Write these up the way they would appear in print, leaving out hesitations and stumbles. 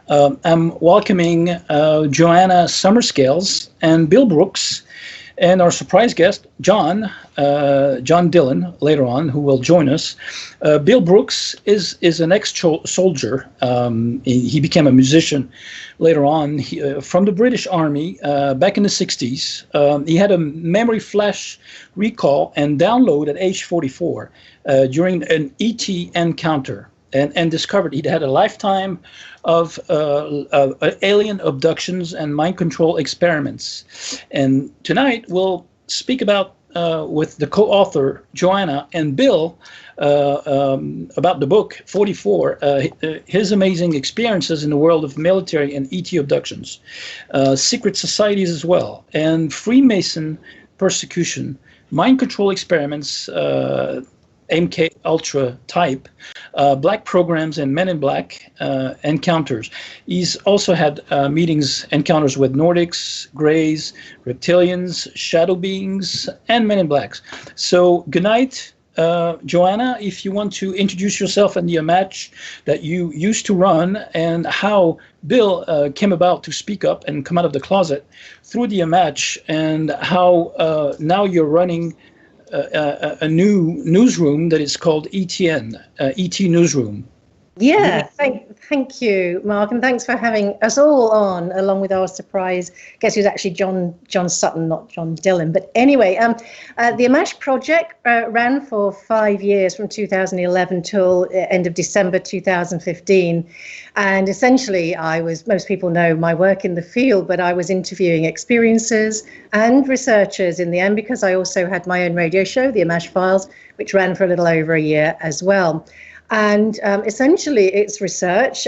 I'm welcoming Joanna Summerscales and Bill Brooks, and our surprise guest, John Dillon, later on, who will join us. Bill Brooks is an ex-soldier. He became a musician later on from the British Army back in the 60s. He had a memory flash recall and download at age 44 during an ET encounter, and discovered he'd had a lifetime of alien abductions and mind control experiments. And tonight we'll speak about, with the co-author Joanna and Bill, about the book 44, his amazing experiences in the world of military and ET abductions, secret societies as well, and Freemason persecution, mind control experiments, MK Ultra type, black programs, and Men in Black encounters. He's also had encounters with Nordics, Greys, Reptilians, Shadow Beings, and Men in Blacks. So good night, Joanna, if you want to introduce yourself and the A.M.A.C.H that you used to run, and how Bill came about to speak up and come out of the closet through the A.M.A.C.H, and how now you're running a new newsroom that is called ETN, ET Newsroom. Yeah, thank you, Mark, and thanks for having us all on, along with our surprise guest, who's actually John Sutton, not John Dillon. But anyway, the Ammach Project ran for 5 years, from 2011 till end of December 2015. And essentially, most people know my work in the field, but I was interviewing experiencers and researchers in the end, because I also had my own radio show, the Ammach Files, which ran for a little over a year as well. And essentially, it's research.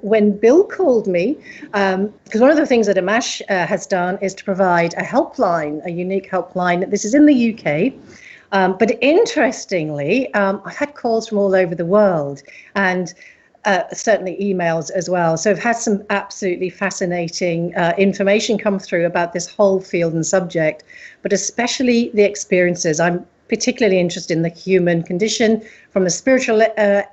When Bill called me, because one of the things that Ammach has done is to provide a helpline, a unique helpline. This is in the UK. But interestingly, I've had calls from all over the world, and certainly emails as well. So I've had some absolutely fascinating information come through about this whole field and subject, but especially the experiences. I'm particularly interested in the human condition, from the spiritual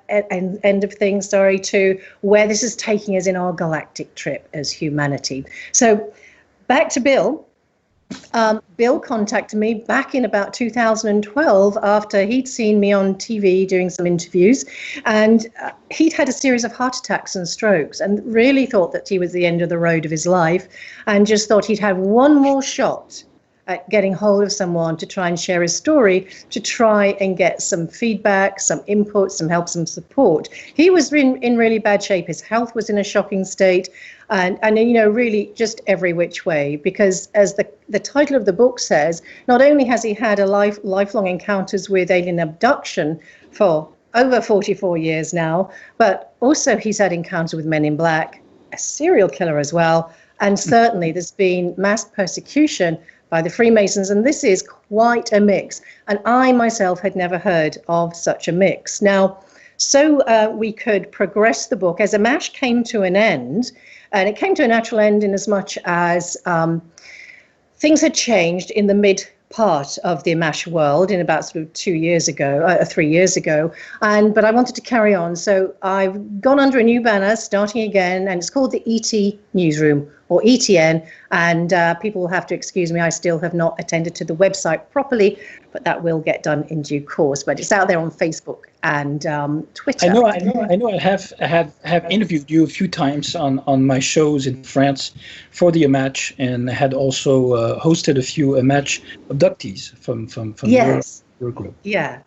end of things, to where this is taking us in our galactic trip as humanity. So back to Bill. Bill contacted me back in about 2012 after he'd seen me on TV doing some interviews, and he'd had a series of heart attacks and strokes, and really thought that he was the end of the road of his life, and just thought he'd have one more shot at getting hold of someone to try and share his story, to try and get some feedback, some input, some help, some support. He was in really bad shape. His health was in a shocking state, and really just every which way, because as the title of the book says, not only has he had a lifelong encounters with alien abduction for over 44 years now, but also he's had encounters with Men in Black, a serial killer as well, and certainly there's been mass persecution by the Freemasons, and this is quite a mix. And I myself had never heard of such a mix. Now, so we could progress the book as Ammach came to an end, and it came to a natural end in as much as things had changed in the mid part of the Ammach world in about sort of 3 years ago, but I wanted to carry on. So I've gone under a new banner, starting again, and it's called the ET Newsroom, or ETN, and people will have to excuse me, I still have not attended to the website properly, but that will get done in due course. But it's out there on Facebook and Twitter. I know. I have interviewed you a few times on my shows in France for the A.M.A.C.H, and had also hosted a few A.M.A.C.H abductees from your group. Yeah.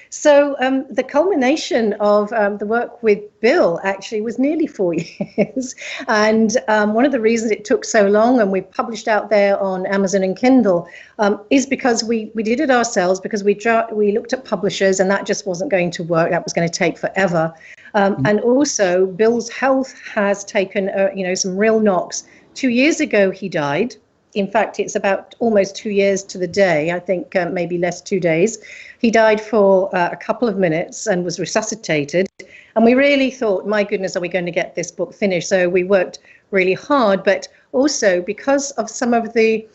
So the culmination of the work with Bill actually was nearly 4 years. And one of the reasons it took so long, and we published out there on Amazon and Kindle, is because we did it ourselves, because we looked at publishers, and that just wasn't going to work. That was going to take forever. And also Bill's health has taken some real knocks. 2 years ago, he died. In fact, it's about almost 2 years to the day, I think maybe less, 2 days. He died for a couple of minutes and was resuscitated. And we really thought, my goodness, are we going to get this book finished? So we worked really hard, but also because of some of the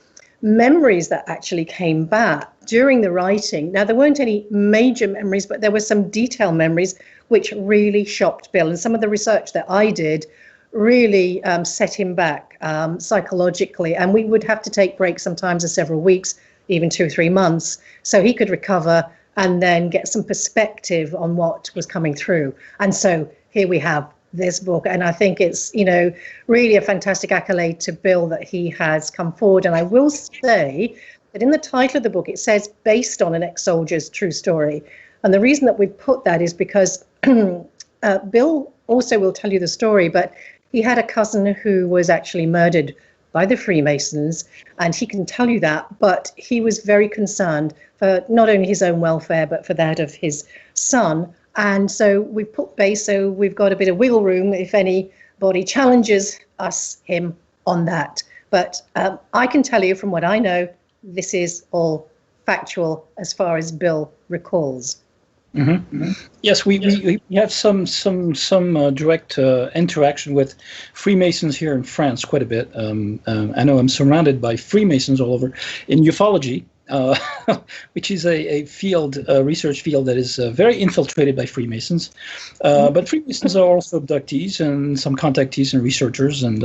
memories that actually came back during the writing. Now, there weren't any major memories, but there were some detailed memories which really shocked Bill. And some of the research that I did really set him back psychologically. And we would have to take breaks sometimes of several weeks, even 2 or 3 months, so he could recover and then get some perspective on what was coming through. And so here we have this book, and I think it's, you know, really a fantastic accolade to Bill that he has come forward. And I will say that in the title of the book, it says based on an ex-soldier's true story. And the reason that we put that is because Bill also will tell you the story, but he had a cousin who was actually murdered by the Freemasons, and he can tell you that, but he was very concerned for not only his own welfare, but for that of his son. And so we put base, so we've got a bit of wiggle room if anybody challenges him on that. But I can tell you from what I know, this is all factual as far as Bill recalls. Mm-hmm. Mm-hmm. Yes, we have some direct interaction with Freemasons here in France quite a bit. I know I'm surrounded by Freemasons all over in ufology, which is a field, research field that is very infiltrated by Freemasons. But Freemasons are also abductees and some contactees and researchers, and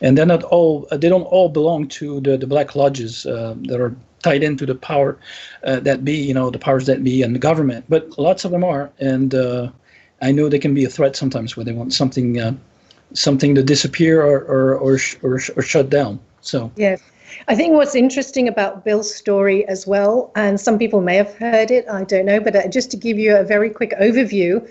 they're not all. They don't all belong to the Black Lodges that are tied into the power that be, you know, the powers that be and the government. But lots of them are, and I know they can be a threat sometimes when they want something to disappear or shut down. So yes. I think what's interesting about Bill's story as well, and some people may have heard it, I don't know, but just to give you a very quick overview,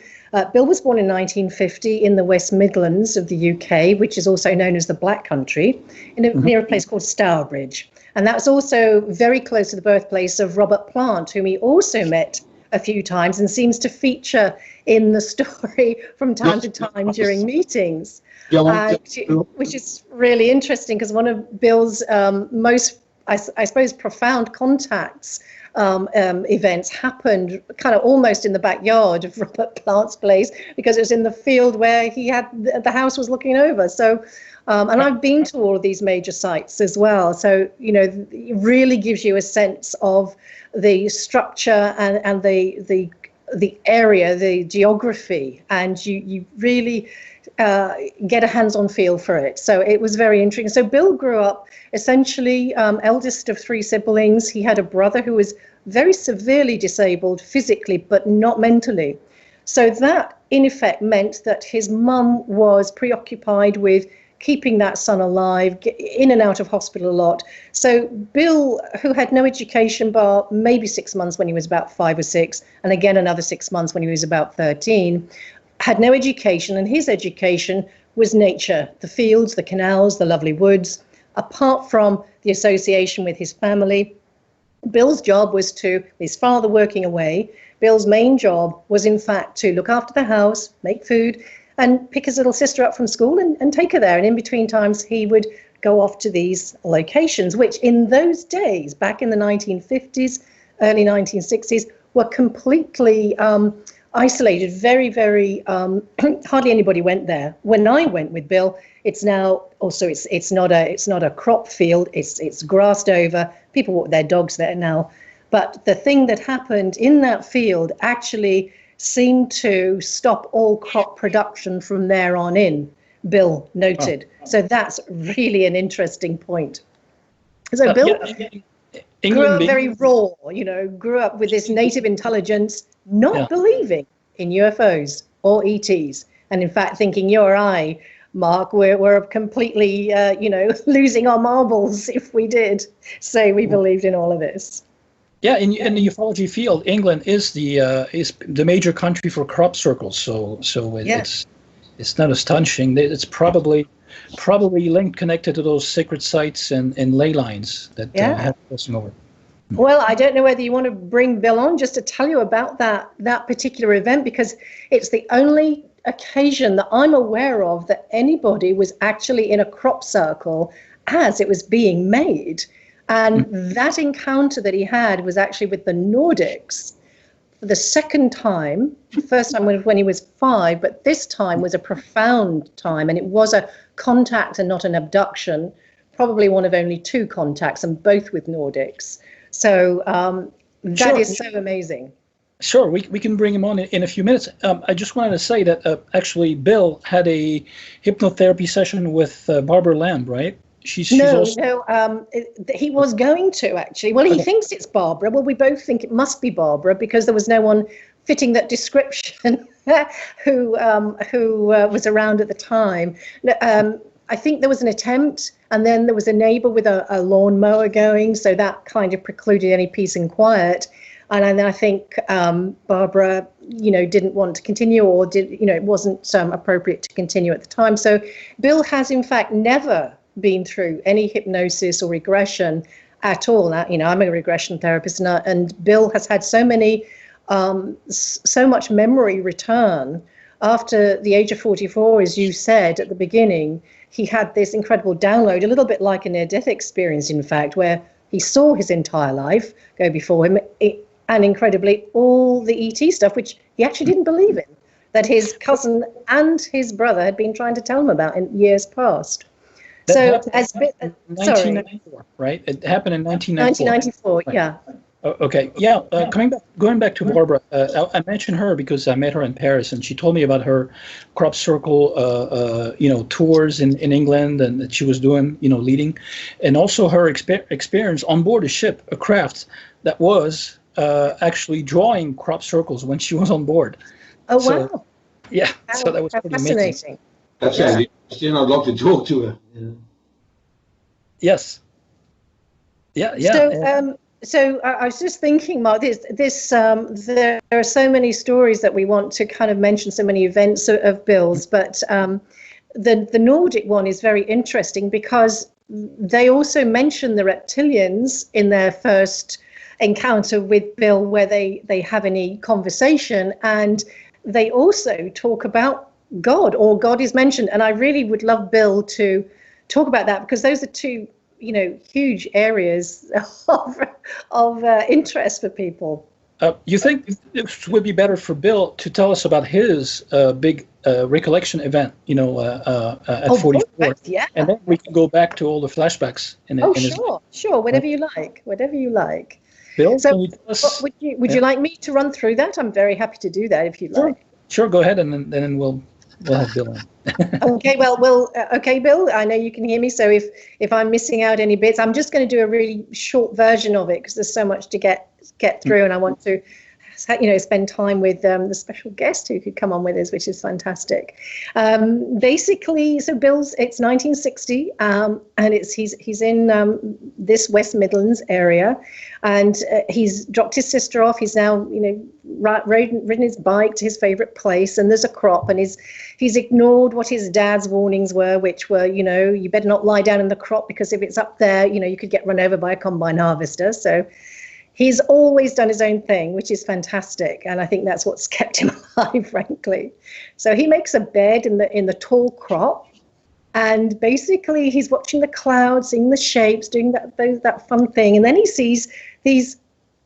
Bill was born in 1950 in the West Midlands of the UK, which is also known as the Black Country, near a place called Stourbridge. And that's also very close to the birthplace of Robert Plant, whom he also met a few times and seems to feature in the story from time to time during meetings. Which is really interesting, because one of Bill's most, I suppose, profound contacts events happened kind of almost in the backyard of Robert Plant's place, because it was in the field where he had the house was looking over. So, and I've been to all of these major sites as well. So, you know, it really gives you a sense of the structure and the area, the geography, and you really get a hands-on feel for it. So it was very interesting. So Bill grew up essentially eldest of 3 siblings. He had a brother who was very severely disabled physically, but not mentally. So that in effect meant that his mum was preoccupied with keeping that son alive, in and out of hospital a lot. So Bill, who had no education bar maybe 6 months when he was about 5 or 6, and again another 6 months when he was about 13, had no education, and his education was nature, the fields, the canals, the lovely woods. Apart from the association with his family, Bill's job was to, his father working away, Bill's main job was in fact to look after the house, make food, and pick his little sister up from school and take her there. And in between times, he would go off to these locations, which in those days, back in the 1950s, early 1960s, were completely isolated, very, very, hardly anybody went there. When I went with Bill, it's now also, it's not a crop field, it's grassed over, people walk their dogs there now. But the thing that happened in that field actually seemed to stop all crop production from there on in, Bill noted. Oh. So that's really an interesting point. So Bill grew up very raw, you know, grew up with this native intelligence, not believing in UFOs or ETs. And in fact, thinking you or I, Mark, we're completely, losing our marbles if we did say we believed in all of this. Yeah, in the ufology field, England is the major country for crop circles. So it's not astonishing. It's probably connected to those sacred sites and ley lines that have crossing over. Well, I don't know whether you want to bring Bill on just to tell you about that particular event, because it's the only occasion that I'm aware of that anybody was actually in a crop circle as it was being made. And that encounter that he had was actually with the Nordics for the second time. The first time was when he was 5, but this time was a profound time, and it was a contact and not an abduction, probably one of only 2 contacts, and both with Nordics. So that is so amazing. Sure, we can bring him on in a few minutes. I just wanted to say that actually Bill had a hypnotherapy session with Barbara Lamb, right? She's also... No, he was going to, actually. Well, he thinks it's Barbara. Well, we both think it must be Barbara because there was no one fitting that description who was around at the time. I think there was an attempt, and then there was a neighbor with a lawnmower going, so that kind of precluded any peace and quiet. And I think Barbara, didn't want to continue, or it wasn't appropriate to continue at the time. So Bill has, in fact, never been through any hypnosis or regression at all. Now, I'm a regression therapist, and Bill has had so much memory return after the age of 44, as you said at the beginning. He had this incredible download, a little bit like a near-death experience, in fact, where he saw his entire life go before him. And incredibly, all the ET stuff, which he actually didn't believe in, that his cousin and his brother had been trying to tell him about in years past. That happened in 1994, right? It happened in 1994. 1994, yeah. Okay, yeah. Going back to Barbara, I mentioned her because I met her in Paris, and she told me about her crop circle, tours in England, and that she was doing, leading, and also her experience on board a ship, a craft that was actually drawing crop circles when she was on board. Oh, wow. Yeah, so that was pretty fascinating. amazing. That's I'd love to talk to her. Yeah. Yes. Yeah. So I was just thinking, Mark, there are so many stories that we want to kind of mention, so many events of Bill's, but the Nordic one is very interesting because they also mention the reptilians in their first encounter with Bill, where they have any conversation, and they also talk about God, or God is mentioned. And I really would love Bill to talk about that, because those are two huge areas of interest for people. You think it would be better for Bill to tell us about his big recollection event, at 44, yeah, and then we can go back to all the flashbacks. Sure, whatever you like. Bill, so can you tell us? Would you like me to run through that? I'm very happy to do that if you'd like. Sure, go ahead, and then we'll have Bill in. Okay, okay, Bill, I know you can hear me, so if I'm missing out any bits, I'm just going to do a really short version of it because there's so much to get through, and I want to spend time with the special guest who could come on with us, which is fantastic. Basically, so it's 1960, and he's in this West Midlands area, and he's dropped his sister off. He's now ridden his bike to his favorite place, and there's a crop, and he's ignored what his dad's warnings were, which were, you better not lie down in the crop, because if it's up there, you could get run over by a combine harvester. So he's always done his own thing, which is fantastic, and I think that's what's kept him alive, frankly. So he makes a bed in the tall crop, and basically he's watching the clouds, seeing the shapes, doing that fun thing, and then he sees these.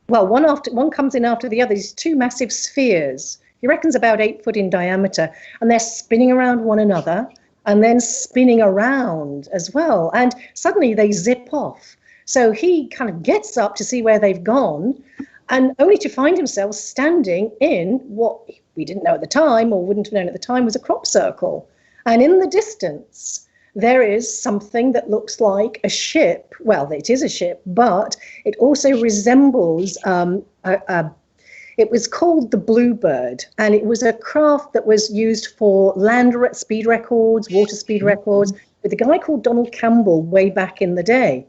Well, one comes in after the other. These two massive spheres. He reckons about 8 foot in diameter, and they're spinning around one another, and then spinning around as well. And suddenly they zip off. So he kind of gets up to see where they've gone, and only to find himself standing in what we didn't know at the time, or wouldn't have known at the time, was a crop circle. And in the distance, there is something that looks like a ship. Well, it is a ship, but it also resembles it was called the Bluebird, and it was a craft that was used for land speed records, water speed records, with a guy called Donald Campbell way back in the day.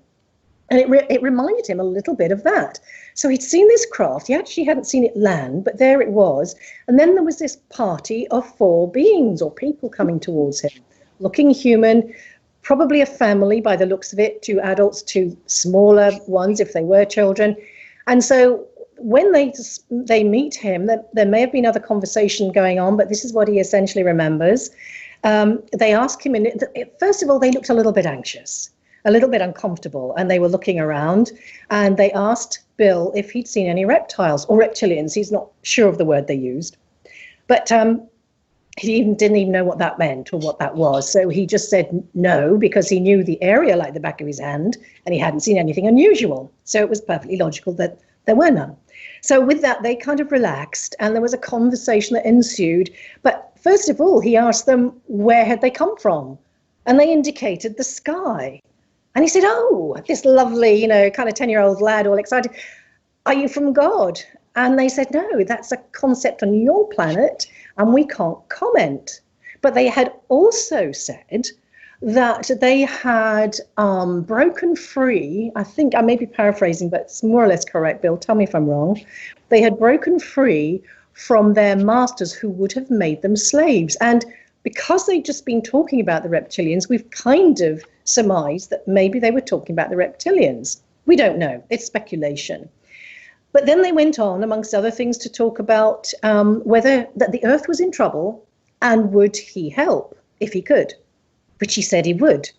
And it reminded him a little bit of that. So he'd seen this craft. He actually hadn't seen it land, but there it was. And then there was this party of 4 beings or people coming towards him, looking human, probably a family by the looks of it, 2 adults, 2 smaller ones if they were children. And so when they meet him, there may have been other conversation going on, but this is what he essentially remembers. They ask him, and first of all, they looked a little bit anxious, a little bit uncomfortable, and they were looking around, and they asked Bill if he'd seen any reptiles or reptilians. He's not sure of the word they used, but he didn't even know what that meant or what that was. So he just said no, because he knew the area like the back of his hand, and he hadn't seen anything unusual. So it was perfectly logical that There were none. So with that, they kind of relaxed, and there was a conversation that ensued. But first of all, he asked them, where had they come from? And they indicated the sky. And he said, oh, this lovely, you know, kind of 10-year-old lad, all excited. Are you from God? And they said, no, that's a concept on your planet, and we can't comment. But they had also said that they had broken free. I think I may be paraphrasing, but it's more or less correct, Bill. Tell me if I'm wrong. They had broken free from their masters who would have made them slaves. And because they'd just been talking about the reptilians, we've kind of surmised that maybe they were talking about the reptilians. We don't know. It's speculation. But then they went on, amongst other things, to talk about whether that the Earth was in trouble and would he help if he could, which he said he would.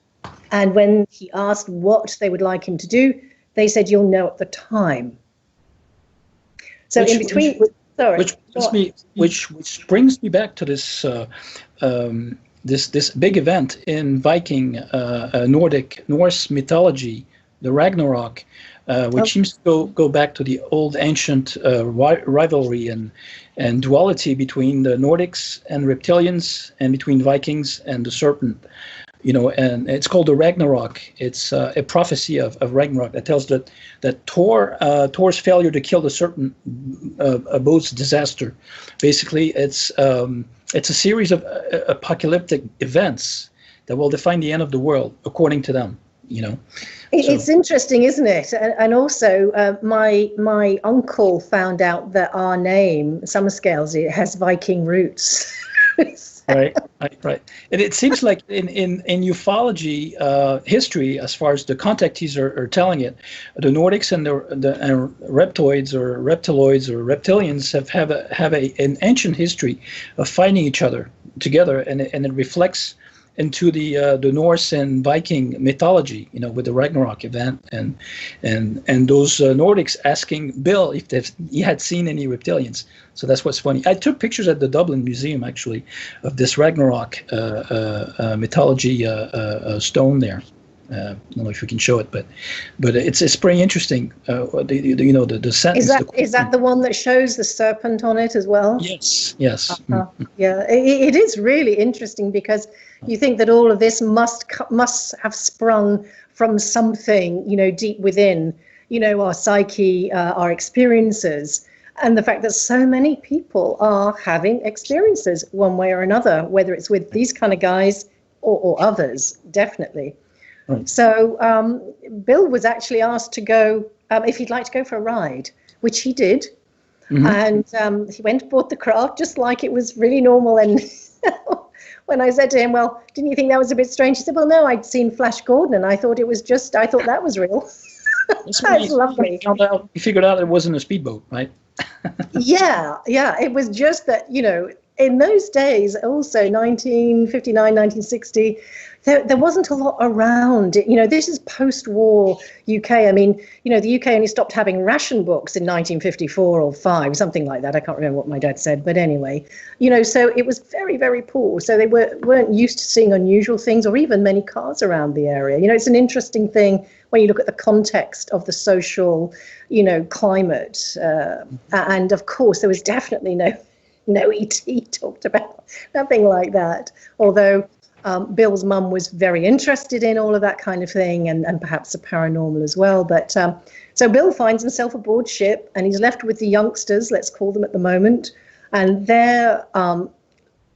And when he asked what they would like him to do, they said, you'll know at the time. So in between... Which brings me back to this this big event in Viking Norse mythology, the Ragnarok, which seems to go back to the old ancient rivalry and duality between the Nordics and reptilians, and between Vikings and the serpent. You know, and it's called the Ragnarok. It's a prophecy of Ragnarok that tells that Thor's failure to kill the serpent bodes disaster. Basically, it's a series of apocalyptic events that will define the end of the world, according to them. You know, it's interesting, isn't it? And also, my uncle found out that our name, Summerscales, it has Viking roots. Right. And it seems like in ufology history, as far as the contactees are telling it, the Nordics and the reptoids or reptiloids or reptilians have an ancient history of fighting each other together, and it reflects into the Norse and Viking mythology, you know, with the Ragnarok event, and those Nordics asking Bill if he had seen any reptilians. So that's what's funny. I took pictures at the Dublin Museum, actually, of this Ragnarok mythology stone there. I don't know if we can show it, but it's pretty interesting. The sentence. Is that the one that shows the serpent on it as well? Yes. Mm-hmm. Yeah, it is really interesting, because you think that all of this must have sprung from something, you know, deep within, you know, our psyche, our experiences. And the fact that so many people are having experiences one way or another, whether it's with these kind of guys or others, definitely. Right. So Bill was actually asked to go, if he'd like to go for a ride, which he did. Mm-hmm. And he went and bought the craft just like it was really normal. And when I said to him, well, didn't you think that was a bit strange? He said, well, no, I'd seen Flash Gordon and I thought that was real. That's lovely. You figured out it wasn't a speedboat, right? Yeah. It was just that, you know, in those days, also 1959, 1960, there wasn't a lot around. You know, this is post-war UK. I mean, you know, the UK only stopped having ration books in 1954 or 5, something like that. I can't remember what my dad said, but anyway, you know, so it was very, very poor. So they weren't used to seeing unusual things or even many cars around the area. You know, it's an interesting thing when you look at the context of the social, you know, climate. And of course, there was definitely no ET talked about, nothing like that. Although Bill's mum was very interested in all of that kind of thing, and perhaps the paranormal as well. But so Bill finds himself aboard ship, and he's left with the youngsters, let's call them at the moment, and they're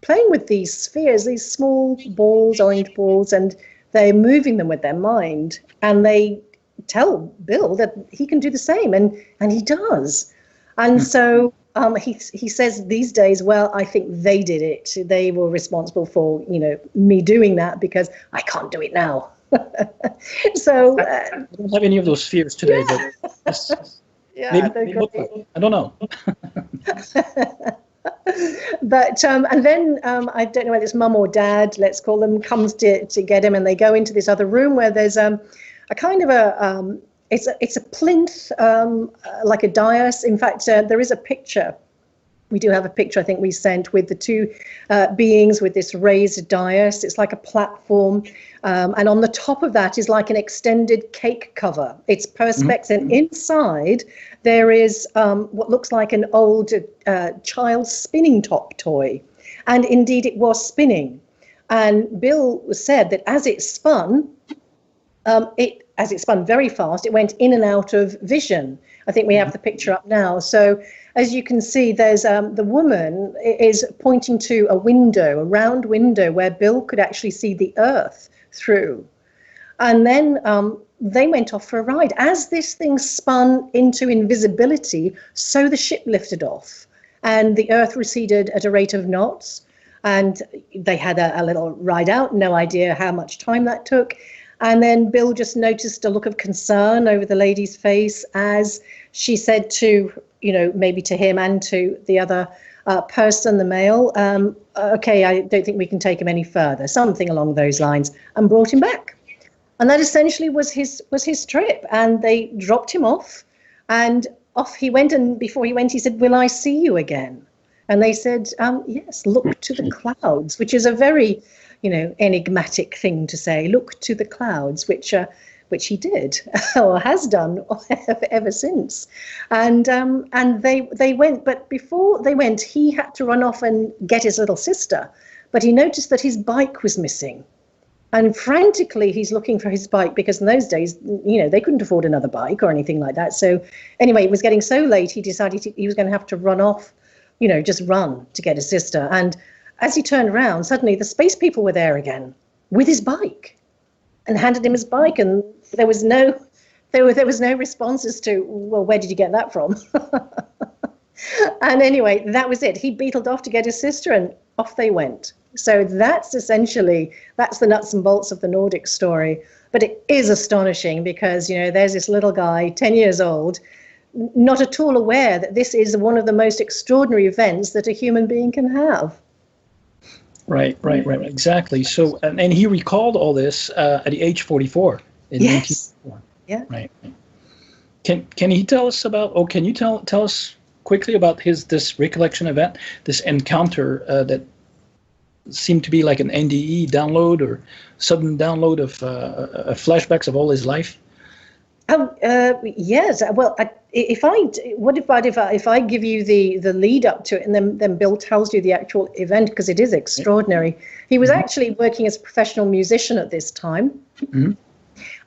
playing with these spheres, these small balls, orange balls, and they're moving them with their mind. And they tell Bill that he can do the same, and he does. And so he says these days, well, I think they did it. They were responsible for, you know, me doing that, because I can't do it now. So I don't have any of those fears today, but yeah, maybe I don't know. But and then I don't know whether it's mum or dad, let's call them, comes to get him, and they go into this other room where there's a kind of it's a plinth, like a dais. In fact, there is a picture We do have a picture, I think we sent, with the two beings with this raised dais. It's like a platform. And on the top of that is like an extended cake cover. It's perspex, and inside there is what looks like an old child's spinning top toy. And indeed it was spinning. And Bill said that as it spun, as it spun very fast, it went in and out of vision. I think we have the picture up now. So as you can see, there's the woman is pointing to a window, a round window where Bill could actually see the earth through. And then they went off for a ride. As this thing spun into invisibility, so the ship lifted off and the earth receded at a rate of knots. And they had a little ride out, no idea how much time that took. And then Bill just noticed a look of concern over the lady's face as she said to, maybe to him and to the other person, the male, okay, I don't think we can take him any further, something along those lines, and brought him back. And that essentially was his trip. And they dropped him off, and off he went. And before he went, he said, "Will I see you again?" And they said, yes, look to the clouds, which is a very, enigmatic thing to say. Look to the clouds, which he did or has done ever since. And they went, but before they went, he had to run off and get his little sister. But he noticed that his bike was missing. And frantically, he's looking for his bike because in those days, they couldn't afford another bike or anything like that. So anyway, it was getting so late, he decided he was going to have to run off, just run to get his sister. And as he turned around, suddenly the space people were there again with his bike and handed him his bike. And there was no response as to, well, where did you get that from? And anyway, that was it. He beetled off to get his sister and off they went. So that's the nuts and bolts of the Nordic story. But it is astonishing because, there's this little guy, 10 years old, not at all aware that this is one of the most extraordinary events that a human being can have. Right, exactly. So, and he recalled all this at the age 44 in 1944. Yeah. Right. Can he tell us about? Oh, can you tell us quickly about this recollection event, this encounter that seemed to be like an NDE download or sudden download of flashbacks of all his life? Yes. Well, if I give you the lead up to it, and then Bill tells you the actual event, because it is extraordinary. He was actually working as a professional musician at this time,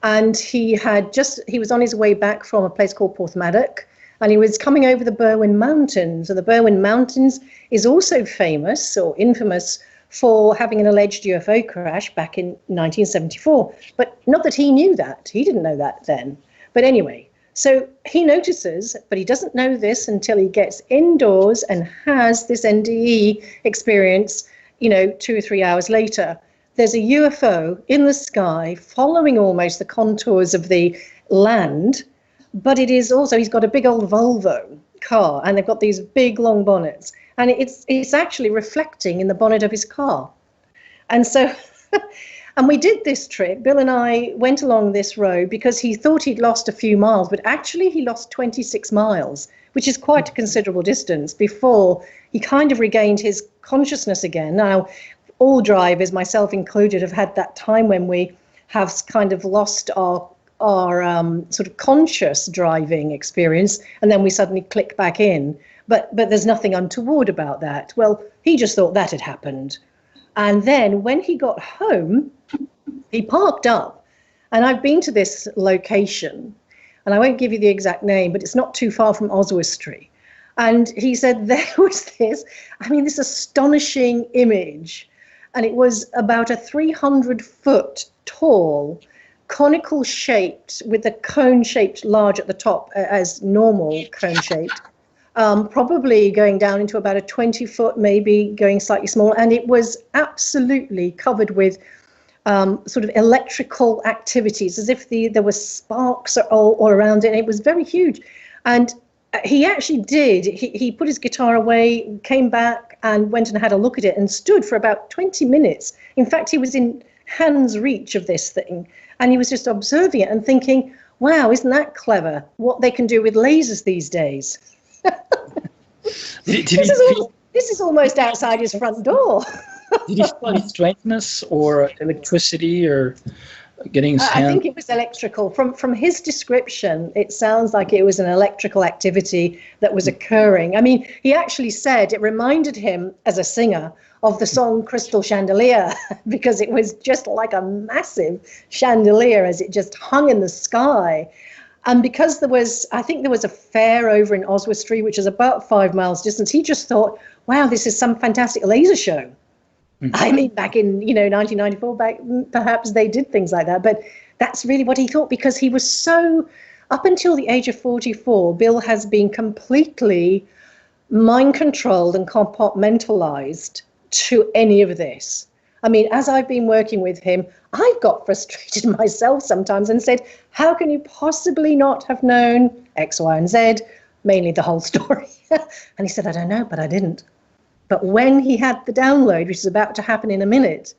and he was on his way back from a place called Porthmadog, and he was coming over the Berwyn Mountains. And the Berwyn Mountains is also famous or infamous for having an alleged UFO crash back in 1974. But not that he knew that. He didn't know that then. But anyway, so he notices, but he doesn't know this until he gets indoors and has this NDE experience, 2 or 3 hours later. There's a UFO in the sky following almost the contours of the land, but it is also, he's got a big old Volvo car and they've got these big long bonnets, and it's actually reflecting in the bonnet of his car. And so, and we did this trip, Bill and I went along this road because he thought he'd lost a few miles, but actually he lost 26 miles, which is quite a considerable distance before he kind of regained his consciousness again. Now, all drivers, myself included, have had that time when we have kind of lost our sort of conscious driving experience, and then we suddenly click back in. But there's nothing untoward about that. Well, he just thought that had happened. And then when he got home, he parked up. And I've been to this location, and I won't give you the exact name, but it's not too far from Oswestry. And he said there was this astonishing image. And it was about a 300-foot tall, conical shaped, with the cone shaped large at the top as normal cone shaped, probably going down into about a 20-foot, maybe going slightly smaller. And it was absolutely covered with sort of electrical activities, as if there were sparks all around it. And it was very huge. And he actually did. He put his guitar away, came back and went and had a look at it and stood for about 20 minutes. In fact, he was in hand's reach of this thing. And he was just observing it and thinking, wow, isn't that clever? What they can do with lasers these days. This is almost outside his front door. Did he feel any strangeness or electricity or getting his hand? I think it was electrical. From his description, it sounds like it was an electrical activity that was occurring. I mean, he actually said it reminded him, as a singer, of the song Crystal Chandelier, because it was just like a massive chandelier as it just hung in the sky. And because I think there was a fair over in Oswestry, which is about 5 miles distance, he just thought, wow, this is some fantastic laser show. I mean, back in, 1994, perhaps they did things like that. But that's really what he thought, because he was so, up until the age of 44, Bill has been completely mind controlled and compartmentalized to any of this. I mean, as I've been working with him, I've got frustrated myself sometimes and said, how can you possibly not have known X, Y, and Z, mainly the whole story? And he said, I don't know, but I didn't. But when he had the download, which is about to happen in a minute,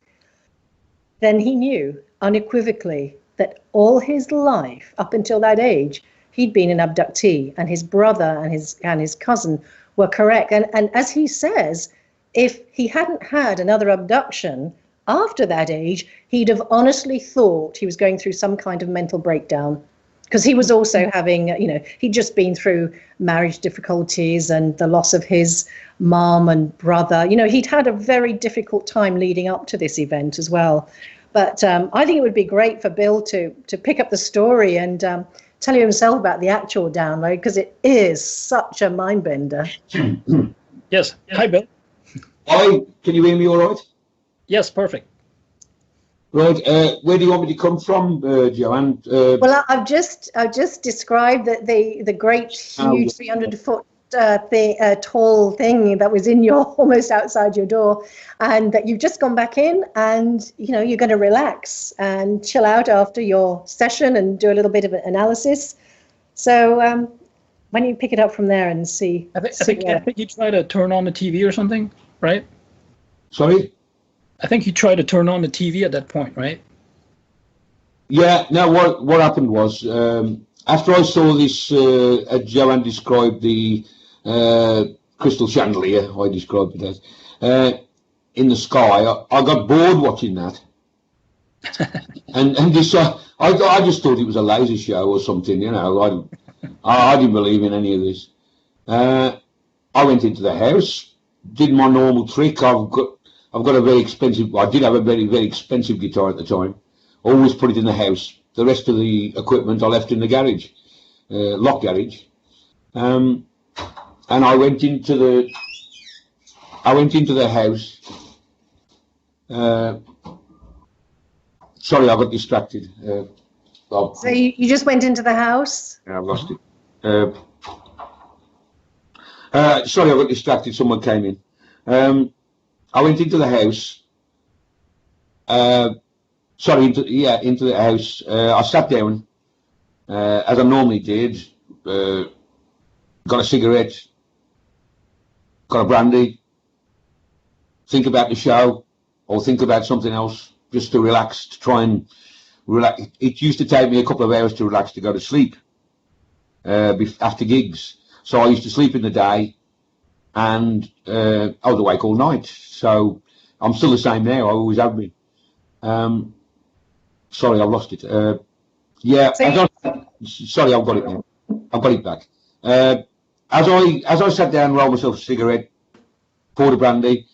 then he knew unequivocally that all his life, up until that age, he'd been an abductee, and his brother and his cousin were correct. And as he says, if he hadn't had another abduction after that age, he'd have honestly thought he was going through some kind of mental breakdown, because he was also having, he'd just been through marriage difficulties and the loss of his mom and brother. He'd had a very difficult time leading up to this event as well. But I think it would be great for Bill to pick up the story and tell you himself about the actual download, because it is such a mind bender. Yes. Hi, Bill. Hi, can you hear me all right? Yes, perfect. Right, where do you want me to come from, Joanne? Well, I've just described the great, huge 300-foot tall thing that was in your, almost outside your door, and that you've just gone back in, and you're going to relax and chill out after your session and do a little bit of an analysis. So why don't you pick it up from there and see? I think you try to turn on the TV or something, right? Sorry? I think you tried to turn on the TV at that point, right? Yeah, no, what happened was, after I saw this, Joanne described the crystal chandelier, I described it as, in the sky, I got bored watching that. and this, I just thought it was a laser show or something, I didn't believe in any of this. I went into the house, did my normal trick. I've got a very expensive, I did have a very, very expensive guitar at the time. Always put it in the house. The rest of the equipment I left in the garage, lock garage. And I went into the house. Sorry, I got distracted. So you just went into the house? Yeah, I've lost it. Sorry, I got distracted. Someone came in. I went into the house. Into the house. I sat down, as I normally did. Got a cigarette. Got a brandy. Think about the show, or think about something else, just to relax, to try and relax. It used to take me a couple of hours to relax, to go to sleep after gigs. So I used to sleep in the day, and I was awake all night. So I'm still the same now. I always have been. Sorry, I lost it. Sorry, I've got it now. I've got it back. As I sat down, rolled myself a cigarette, poured a brandy.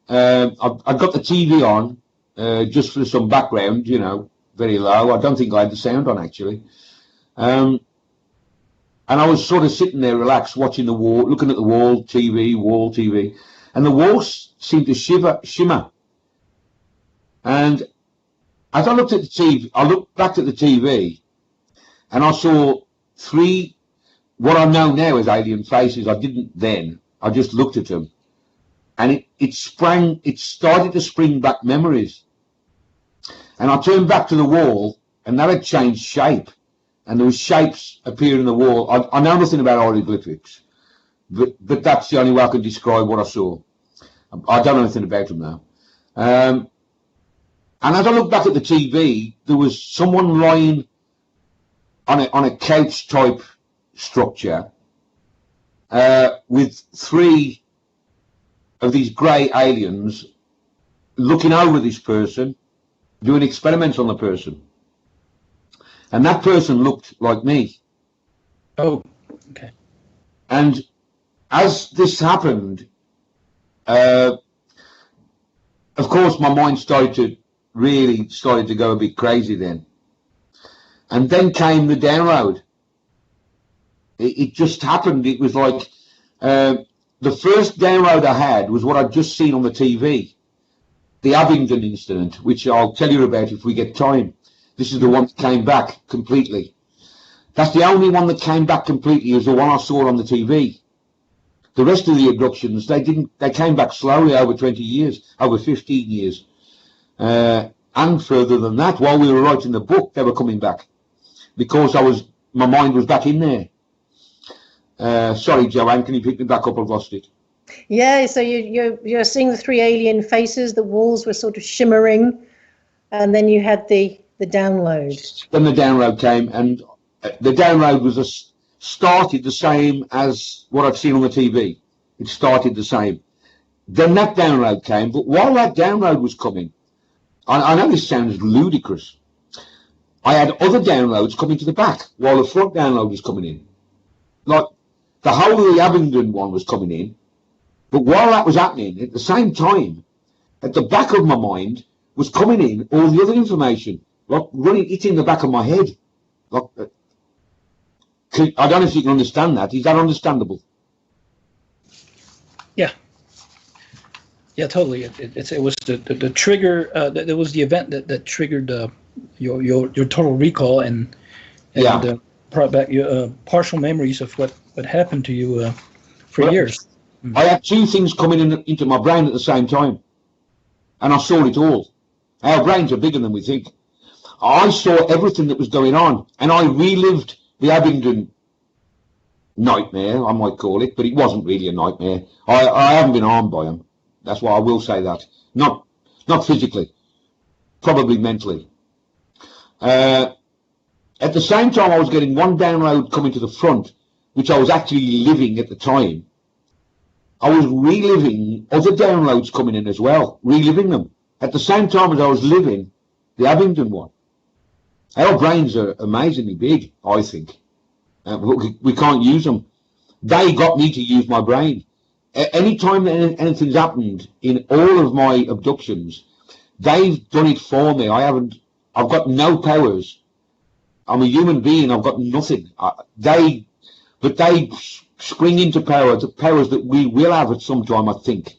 I got the TV on just for some background, very low. I don't think I had the sound on actually. And I was sort of sitting there relaxed, watching the wall, looking at the wall TV, and the walls seemed to shimmer. And as I looked at the TV, I looked back at the TV, and I saw three, what I know now as alien faces. I didn't then. I just looked at them, and it started to spring back memories. And I turned back to the wall, and that had changed shape. And there was shapes appearing in the wall. I know nothing about hieroglyphics, but that's the only way I can describe what I saw. I don't know anything about them now. And as I looked back at the TV, there was someone lying on a couch type structure, with 3 of these grey aliens looking over this person, doing experiments on the person. And that person looked like me. Oh, okay. And as this happened, of course, my mind started to go a bit crazy then. And then came the download. It just happened. It was like the first download I had was what I'd just seen on the TV, the Abingdon incident, which I'll tell you about if we get time. This is the one that came back completely. That's the only one that came back completely, is the one I saw on the TV. The rest of the abductions, they came back slowly over 20 years, over 15 years. And further than that, while we were writing the book, they were coming back. Because my mind was back in there. Sorry, Joanne, can you pick me back up? I've lost it. Yeah, so you're seeing the 3 alien faces, the walls were sort of shimmering, and then you had the download. Then the download came, and the download started the same as what I've seen on the TV. It started the same. Then that download came, but while that download was coming, I know this sounds ludicrous, I had other downloads coming to the back while the front download was coming in. Like the whole of the Abingdon one was coming in, but while that was happening, at the same time, at the back of my mind was coming in all the other information, like hitting the back of my head. Like, I don't know if you can understand that. Is that understandable? Yeah. Yeah, totally. It was the trigger. It was the event that triggered your total recall and brought back your partial memories of what happened to you for years. I had 2 things coming into my brain at the same time, and I saw it all. Our brains are bigger than we think. I saw everything that was going on, and I relived the Abingdon nightmare, I might call it, but it wasn't really a nightmare. I haven't been harmed by them. That's why I will say that. Not physically, probably mentally. At the same time, I was getting one download coming to the front, which I was actually living at the time. I was reliving other downloads coming in as well, reliving them at the same time as I was living the Abingdon one. Our brains are amazingly big, I think. We can't use them. They got me to use my brain. Any time that anything's happened in all of my abductions, they've done it for me. I've got no powers. I'm a human being. I've got nothing. But they spring into power, the powers that we will have at some time, I think,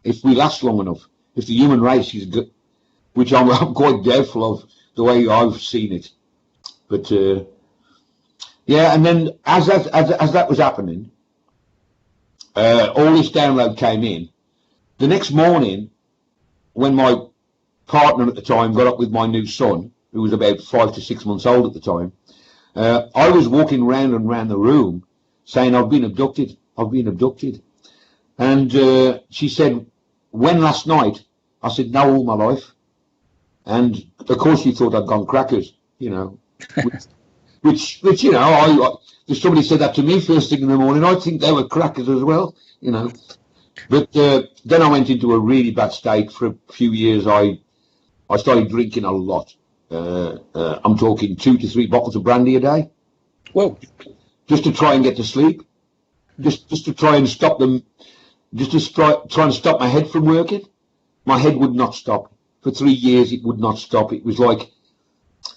if we last long enough. If the human race is good, which I'm quite doubtful of the way I've seen it. But yeah, and then as that was happening, all this download came in. The next morning, when my partner at the time got up with my new son, who was about 5 to 6 months old at the time, I was walking round and round the room saying, I've been abducted. And she said, when last night? I said, no, all my life. And of course she thought I'd gone crackers, you know, which you know, if somebody said that to me first thing in the morning, I'd think they were crackers as well, you know. But then I went into a really bad state for a few years. I started drinking a lot. I'm talking 2 to 3 bottles of brandy a day. Whoa. Just to try and get to sleep. Just to try and stop them. Just to try and stop my head from working. My head would not stop. For 3 years, it would not stop. It was like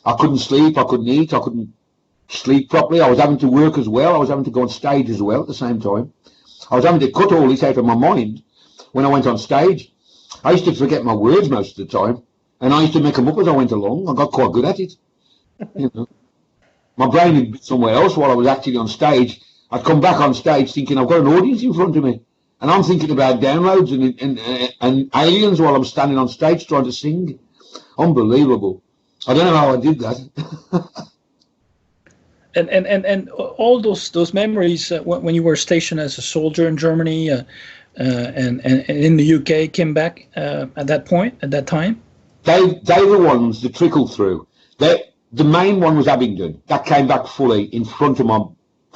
I couldn't sleep, I couldn't eat, I couldn't sleep properly. I was having to work as well. I was having to go on stage as well at the same time. I was having to cut all this out of my mind when I went on stage. I used to forget my words most of the time, and I used to make them up as I went along. I got quite good at it. You know, my brain had been somewhere else while I was actually on stage. I'd come back on stage thinking I've got an audience in front of me, and I'm thinking about downloads and aliens while I'm standing on stage trying to sing. Unbelievable. I don't know how I did that. And all those memories when you were stationed as a soldier in Germany and in the UK came back at that time? They were ones that trickled through. The main one was Abingdon. That came back fully in front of my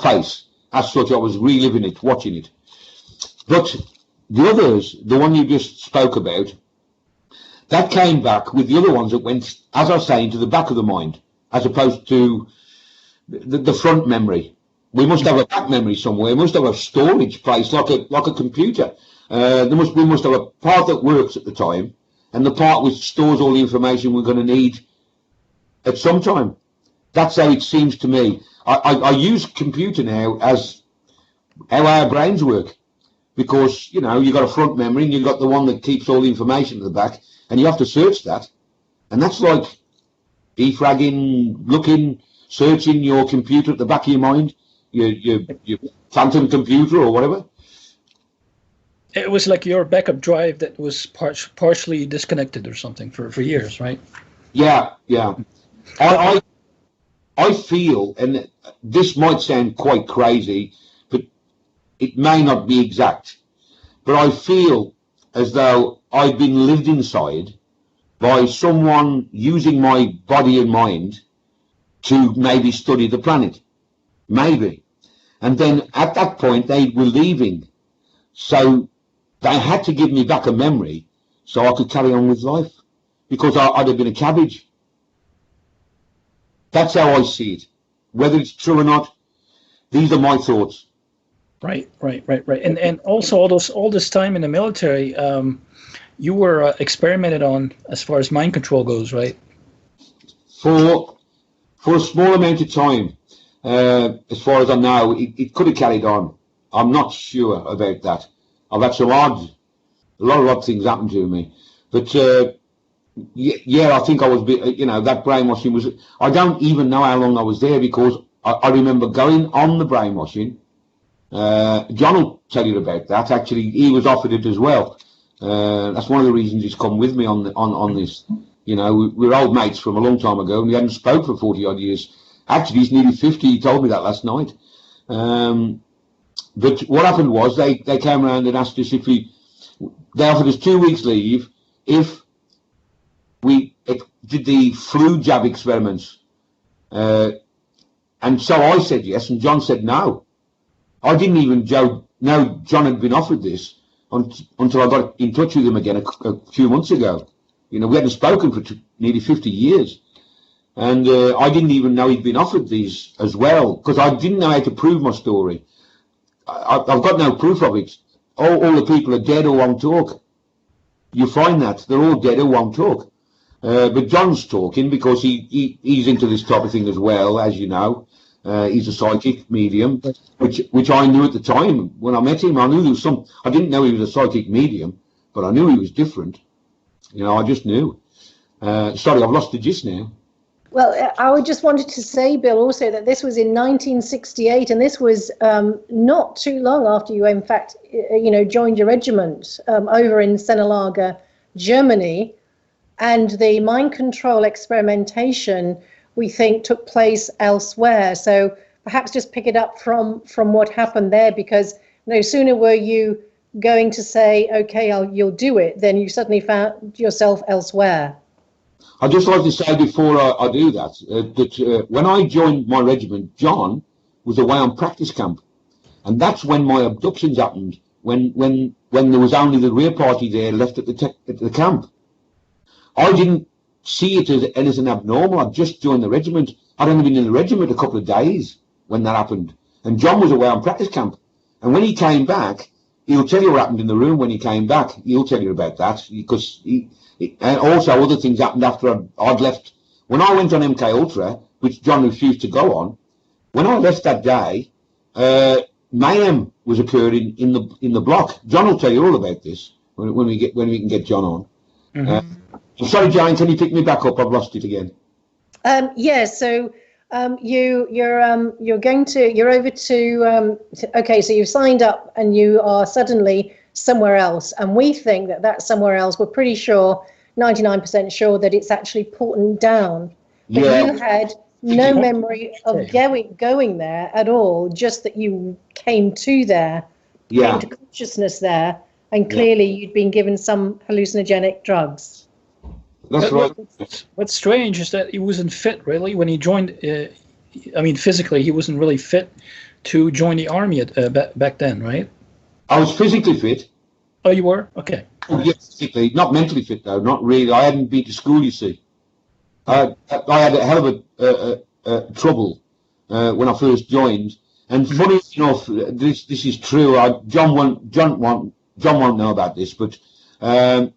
face. as such, I was reliving it, watching it. But the others, the one you just spoke about, that came back with the other ones that went, as I say, into the back of the mind, as opposed to the front memory. We must have a back memory somewhere. We must have a storage place like a computer. We must have a part that works at the time, and the part which stores all the information we're going to need at some time. That's how it seems to me. I use computer now as how our brains work, because you've got a front memory and you've got the one that keeps all the information at the back, and you have to search that, and that's like defragging, looking, searching your computer at the back of your mind, your phantom computer or whatever. It was like your backup drive that was partially disconnected or something for years, right? Yeah. I feel, and this might sound quite crazy, but it may not be exact, but I feel as though I've been lived inside by someone using my body and mind to maybe study the planet. Maybe. And then at that point, they were leaving. So they had to give me back a memory so I could carry on with life, because I'd have been a cabbage. That's how I see it. Whether it's true or not, these are my thoughts. Right. And also all this time in the military, you were experimented on as far as mind control goes, right? For a small amount of time, as far as I know, it could have carried on. I'm not sure about that. I've had a lot of odd things happen to me, but yeah, I think I was, that brainwashing was. I don't even know how long I was there, because I remember going on the brainwashing. John will tell you about that. Actually, he was offered it as well. That's one of the reasons he's come with me on this. We're old mates from a long time ago, and we hadn't spoke for 40 odd years. Actually, he's nearly 50. He told me that last night. But what happened was they came around and asked us they offered us 2 weeks leave if we did the flu jab experiments. And so I said yes, and John said no. I didn't even know John had been offered this until I got in touch with him again a few months ago. We hadn't spoken for nearly 50 years. And I didn't even know he'd been offered these as well, because I didn't know how to prove my story. I've got no proof of it. All the people are dead or won't talk. You find that. They're all dead or won't talk. But John's talking because he's into this type of thing as well, as you know. He's a psychic medium, which I knew at the time. When I met him, I knew there was I didn't know he was a psychic medium, but I knew he was different. I just knew. Sorry, I've lost the gist now. Well, I just wanted to say, Bill, also that this was in 1968, and this was not too long after you, in fact, joined your regiment over in Sennelager, Germany, and the mind control experimentation, we think, took place elsewhere. So perhaps just pick it up from what happened there, because no sooner were you going to say, okay, you'll do it, then you suddenly found yourself elsewhere. I'd just like to say before I do that, that when I joined my regiment, John was away on practice camp. And that's when my abductions happened, when there was only the rear party there left at the camp. I didn't see it as an abnormal. I'd just joined the regiment. I'd only been in the regiment a couple of days when that happened. And John was away on practice camp. And when he came back, he'll tell you what happened in the room when he came back. He'll tell you about that, because and also other things happened after I'd left. When I went on MK Ultra, which John refused to go on, when I left that day, mayhem was occurring in the block. John will tell you all about this when we can get John on. Mm-hmm. I'm sorry, Jane, can you pick me back up? I've lost it again. Yes. So you're over to okay. So you've signed up and you are suddenly somewhere else, and we think that somewhere else, we're pretty sure, 99% sure, that it's actually Porton Down. But you had no memory of going there at all, just that you came to there, came to consciousness there, and clearly you'd been given some hallucinogenic drugs. That's right. What's strange is that he wasn't fit, really, when he joined. Physically, he wasn't really fit to join the army back then, right? I was physically fit. Oh, you were? Okay. Oh, yeah, physically, not mentally fit though. Not really. I hadn't been to school. You see, I had a hell of a trouble when I first joined. And funny enough, this is true. John won't know about this, but I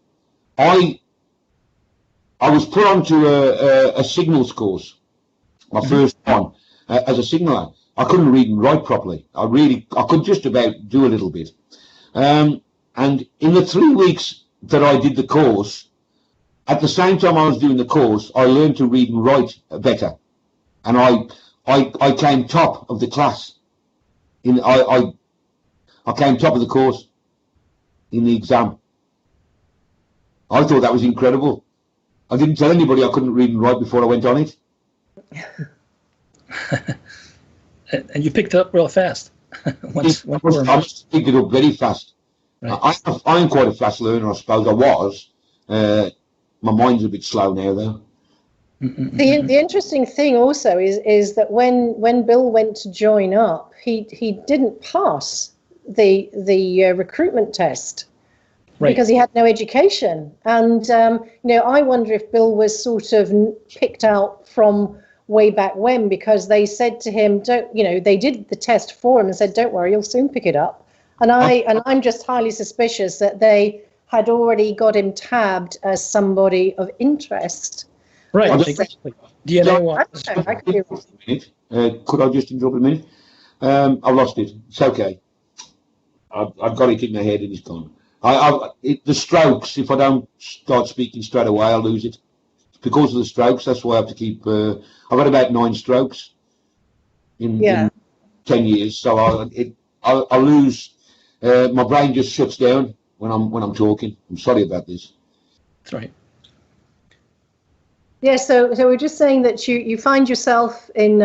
was put onto a signals course, my first one, as a signaller. I couldn't read and write properly. I could just about do a little bit. And in the 3 weeks that I did the course, at the same time I was doing the course, I learned to read and write better. And I came top of the class. I came top of the course in the exam. I thought that was incredible. I didn't tell anybody I couldn't read and write before I went on it. And you picked it up real fast. I picked it up very fast. Right. I'm quite a fast learner, I suppose. I was. My mind's a bit slow now, though. The interesting thing also is that when Bill went to join up, he didn't pass the recruitment test. Right. Because he had no education. And, I wonder if Bill was sort of picked out from way back when, because they said to him, they did the test for him and said, don't worry, you'll soon pick it up. And I'm just highly suspicious that they had already got him tabbed as somebody of interest. Right, exactly. Could I just interrupt a minute? I've lost it. It's okay. I've got it in my head and it's gone. The strokes, if I don't start speaking straight away, I'll lose it. Because of the strokes, that's why I have to keep... I've had about 9 strokes in 10 years, so I lose... my brain just shuts down when I'm talking. I'm sorry about this. That's right. Yeah, so we're just saying that you find yourself in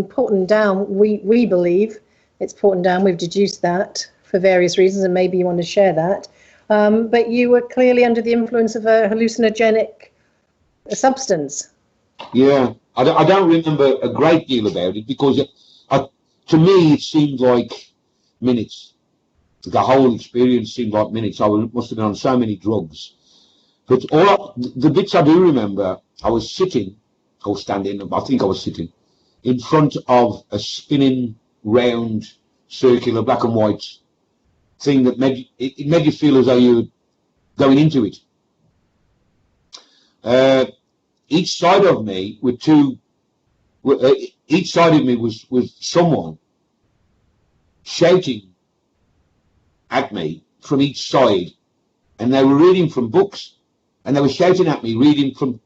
Porton Down. We believe it's Porton Down. We've deduced that for various reasons, and maybe you want to share that. But you were clearly under the influence of a hallucinogenic substance. Yeah, I don't remember a great deal about it because to me it seemed like minutes. The whole experience seemed like minutes. I must have been on so many drugs. But the bits I do remember, I was sitting, or standing, I think I was sitting, in front of a spinning round circular black and white thing that made you feel as though you were going into it. Each side of me were each side of me was someone shouting at me from each side, and they were reading from books. And they were shouting at me, reading from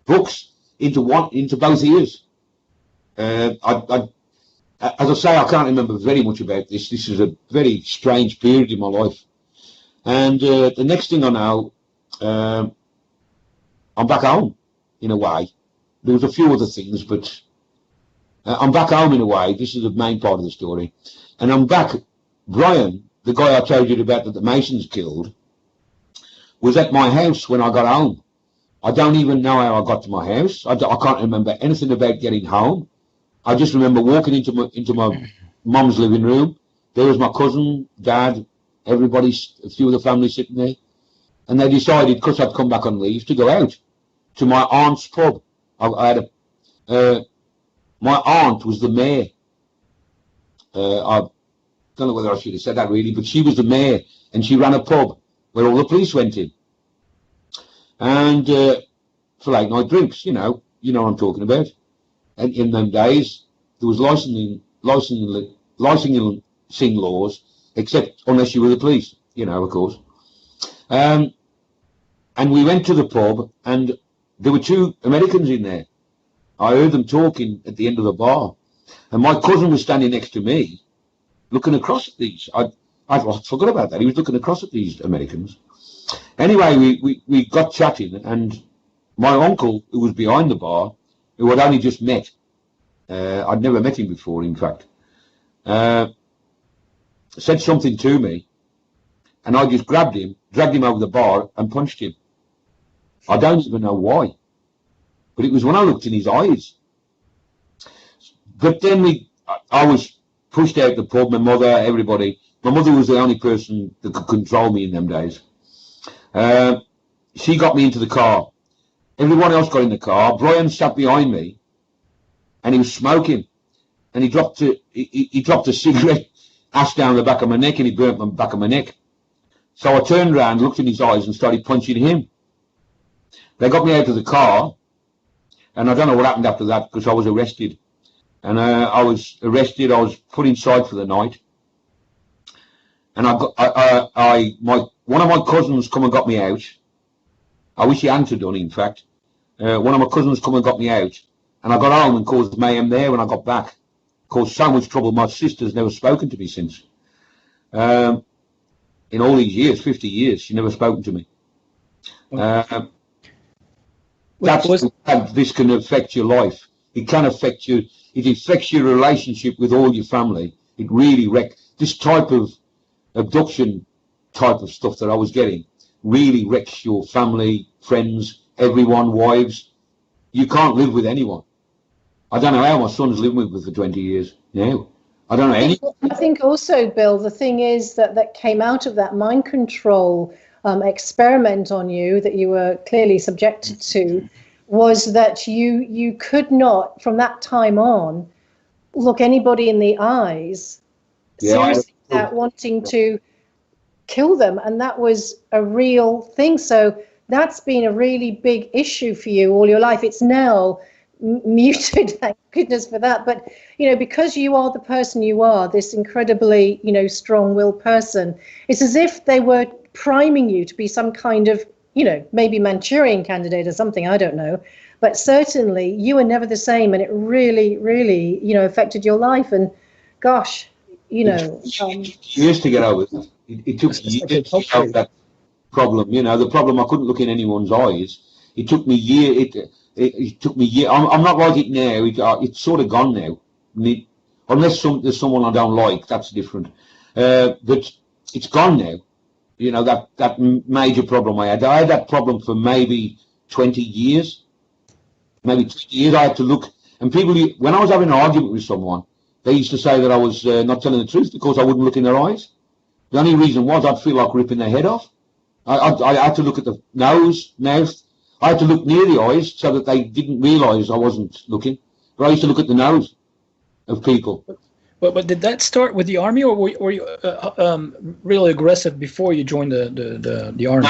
books into both ears. As I say, I can't remember very much about this. This is a very strange period in my life. And the next thing I know, I'm back home, in a way. There was a few other things, but I'm back home in a way. This is the main part of the story. And I'm back. Brian, the guy I told you about that the Masons killed, was at my house when I got home. I don't even know how I got to my house. I can't remember anything about getting home. I just remember walking into my mum's living room. There was my cousin, dad, everybody, a few of the family sitting there. And they decided, because I'd come back on leave, to go out to my aunt's pub. My aunt was the mayor. I don't know whether I should have said that really, but she was the mayor and she ran a pub where all the police went in. And for late night drinks, you know what I'm talking about. And in them days, there was licensing laws, except unless you were the police, of course. And we went to the pub, and there were 2 Americans in there. I heard them talking at the end of the bar, and my cousin was standing next to me, looking across at these. I forgot about that. He was looking across at these Americans. Anyway, we got chatting, and my uncle, who was behind the bar, who I'd only just met, I'd never met him before, in fact, said something to me, and I just grabbed him, dragged him over the bar, and punched him. I don't even know why, but it was when I looked in his eyes. But then I was pushed out the pub, my mother, everybody. My mother was the only person that could control me in them days. She got me into the car. Everyone else got in the car. Brian sat behind me, and he was smoking. And he dropped a cigarette ash down the back of my neck, and he burnt the back of my neck. So I turned around, looked in his eyes, and started punching him. They got me out of the car, and I don't know what happened after that, because I was arrested. And I was arrested. I was put inside for the night. And one of my cousins come and got me out. I wish he hadn't done, in fact. One of my cousins come and got me out. And I got home and caused mayhem there when I got back. Caused so much trouble, my sister's never spoken to me since. In all these years, 50 years, she never spoken to me. This can affect your life. It can affect you. It affects your relationship with all your family. It really this type of abduction type of stuff that I was getting really wrecks your family, friends, everyone, wives. You can't live with anyone. I don't know how my son's living with me for 20 years now. I don't know any. I think also, Bill, the thing is that came out of that mind control experiment on you that you were clearly subjected to was that you could not, from that time on, look anybody in the eyes seriously without wanting to kill them. And that was a real thing. So that's been a really big issue for you all your life. It's now muted, thank goodness for that. But, because you are the person you are, this incredibly, strong-willed person, it's as if they were priming you to be some kind of, maybe Manchurian candidate or something, I don't know. But certainly you were never the same, and it really, really, affected your life. And gosh, years to get over it. It took years to get over that problem. The problem, I couldn't look in anyone's eyes. It took me years. It took me years. I'm not like it now. It's sort of gone now. Unless there's someone I don't like, that's different. But it's gone now. That major problem I had that problem for maybe 20 years. Maybe 20 years I had to look. And people, when I was having an argument with someone, they used to say that I was not telling the truth because I wouldn't look in their eyes. The only reason was I'd feel like ripping their head off. I had to look at the nose, mouth. I had to look near the eyes so that they didn't realise I wasn't looking. But I used to look at the nose of people. But did that start with the army, or were you really aggressive before you joined the army?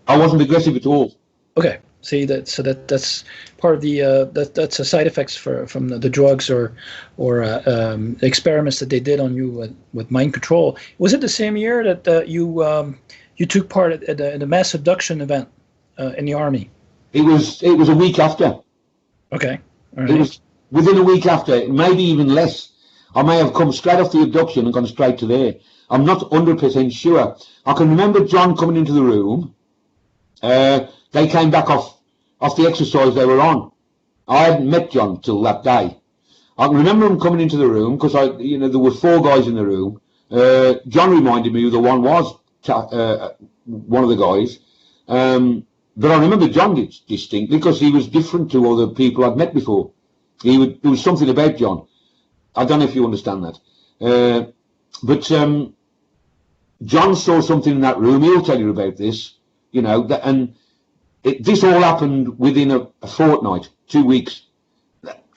I wasn't aggressive at all. Okay. See that's part of the that's a side effects from the drugs or experiments that they did on you with mind control. Was it the same year that you took part at the mass abduction event in the army? It was a week after. Okay. All right. It was within a week after, maybe even less. I may have come straight off the abduction and gone straight to there. I'm not 100% sure. I can remember John coming into the room. They came back off the exercise they were on. I hadn't met John till that day. I can remember him coming into the room because there were 4 guys in the room. John reminded me who the one was, one of the guys. But I remember John distinctly because he was different to other people I'd met before. There was something about John. I don't know if you understand that. But John saw something in that room. He'll tell you about this, this all happened within a fortnight, 2 weeks.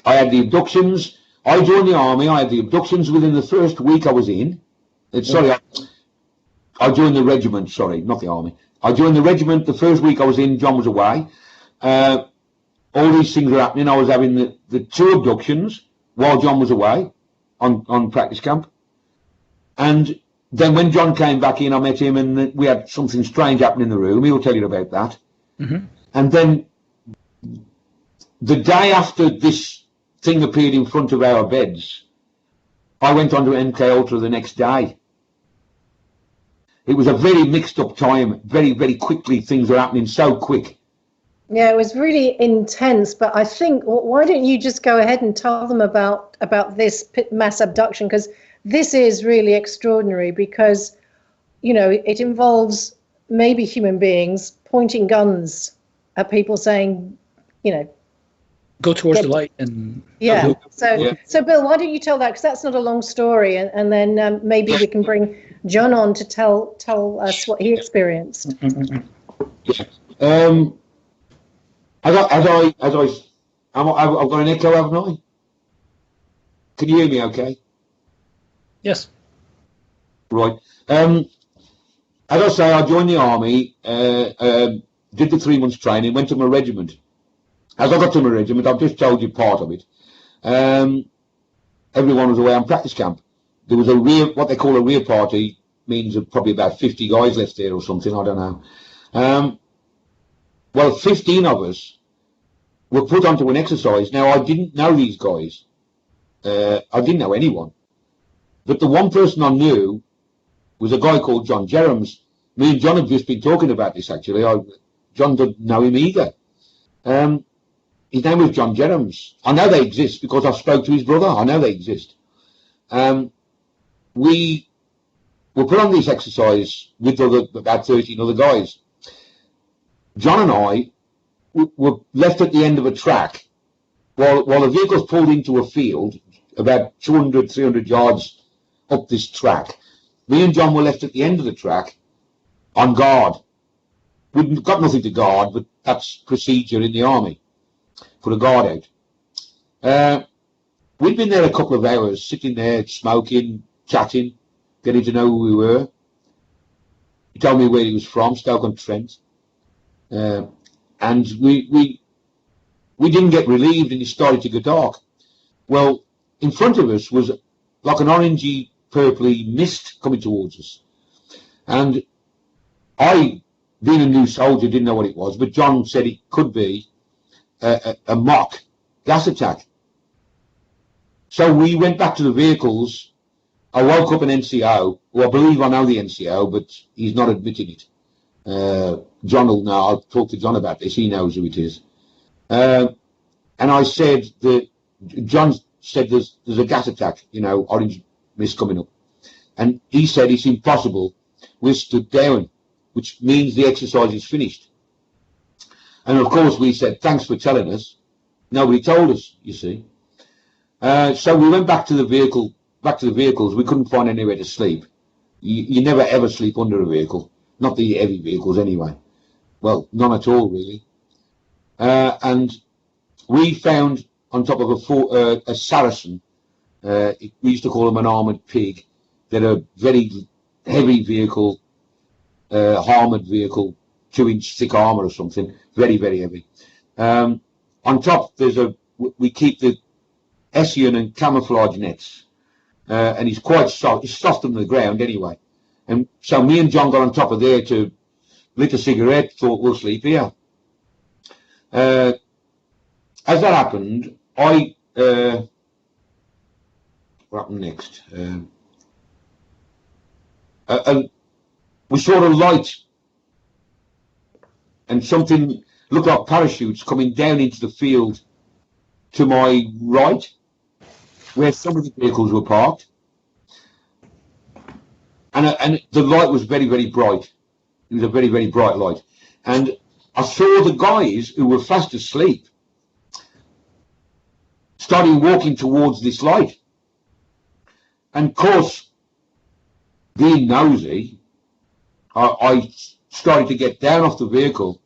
I had the abductions. I joined the army. I had the abductions within the first week I was in. I joined the regiment, sorry, not the army. I joined the regiment the first week I was in. John was away. All these things were happening. I was having the 2 abductions while John was away on practice camp. And then when John came back in, I met him and we had something strange happen in the room. He'll tell you about that. Mm-hmm. And then the day after this thing appeared in front of our beds, I went on to MK Ultra the next day. It was a very mixed up time. Very, very quickly, things were happening so quick. Yeah, it was really intense. But I think, why don't you just go ahead and tell them about this mass abduction? Because this is really extraordinary because, it involves maybe human beings pointing guns at people saying, go towards the light and yeah. So Bill, why don't you tell that, because that's not a long story, and then maybe we can bring John on to tell us what he experienced. Yeah. I've got an echo, haven't I? Can you hear me okay? Yes. Right. As I say, I joined the army, did the 3 months training, went to my regiment. As I got to my regiment, I've just told you part of it. Everyone was away on practice camp. There was what they call a rear party, means probably about 50 guys left there or something, I don't know. Well, 15 of us were put onto an exercise. Now, I didn't know these guys. I didn't know anyone. But the one person I knew was a guy called John Jerems. Me and John have just been talking about this, actually. John didn't know him either. His name was John Jerems. I know they exist because I spoke to his brother. I know they exist. We were put on this exercise with about 13 other guys. John and I were left at the end of a track while the vehicles pulled into a field about 200, 300 yards up this track. Me and John were left at the end of the track on guard. We've got nothing to guard, but that's procedure in the army. Put a guard out. We'd been there a couple of hours, sitting there, smoking, chatting, getting to know who we were. He told me where he was from, Stoke-on-Trent. And we didn't get relieved, and it started to go dark. Well, in front of us was like an orangey, purpley mist coming towards us. And I, being a new soldier, didn't know what it was, but John said it could be a mock gas attack. So we went back to the vehicles. I woke up an NCO, who I believe I know the NCO, but he's not admitting it. John will know. I'll talk to John about this. He knows who it is. And I said that John said there's a gas attack, orange mist coming up. And he said it's impossible. We stood down, which means the exercise is finished. And of course we said, thanks for telling us. Nobody told us, you see. So we went back to the vehicles. We couldn't find anywhere to sleep. You never ever sleep under a vehicle. Not the heavy vehicles anyway. Well, none at all really. And we found on top of a Saracen, we used to call them an armoured pig. They're a very heavy vehicle, armoured vehicle, 2-inch thick armour or something, very, very heavy. On top we keep the Hessian and camouflage nets, and he's quite soft. He's soft on the ground anyway. And so me and John got on top of there to lit a cigarette, thought we'll sleep here. As that happened, what happened next? We saw a light and something looked like parachutes coming down into the field to my right, where some of the vehicles were parked. And the light was very, very bright. It was a very, very bright light. And I saw the guys who were fast asleep starting walking towards this light. And of course, being nosy, I started to get down off the vehicle,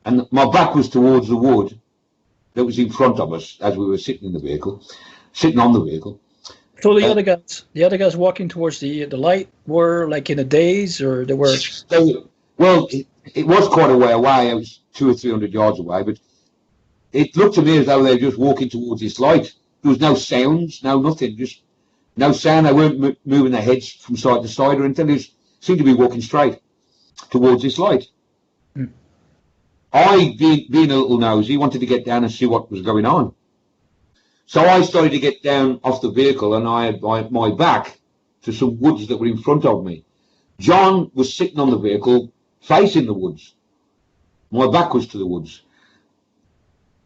and my back was towards the wood that was in front of us as we were sitting on the vehicle. So the other guys walking towards the light were like in a daze, or they were? Well, it was quite a way away. It was 200 or 300 yards away, but it looked to me as though they were just walking towards this light. There was no sounds, no nothing, just no sound. They weren't moving their heads from side to side or anything. They just seemed to be walking straight towards this light. I, being a little nosy, wanted to get down and see what was going on. So I started to get down off the vehicle, and I had my back to some woods that were in front of me. John was sitting on the vehicle facing the woods. My back was to the woods.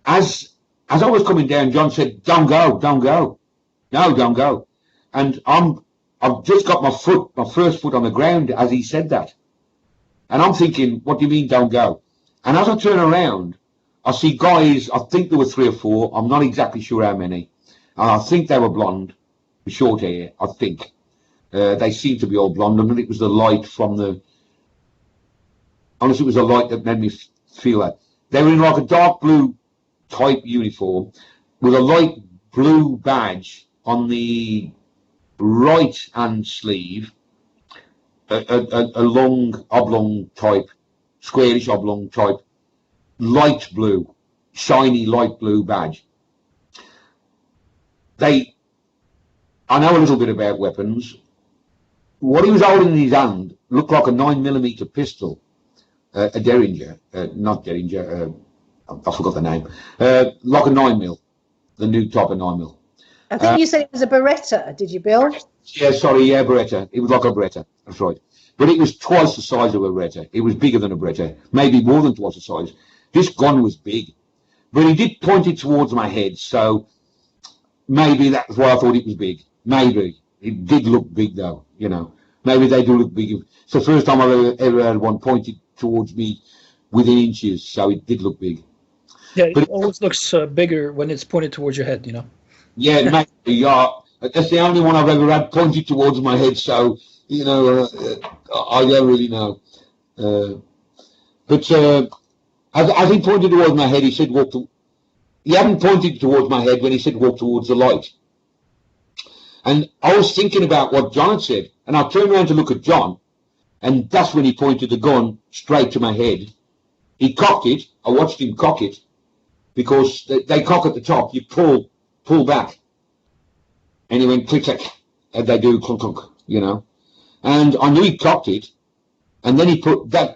As I was coming down, John said, don't go. No, don't go. And I've just got my first foot on the ground as he said that. And I'm thinking, what do you mean don't go? And as I turn around, I see guys, I think there were 3 or 4, I'm not exactly sure how many, and I think they were blonde, with short hair, I think. They seemed to be all blonde, and it was the light from the, honestly, it was the light that made me feel that. They were in like a dark blue type uniform, with a light blue badge on the right hand sleeve, a long oblong type, squarish oblong type, light blue, shiny light blue badge. I know a little bit about weapons. What he was holding in his hand looked like a 9mm pistol, a Derringer, not Derringer, I forgot the name, like a 9mm, the new type of 9mm. I think you said it was a Beretta, did you, Bill? Yeah, sorry, yeah, Beretta. It was like a Beretta, that's right. But it was twice the size of a Beretta. It was bigger than a Beretta, maybe more than twice the size. This gun was big, but he did point it towards my head, so maybe that's why I thought it was big. Maybe. It did look big, though, you know. Maybe they do look big. It's the first time I've ever had one pointed towards me within inches, so it did look big. Yeah, but it always looks bigger when it's pointed towards your head, you know. Yeah, maybe, yeah. That's the only one I've ever had pointed towards my head, so, you know, I don't really know. But as he pointed towards my head, he said, he hadn't pointed towards my head when he said, walk towards the light. And I was thinking about what John had said, and I turned around to look at John, and that's when he pointed the gun straight to my head. He cocked it. I watched him cock it, because they cock at the top. You pull back. And he went click, click, and they do clunk, clunk, you know. And I knew he cocked it, and then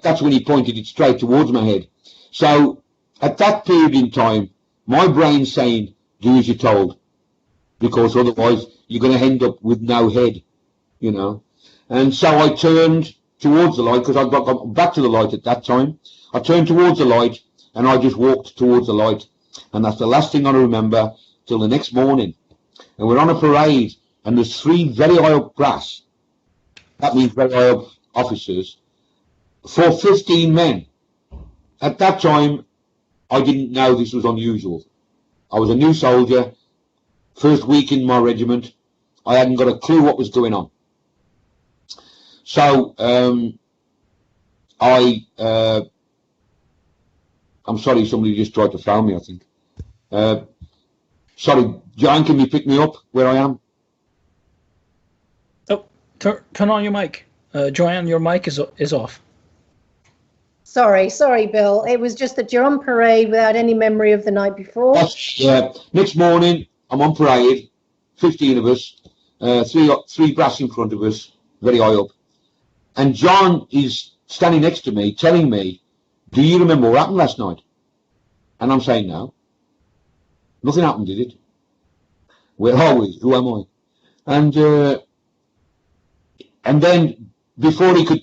that's when he pointed it straight towards my head. So at that period in time, my brain's saying, do as you're told, because otherwise you're going to end up with no head, you know. And so I turned towards the light, because I got back to the light at that time. I turned towards the light, and I just walked towards the light. And that's the last thing I remember till the next morning. And we're on a parade, and there's 3 very high up brass. That means very high up officers, for 15 men. At that time, I didn't know this was unusual. I was a new soldier, first week in my regiment. I hadn't got a clue what was going on. So I'm sorry, somebody just tried to phone me, I think. Sorry, John, can you pick me up where I am? Oh, turn on your mic. Joanne, your mic is off. Sorry, Bill. It was just that you're on parade without any memory of the night before. Yeah. Next morning, I'm on parade, 15 of us, 3 brass in front of us, very high up. And John is standing next to me, telling me, do you remember what happened last night? And I'm saying, no. Nothing happened, did it? Where are we? Who am I? And then, before he could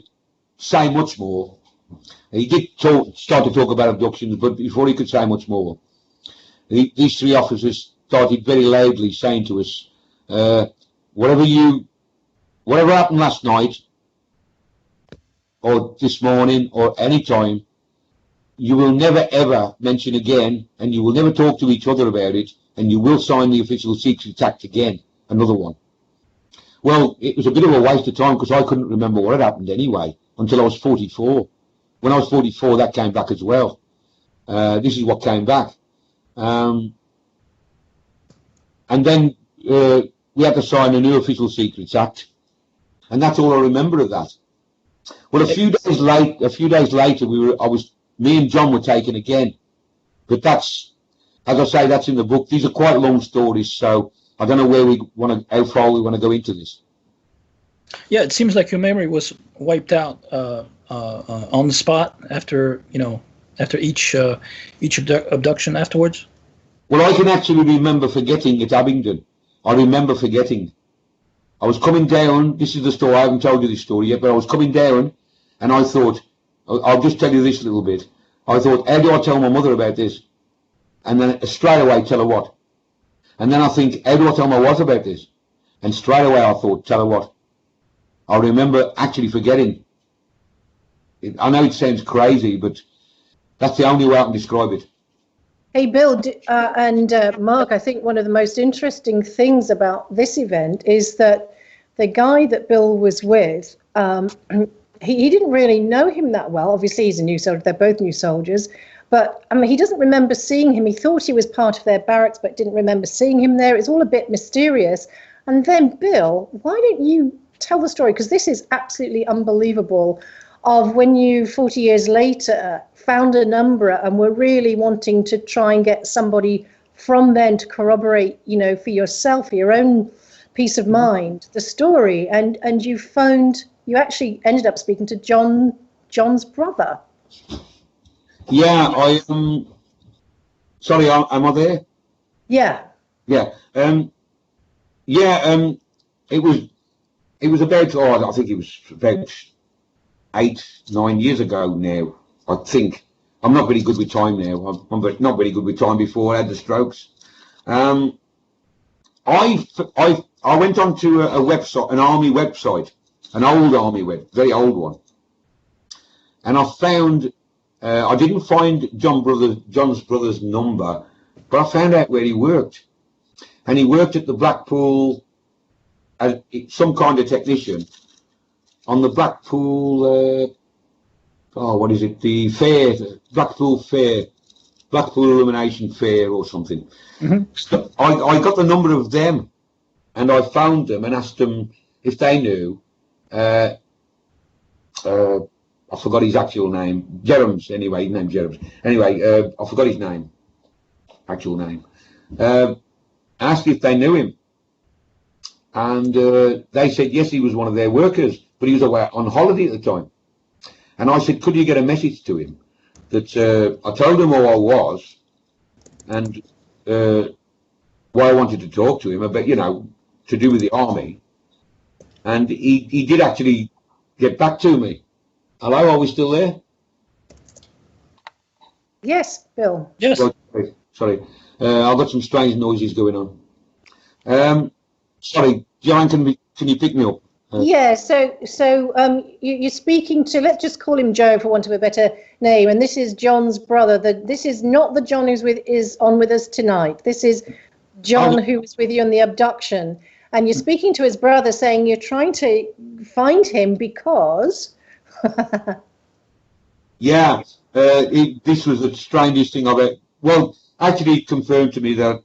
say much more, he did start to talk about abductions, but before he could say much more, these 3 officers started very loudly saying to us, whatever happened last night, or this morning, or any time, you will never ever mention again, and you will never talk to each other about it, and you will sign the Official Secrets Act again, another one. Well, it was a bit of a waste of time, because I couldn't remember what had happened anyway, until I was 44. When I was 44, that came back as well. This is what came back. And then we had to sign a new Official Secrets Act, and that's all I remember of that. Well, a few days later, me and John were taken again, but that's, as I say, that's in the book. These are quite long stories, so I don't know how far we want to go into this. Yeah, it seems like your memory was wiped out on the spot after each abduction afterwards. Well, I can actually remember forgetting at Abingdon. I remember forgetting. I was coming down. This is the story. I haven't told you this story yet, but I was coming down, and I thought, I'll just tell you this little bit. I thought, how do I tell my mother about this? And then straight away, tell her what? And then I think, how do I tell my wife about this? And straight away I thought, tell her what? I remember actually forgetting. I know it sounds crazy, but that's the only way I can describe it. Hey, Bill and Mark, I think one of the most interesting things about this event is that the guy that Bill was with, he didn't really know him that well. Obviously, he's a new soldier. They're both new soldiers. But I mean, he doesn't remember seeing him. He thought he was part of their barracks, but didn't remember seeing him there. It's all a bit mysterious. And then, Bill, why don't you tell the story? Because this is absolutely unbelievable, of when you, 40 years later, found a number and were really wanting to try and get somebody from then to corroborate, you know, for yourself, for your own peace of mind, the story. And you actually ended up speaking to John's brother. Yeah, sorry, am I there? Yeah. Yeah. It was about, I think it was about 8-9 years ago now, I think. I'm not very good with time now. I'm not very good with time before I had the strokes. I went onto a website, an army website, an old army web, very old one. And I found, I didn't find John's brother's number, but I found out where he worked. And he worked at the Blackpool, as some kind of technician, on the Blackpool, what is it, the fair, Blackpool Fair, Blackpool Illumination Fair or something. Mm-hmm. So I got the number of them, and I phoned them and asked them if they knew, I forgot his actual name, Jerems, anyway, his name Jerems. Anyway, I forgot his name, actual name. Asked if they knew him. And they said, yes, he was one of their workers, but he was away on holiday at the time. And I said, could you get a message to him that I told him who I was and why I wanted to talk to him about, you know, to do with the army. And he did actually get back to me. Hello, are we still there? Yes, Bill. Yes. Sorry. I've got some strange noises going on. Sorry, Joanne, can you pick me up? Yeah, so you're speaking to, let's just call him Joe for want of a better name, and this is John's brother. This is not the John is on with us tonight. This is John who was with you on the abduction, and you're speaking to his brother, saying you're trying to find him because. Yeah, this was the strangest thing I've ever. Well, actually, it confirmed to me that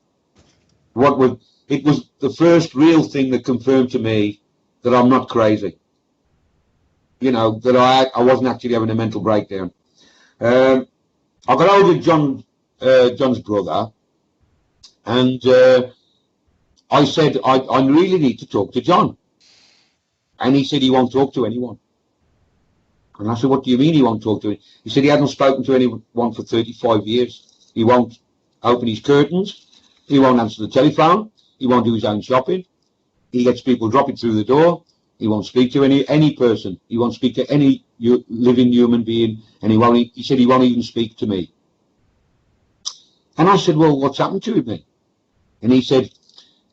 it was the first real thing that confirmed to me that I'm not crazy. You know, that I wasn't actually having a mental breakdown. I got hold of John's brother, and I said, I really need to talk to John. And he said he won't talk to anyone. And I said, what do you mean he won't talk to anyone? He said he hadn't spoken to anyone for 35 years. He won't open his curtains. He won't answer the telephone. He won't do his own shopping. He lets people drop it through the door. He won't speak to any person. He won't speak to any living human being. And he said he won't even speak to me. And I said, well, what's happened to him then? And he said,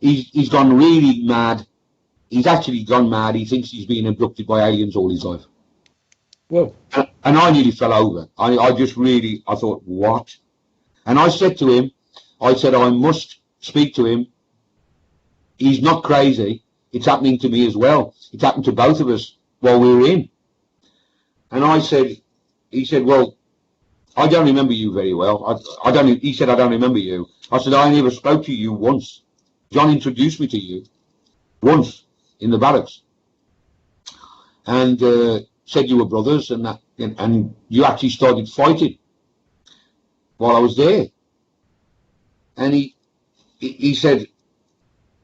he's gone really mad. He's actually gone mad. He thinks he's being abducted by aliens all his life. Whoa. And I nearly fell over. I thought, what? And I said to him, I must speak to him. He's not crazy. It's happening to me as well. It's happened to both of us while we were in. And he said, well, I don't remember you very well. He said, I don't remember you. I said, I never spoke to you once. John introduced me to you once in the barracks. And said you were brothers and you actually started fighting while I was there. And he said,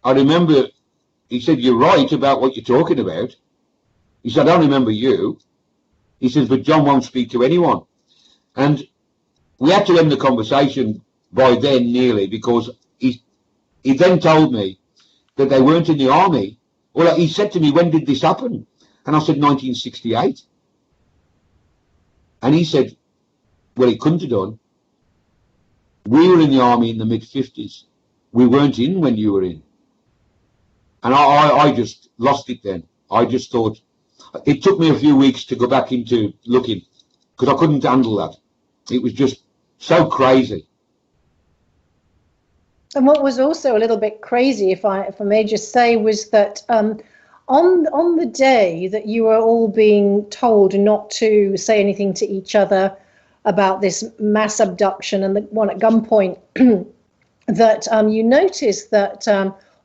I remember, he said, you're right about what you're talking about. He said, I don't remember you. He says, but John won't speak to anyone. And we had to end the conversation by then nearly, because he then told me that they weren't in the army. Well, he said to me, when did this happen? And I said, 1968. And he said, well, it couldn't have done. We were in the army in the mid-50s. We weren't in when you were in. And I just lost it then. I just thought, it took me a few weeks to go back into looking, because I couldn't handle that. It was just so crazy. And what was also a little bit crazy, if I may just say, was that on the day that you were all being told not to say anything to each other about this mass abduction and the one at gunpoint, that you noticed that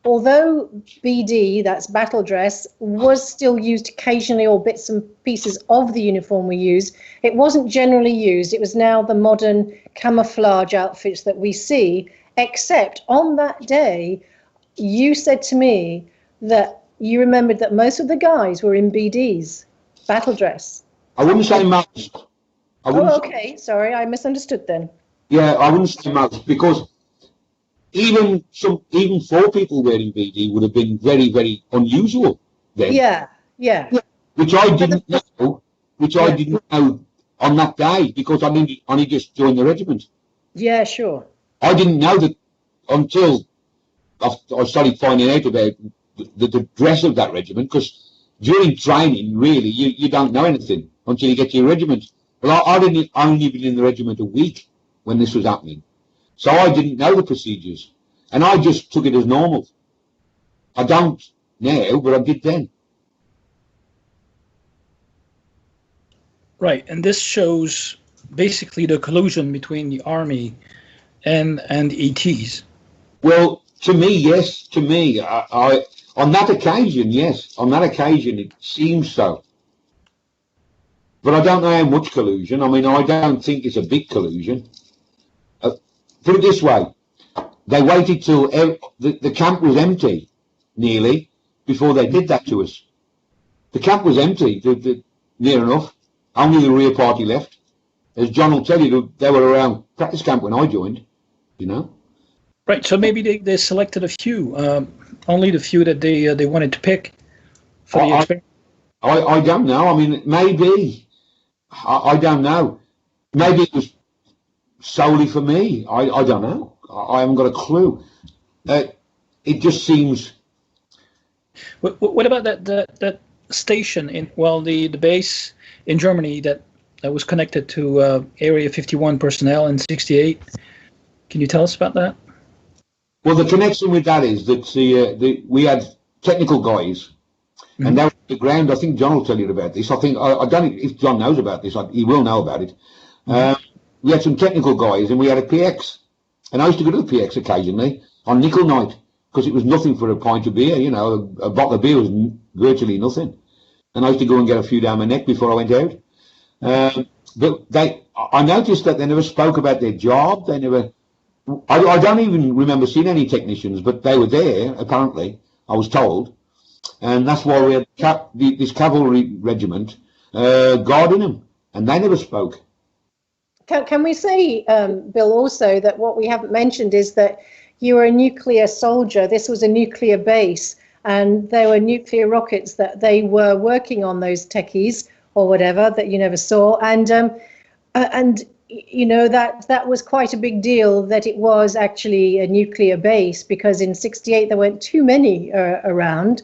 although BD, that's battle dress, was still used occasionally, or bits and pieces of the uniform were used, it wasn't generally used. It was now the modern camouflage outfits that we see, except on that day, you said to me that you remembered that most of the guys were in BDs, battle dress. I wouldn't say most. Oh, okay. Sorry, I misunderstood then. Yeah, I wouldn't say most, because even 4 people wearing BD would have been very, very unusual then. Yeah. Which I didn't know. I didn't know on that day, because I only just joined the regiment. Yeah, sure. I didn't know that until I started finding out about the dress of that regiment, because during training, really, you don't know anything until you get to your regiment. Well, I didn't only been in the regiment a week when this was happening. So I didn't know the procedures, and I just took it as normal. I don't now, but I did then. Right, and this shows basically the collusion between the army and ETs. Well, to me, yes. To me, I on that occasion, yes. On that occasion, it seems so. But I don't know how much collusion. I mean, I don't think it's a big collusion. Put it this way, they waited till the camp was empty, nearly, before they did that to us. The camp was empty, near enough. Only the rear party left. As John will tell you, they were around practice camp when I joined, you know. Right, so maybe they selected a few, only the few that they wanted to pick for the experience. I don't know. I mean, maybe. I don't know. Maybe it was solely for me. I don't know. I haven't got a clue. It just seems. What about that station the base in Germany that was connected to Area 51 personnel in '68? Can you tell us about that? Well, the connection with that is that we had technical guys, and that was the ground. I think John will tell you about this. I don't know if John knows about this. He will know about it. We had some technical guys, and we had a PX. And I used to go to the PX occasionally on nickel night, because it was nothing for a pint of beer. You know, a bottle of beer was virtually nothing. And I used to go and get a few down my neck before I went out. But I noticed that they never spoke about their job. They never. I don't even remember seeing any technicians, but they were there, apparently, I was told. And that's why we had this cavalry regiment guarding them, and they never spoke. Can we say, Bill, also that what we haven't mentioned is that you were a nuclear soldier. This was a nuclear base, and there were nuclear rockets that they were working on, those techies or whatever that you never saw. And you know, that was quite a big deal that it was actually a nuclear base, because in '68 there weren't too many around.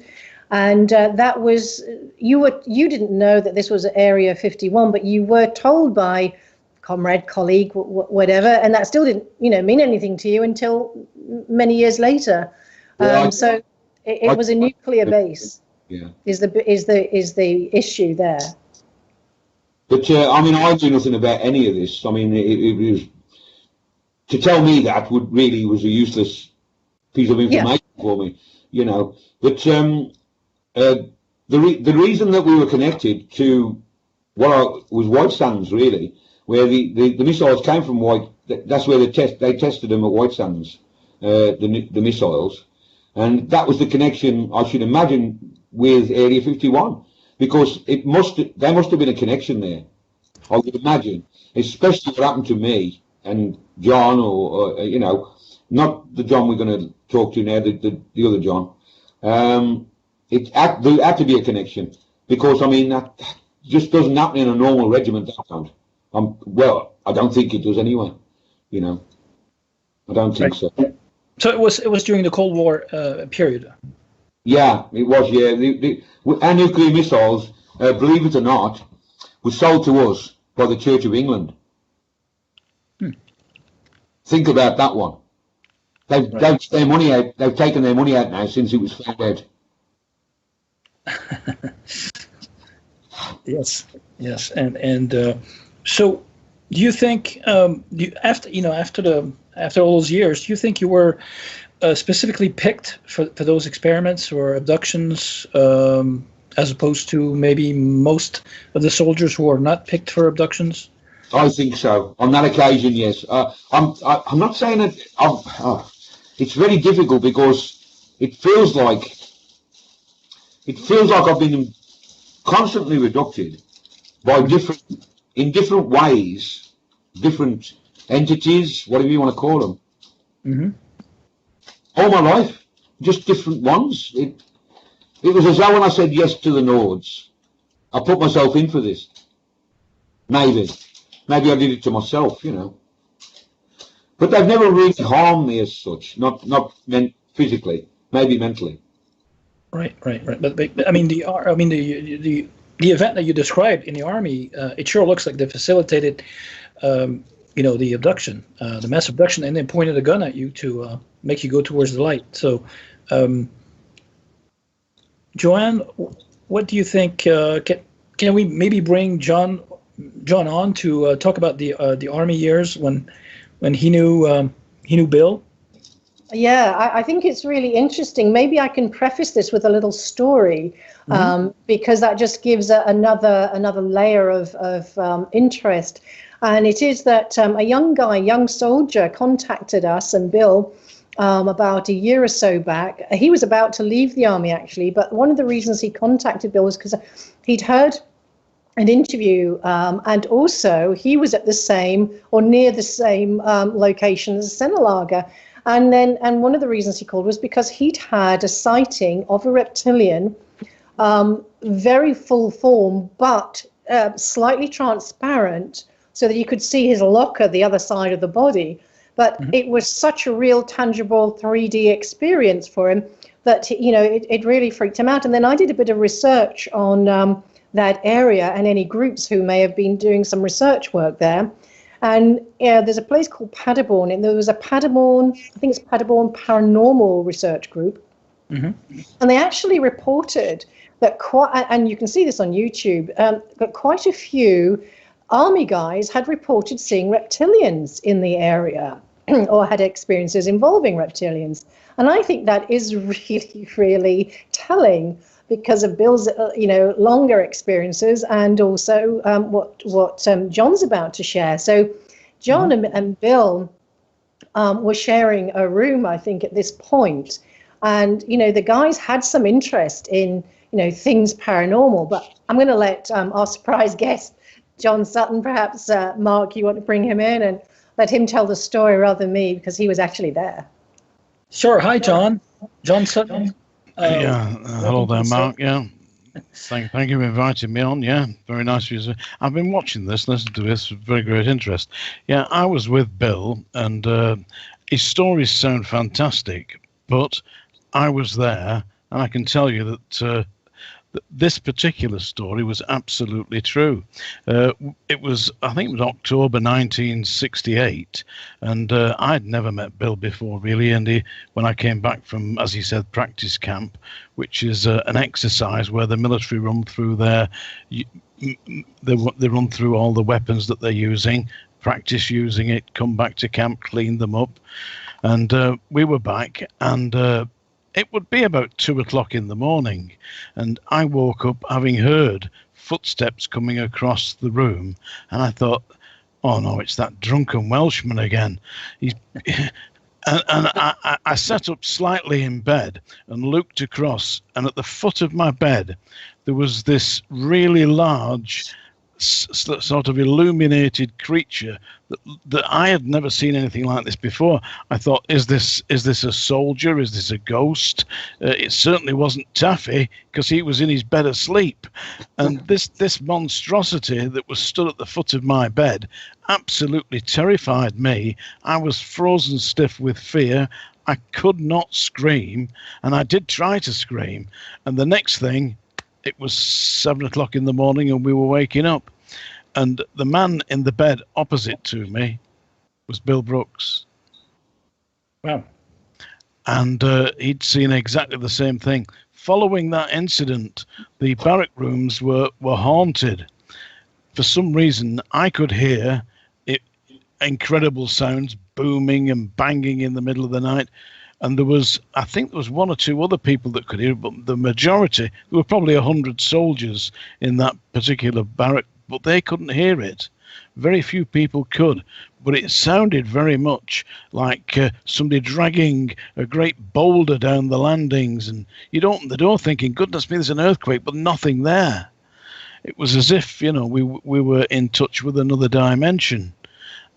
And that was, you didn't know that this was Area 51, but you were told by comrade, colleague, whatever, and that still didn't, mean anything to you until many years later. So it was a nuclear base. Yeah, is the issue there? But I mean, I do nothing about any of this. I mean, it was, to tell me that was a useless piece of information for me, But the reason that we were connected to was White Sands, really, where the missiles came from that's where they tested them at White Sands, the missiles, and that was the connection, I should imagine, with Area 51, because they must have been a connection there, I would imagine, especially what happened to me and John, or not the John we're going to talk to now, the other John. There had to be a connection, because I mean that just doesn't happen in a normal regiment. Well, I don't think it does anyway. I don't think so. So it was during the Cold War period. Yeah, it was. Yeah, our nuclear missiles, believe it or not, were sold to us by the Church of England. Think about that one. They've taken their money out. They've taken their money out now since it was found out. Yes, and so, do you think after all those years, do you think you were specifically picked for those experiments or abductions, as opposed to maybe most of the soldiers who are not picked for abductions? I think so. On that occasion, yes. I'm not saying that. It's very difficult because it feels like I've been constantly reducted by in different ways, different entities, whatever you want to call them. Mm-hmm. All my life, just different ones. It was as though when I said yes to the Nords, I put myself in for this. Maybe I did it to myself, you know. But they've never really harmed me as such, not physically, maybe mentally. Right. But I mean, the event that you described in the army, it sure looks like they facilitated, the abduction, the mass abduction, and then pointed a gun at you to make you go towards the light. So, Joanne, what do you think? Can we maybe bring John on to talk about the army years when he knew Bill? Yeah, I think it's really interesting. Maybe I can preface this with a little story, because that just gives another layer of interest. And it is that a young soldier contacted us and Bill about a year or so back. He was about to leave the army, actually, but one of the reasons he contacted Bill was because he'd heard an interview, and also he was at the same or near the same location as Senelager. And one of the reasons he called was because he'd had a sighting of a reptilian, very full form, but slightly transparent, so that you could see his locker the other side of the body. But it was such a real, tangible 3D experience for him that, it really freaked him out. And then I did a bit of research on that area and any groups who may have been doing some research work there. And there's a place called Paderborn, and there was a Paderborn Paranormal Research Group. And they actually reported that and you can see this on YouTube, but quite a few army guys had reported seeing reptilians in the area or had experiences involving reptilians. And I think that is really, really telling because of Bill's, longer experiences and also what John's about to share. So John and Bill were sharing a room, I think, at this point. And, the guys had some interest in, things paranormal. But I'm going to let our surprise guest, John Sutton, perhaps, Mark, you want to bring him in and let him tell the story rather than me, because he was actually there. Sure. Hi, John. John Sutton. Hello there, Mark. Yeah. Thank you for inviting me on. Yeah, very nice of you. I've been watching this, listening to this with very great interest. Yeah, I was with Bill, and his stories sound fantastic, but I was there, and I can tell you that this particular story was absolutely true. It was, I think it was October 1968, and I'd never met Bill before, really. And when I came back from, as he said, practice camp, which is an exercise where the military run through they run through all the weapons that they're using, practice using it, come back to camp, clean them up. And we were back, and it would be about 2 o'clock in the morning, and I woke up having heard footsteps coming across the room, and I thought, oh no, it's that drunken Welshman again. I sat up slightly in bed and looked across, and at the foot of my bed there was this really large sort of illuminated creature that I had never seen anything like this before. I thought, is this a soldier? Is this a ghost? It certainly wasn't Taffy, because he was in his bed asleep. And this monstrosity that was stood at the foot of my bed absolutely terrified me. I was frozen stiff with fear. I could not scream, and I did try to scream. And the next thing, it was 7 o'clock in the morning and we were waking up. And the man in the bed opposite to me was Bill Brooks. Wow. and he'd seen exactly the same thing. Following that incident, the barrack rooms were haunted. For some reason, I could hear incredible sounds booming and banging in the middle of the night. And I think there was one or two other people that could hear it, but the majority, there were probably 100 soldiers in that particular barrack, but they couldn't hear it. Very few people could, but it sounded very much like somebody dragging a great boulder down the landings, and you'd open the door thinking, goodness me, there's an earthquake, but nothing there. It was as if, we were in touch with another dimension.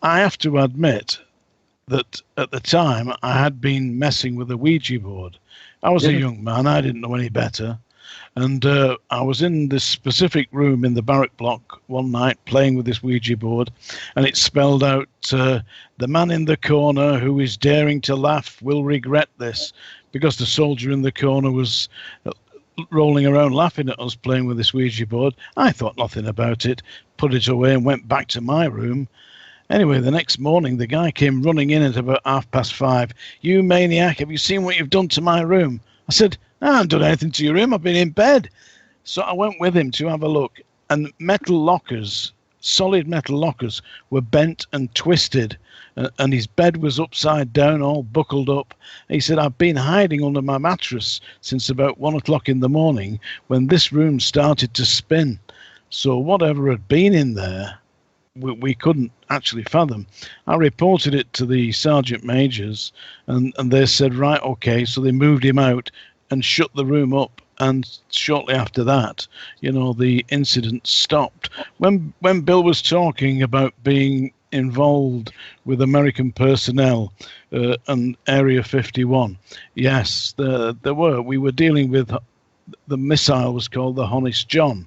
I have to admit that at the time I had been messing with a Ouija board. I was a young man, I didn't know any better. And I was in this specific room in the barrack block one night playing with this Ouija board, and it spelled out, the man in the corner who is daring to laugh will regret this, because the soldier in the corner was rolling around laughing at us playing with this Ouija board. I thought nothing about it, put it away and went back to my room. Anyway, the next morning, the guy came running in at about 5:30. You maniac, have you seen what you've done to my room? I said, I haven't done anything to your room. I've been in bed. So I went with him to have a look. And metal lockers, solid metal lockers, were bent and twisted. And his bed was upside down, all buckled up. He said, I've been hiding under my mattress since about 1 o'clock in the morning when this room started to spin. So whatever had been in there, we couldn't actually fathom. I reported it to the sergeant majors, and they said, right, okay. So they moved him out and shut the room up. And shortly after that, the incident stopped. When Bill was talking about being involved with American personnel and Area 51, yes, there were. We were dealing with, the missile was called the Honest John,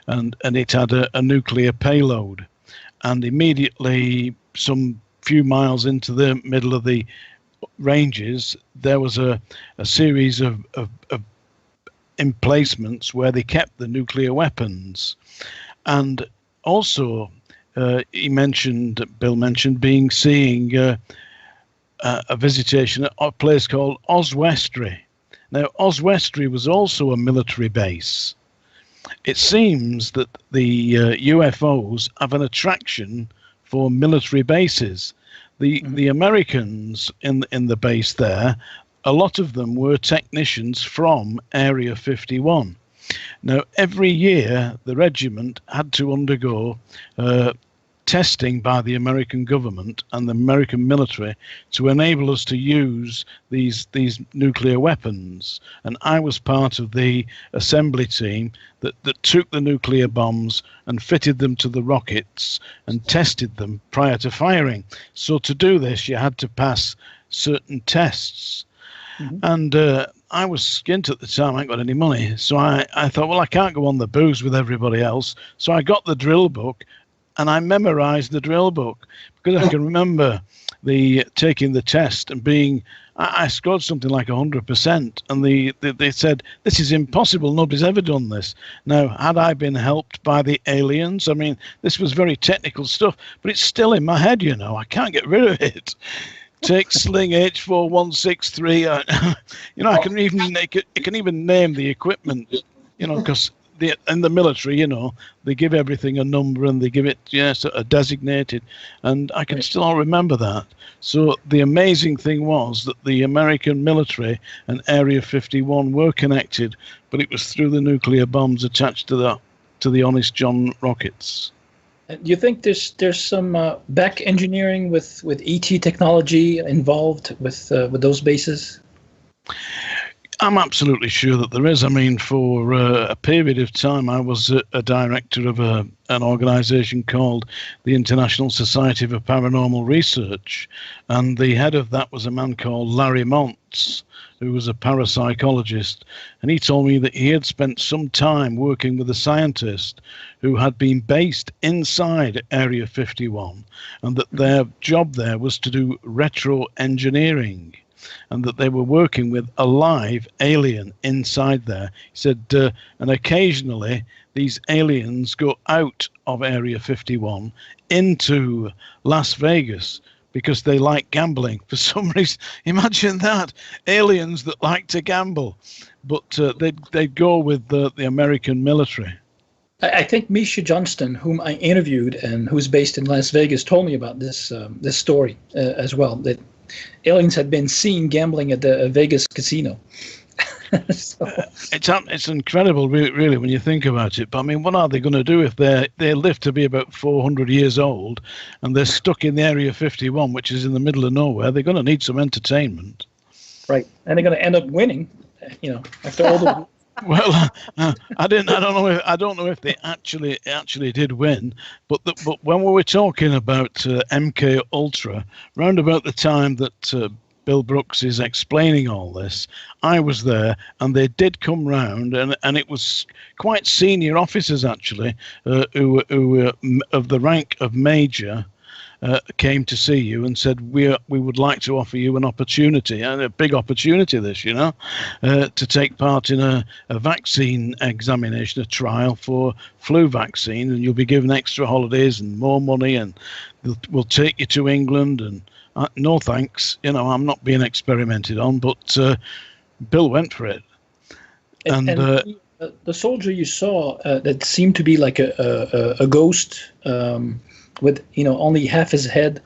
and it had a nuclear payload. And immediately, some few miles into the middle of the ranges, there was a series of emplacements where they kept the nuclear weapons. And also, Bill mentioned seeing a visitation at a place called Oswestry. Now, Oswestry was also a military base. It seems that the UFOs have an attraction for military bases. The Americans in the base there, a lot of them were technicians from Area 51. Now, every year, the regiment had to undergo testing by the American government and the American military to enable us to use these nuclear weapons. And I was part of the assembly team that took the nuclear bombs and fitted them to the rockets and tested them prior to firing. So to do this, you had to pass certain tests. Mm-hmm. And I was skint at the time, I hadn't got any money. So I thought, well, I can't go on the booze with everybody else. So I got the drill book and I memorized the drill book because I can remember taking the test and I scored something like 100%. And they said, this is impossible. Nobody's ever done this. Now, had I been helped by the aliens? I mean, this was very technical stuff, but it's still in my head, I can't get rid of it. Take sling H4163. I can even name the equipment, because in the military, they give everything a number and they give it, a designated, and I can still remember that. So the amazing thing was that the American military and Area 51 were connected, but it was through the nuclear bombs attached to the Honest John rockets. Do you think there's some back engineering with ET technology involved with those bases? I'm absolutely sure that there is. I mean, for a period of time, I was a director of an organization called the International Society for Paranormal Research, and the head of that was a man called Larry Montz, who was a parapsychologist, and he told me that he had spent some time working with a scientist who had been based inside Area 51, and that their job there was to do retro engineering, and that they were working with a live alien inside there. He said, and occasionally these aliens go out of Area 51 into Las Vegas, because they like gambling for some reason. Imagine that, aliens that like to gamble, but they'd go with the American military. I think Misha Johnston, whom I interviewed and who's based in Las Vegas, told me about this this story as well, that aliens had been seen gambling at the Vegas casino. So. It's incredible, really, when you think about it. But I mean, what are they going to do if they live to be about 400 years old and they're stuck in the Area 51, which is in the middle of nowhere? They're going to need some entertainment, right? And they're going to end up winning, after all the. Well, I don't know if they actually did win, but when we were talking about MK Ultra, round about the time that Bill Brooks is explaining all this, I was there, and they did come round, and it was quite senior officers actually, who were of the rank of major. Came to see you and said, we would like to offer you an opportunity, and a big opportunity this, to take part in a vaccine examination, a trial for flu vaccine, and you'll be given extra holidays and more money, and we'll take you to England. And no thanks, I'm not being experimented on, but Bill went for it. And the soldier you saw that seemed to be like a ghost, with only half his head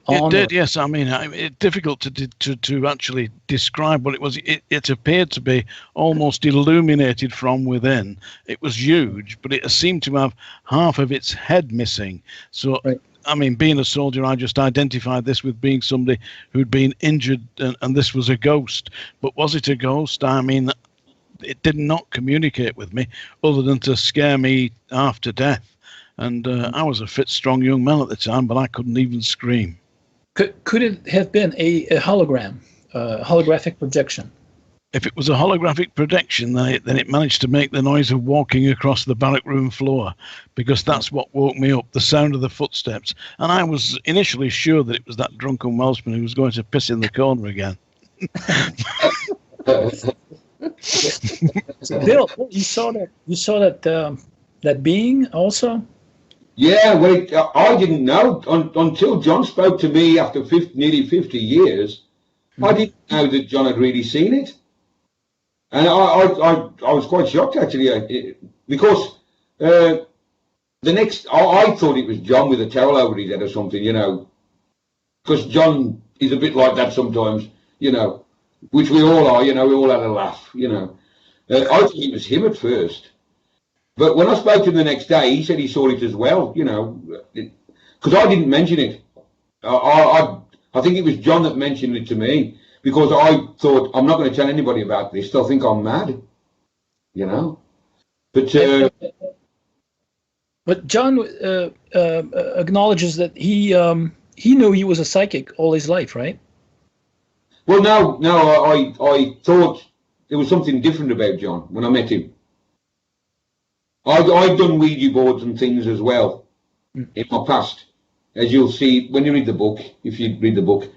on. It did, yes. I mean, it's difficult to actually describe what it was. It appeared to be almost illuminated from within. It was huge, but it seemed to have half of its head missing. So, right. I mean, being a soldier, I just identified this with being somebody who'd been injured, and this was a ghost. But was it a ghost? I mean, it did not communicate with me other than to scare me half to death. And I was a fit, strong young man at the time, but I couldn't even scream. Could it have been a hologram, holographic projection? If it was a holographic projection, then it managed to make the noise of walking across the barrack room floor, because that's what woke me up, the sound of the footsteps. And I was initially sure that it was that drunken Welshman who was going to piss in the corner again. Bill, you saw that being also? Yeah, well, I didn't know until John spoke to me after nearly 50 years. Mm-hmm. I didn't know that John had really seen it, and I was quite shocked actually, because I thought it was John with a towel over his head or something, because John is a bit like that sometimes, which we all are, we all had a laugh, I thought it was him at first. But when I spoke to him the next day, he said he saw it as well, because I didn't mention it. I think it was John that mentioned it to me, because I thought, I'm not going to tell anybody about this. They'll think I'm mad, But John acknowledges that he knew he was a psychic all his life, right? Well, no, I thought there was something different about John when I met him. I've done Ouija boards and things as well in my past, as you'll see when you read the book. If you read the book,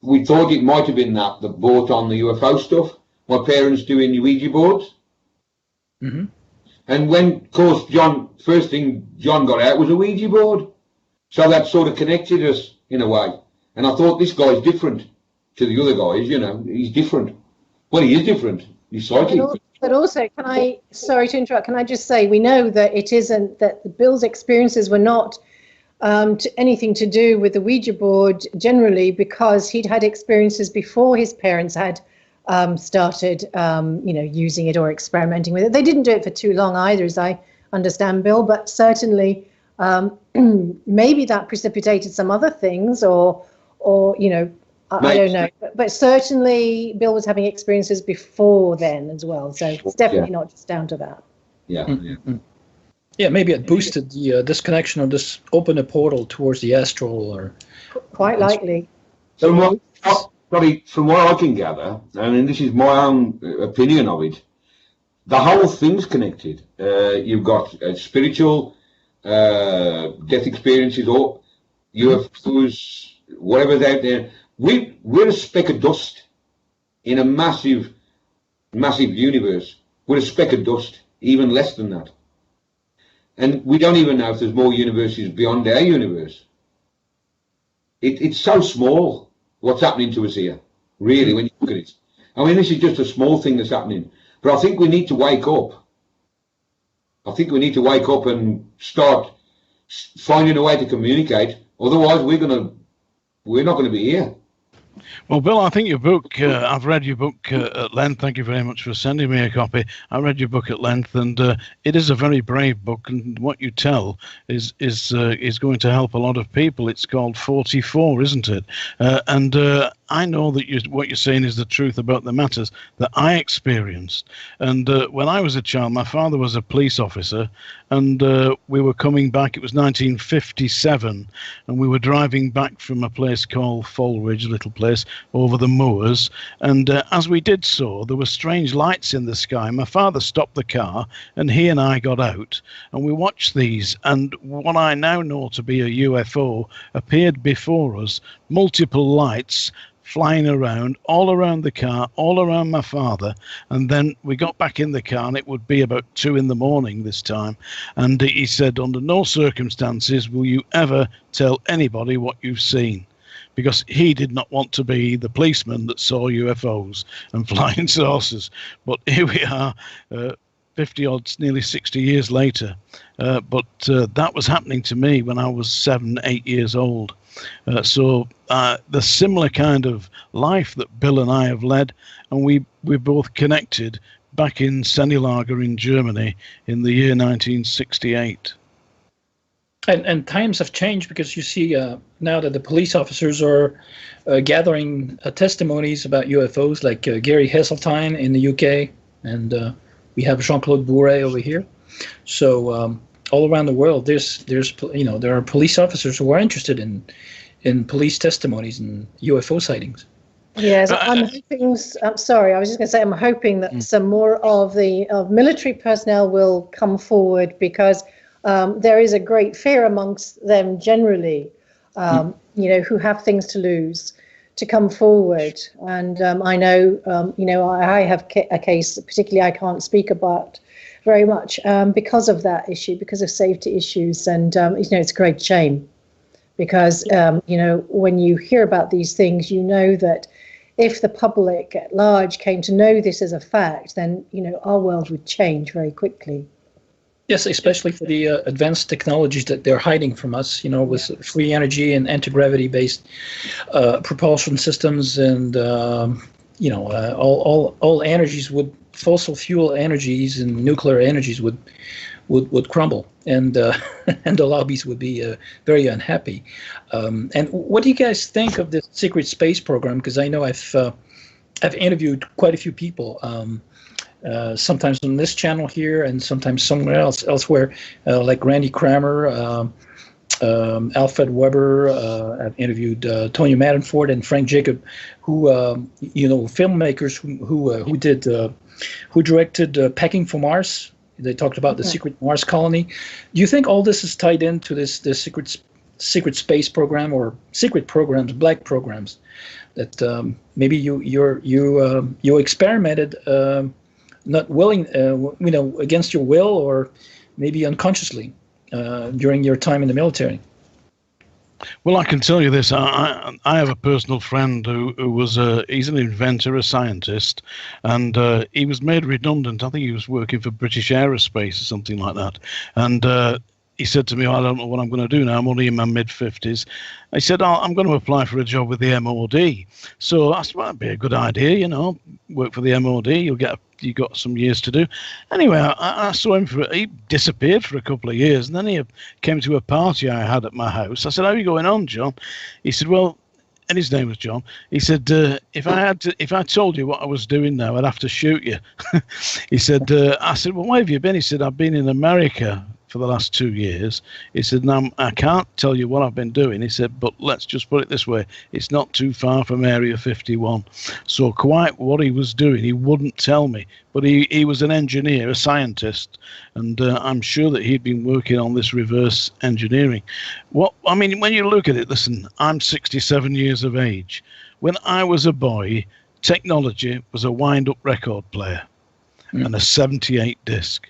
we thought it might have been that brought on the UFO stuff. My parents doing Ouija boards, and when, of course, first thing John got out was a Ouija board, so that sort of connected us in a way. And I thought, this guy's different to the other guys. He's different. Well, he is different. He's psychic. But also, sorry to interrupt, can I just say, we know that it isn't, that Bill's experiences were not anything to do with the Ouija board generally, because he'd had experiences before his parents had started, using it or experimenting with it. They didn't do it for too long either, as I understand, Bill, but certainly maybe that precipitated some other things, or I don't know, but certainly Bill was having experiences before then as well, so it's definitely not just down to that. Yeah, maybe it boosted the disconnection, or just opened a portal towards the astral, or quite likely. So from what I can gather, and this is my own opinion of it, the whole thing's connected. You've got spiritual death experiences, or UFOs, whatever's out there. We're a speck of dust in a massive universe. We're a speck of dust, even less than that. And we don't even know if there's more universes beyond our universe. it's so small what's happening to us here, really, when you look at it. I mean, this is just a small thing that's happening. But I think we need to wake up. I think we need to wake up and start finding a way to communicate. Otherwise, we're not going to be here. Well, Bill, I think your book, I've read your book at length. Thank you very much for sending me a copy. I read your book at length, and it is a very brave book, and what you tell is going to help a lot of people. It's called 44, isn't it? And I know that what you're saying is the truth about the matters that I experienced. And when I was a child, my father was a police officer, and we were coming back. It was 1957, and we were driving back from a place called Folridge, a little place over the moors. And as we did so, there were strange lights in the sky. My father stopped the car, and he and I got out, and we watched these. And what I now know to be a UFO appeared before us, multiple lights flying around, all around the car, all around my father. And then we got back in the car, and it would be about 2 a.m. this time. And he said, under no circumstances will you ever tell anybody what you've seen, because he did not want to be the policeman that saw UFOs and flying saucers. But here we are, 50 odd, nearly 60 years later. But that was happening to me when I was 7, 8 years old. So the similar kind of life that Bill and I have led, and we're both connected back in Sennelager in Germany in the year 1968. And times have changed, because you see now that the police officers are gathering testimonies about UFOs, like Gary Heseltine in the UK, and we have Jean-Claude Bourret over here. So all around the world, there are police officers who are interested in police testimonies and UFO sightings. Yes, I'm hoping. I'm sorry, I was just going to say I'm hoping that some more of the military personnel will come forward, because there is a great fear amongst them generally, who have things to lose, to come forward. And I know, I have a case particularly I can't speak about very much because of that issue, because of safety issues. And, it's a great shame, because, when you hear about these things, you know that if the public at large came to know this as a fact, then, our world would change very quickly. Yes, especially for the advanced technologies that they're hiding from us, with free energy and anti-gravity based propulsion systems, and all energies fossil fuel energies and nuclear energies would crumble, and and the lobbies would be very unhappy. And what do you guys think of this secret space program? Because I know I've interviewed quite a few people. Sometimes on this channel here, and sometimes somewhere elsewhere, like Randy Kramer, Alfred Weber. I've interviewed Tony Madenford and Frank Jacob, who filmmakers who directed Packing for Mars. They talked about the secret Mars colony. Do you think all this is tied into this secret space program, or secret programs, black programs, that maybe you experimented? Not willing, against your will, or maybe unconsciously during your time in the military? Well, I can tell you this. I have a personal friend who was he's an inventor, a scientist, and he was made redundant. I think he was working for British Aerospace or something like that. And he said to me, I don't know what I'm going to do now. I'm only in my mid-50s. I said, I'm going to apply for a job with the MOD. So I said, well, that'd be a good idea, work for the MOD. You got some years to do. Anyway, I saw him he disappeared for a couple of years, and then he came to a party I had at my house. I said, how are you going on, John? He said, well, and his name was John. He said, if I told you what I was doing now, I'd have to shoot you. He said, I said, well, where have you been? He said, I've been in America for the last 2 years. He said, now I can't tell you what I've been doing. He said, but let's just put it this way, it's not too far from Area 51. So quite what he was doing, he wouldn't tell me. But he was an engineer, a scientist, and I'm sure that he'd been working on this reverse engineering. When you look at it, listen, I'm 67 years of age. When I was a boy, technology was a wind-up record player and a 78 disc.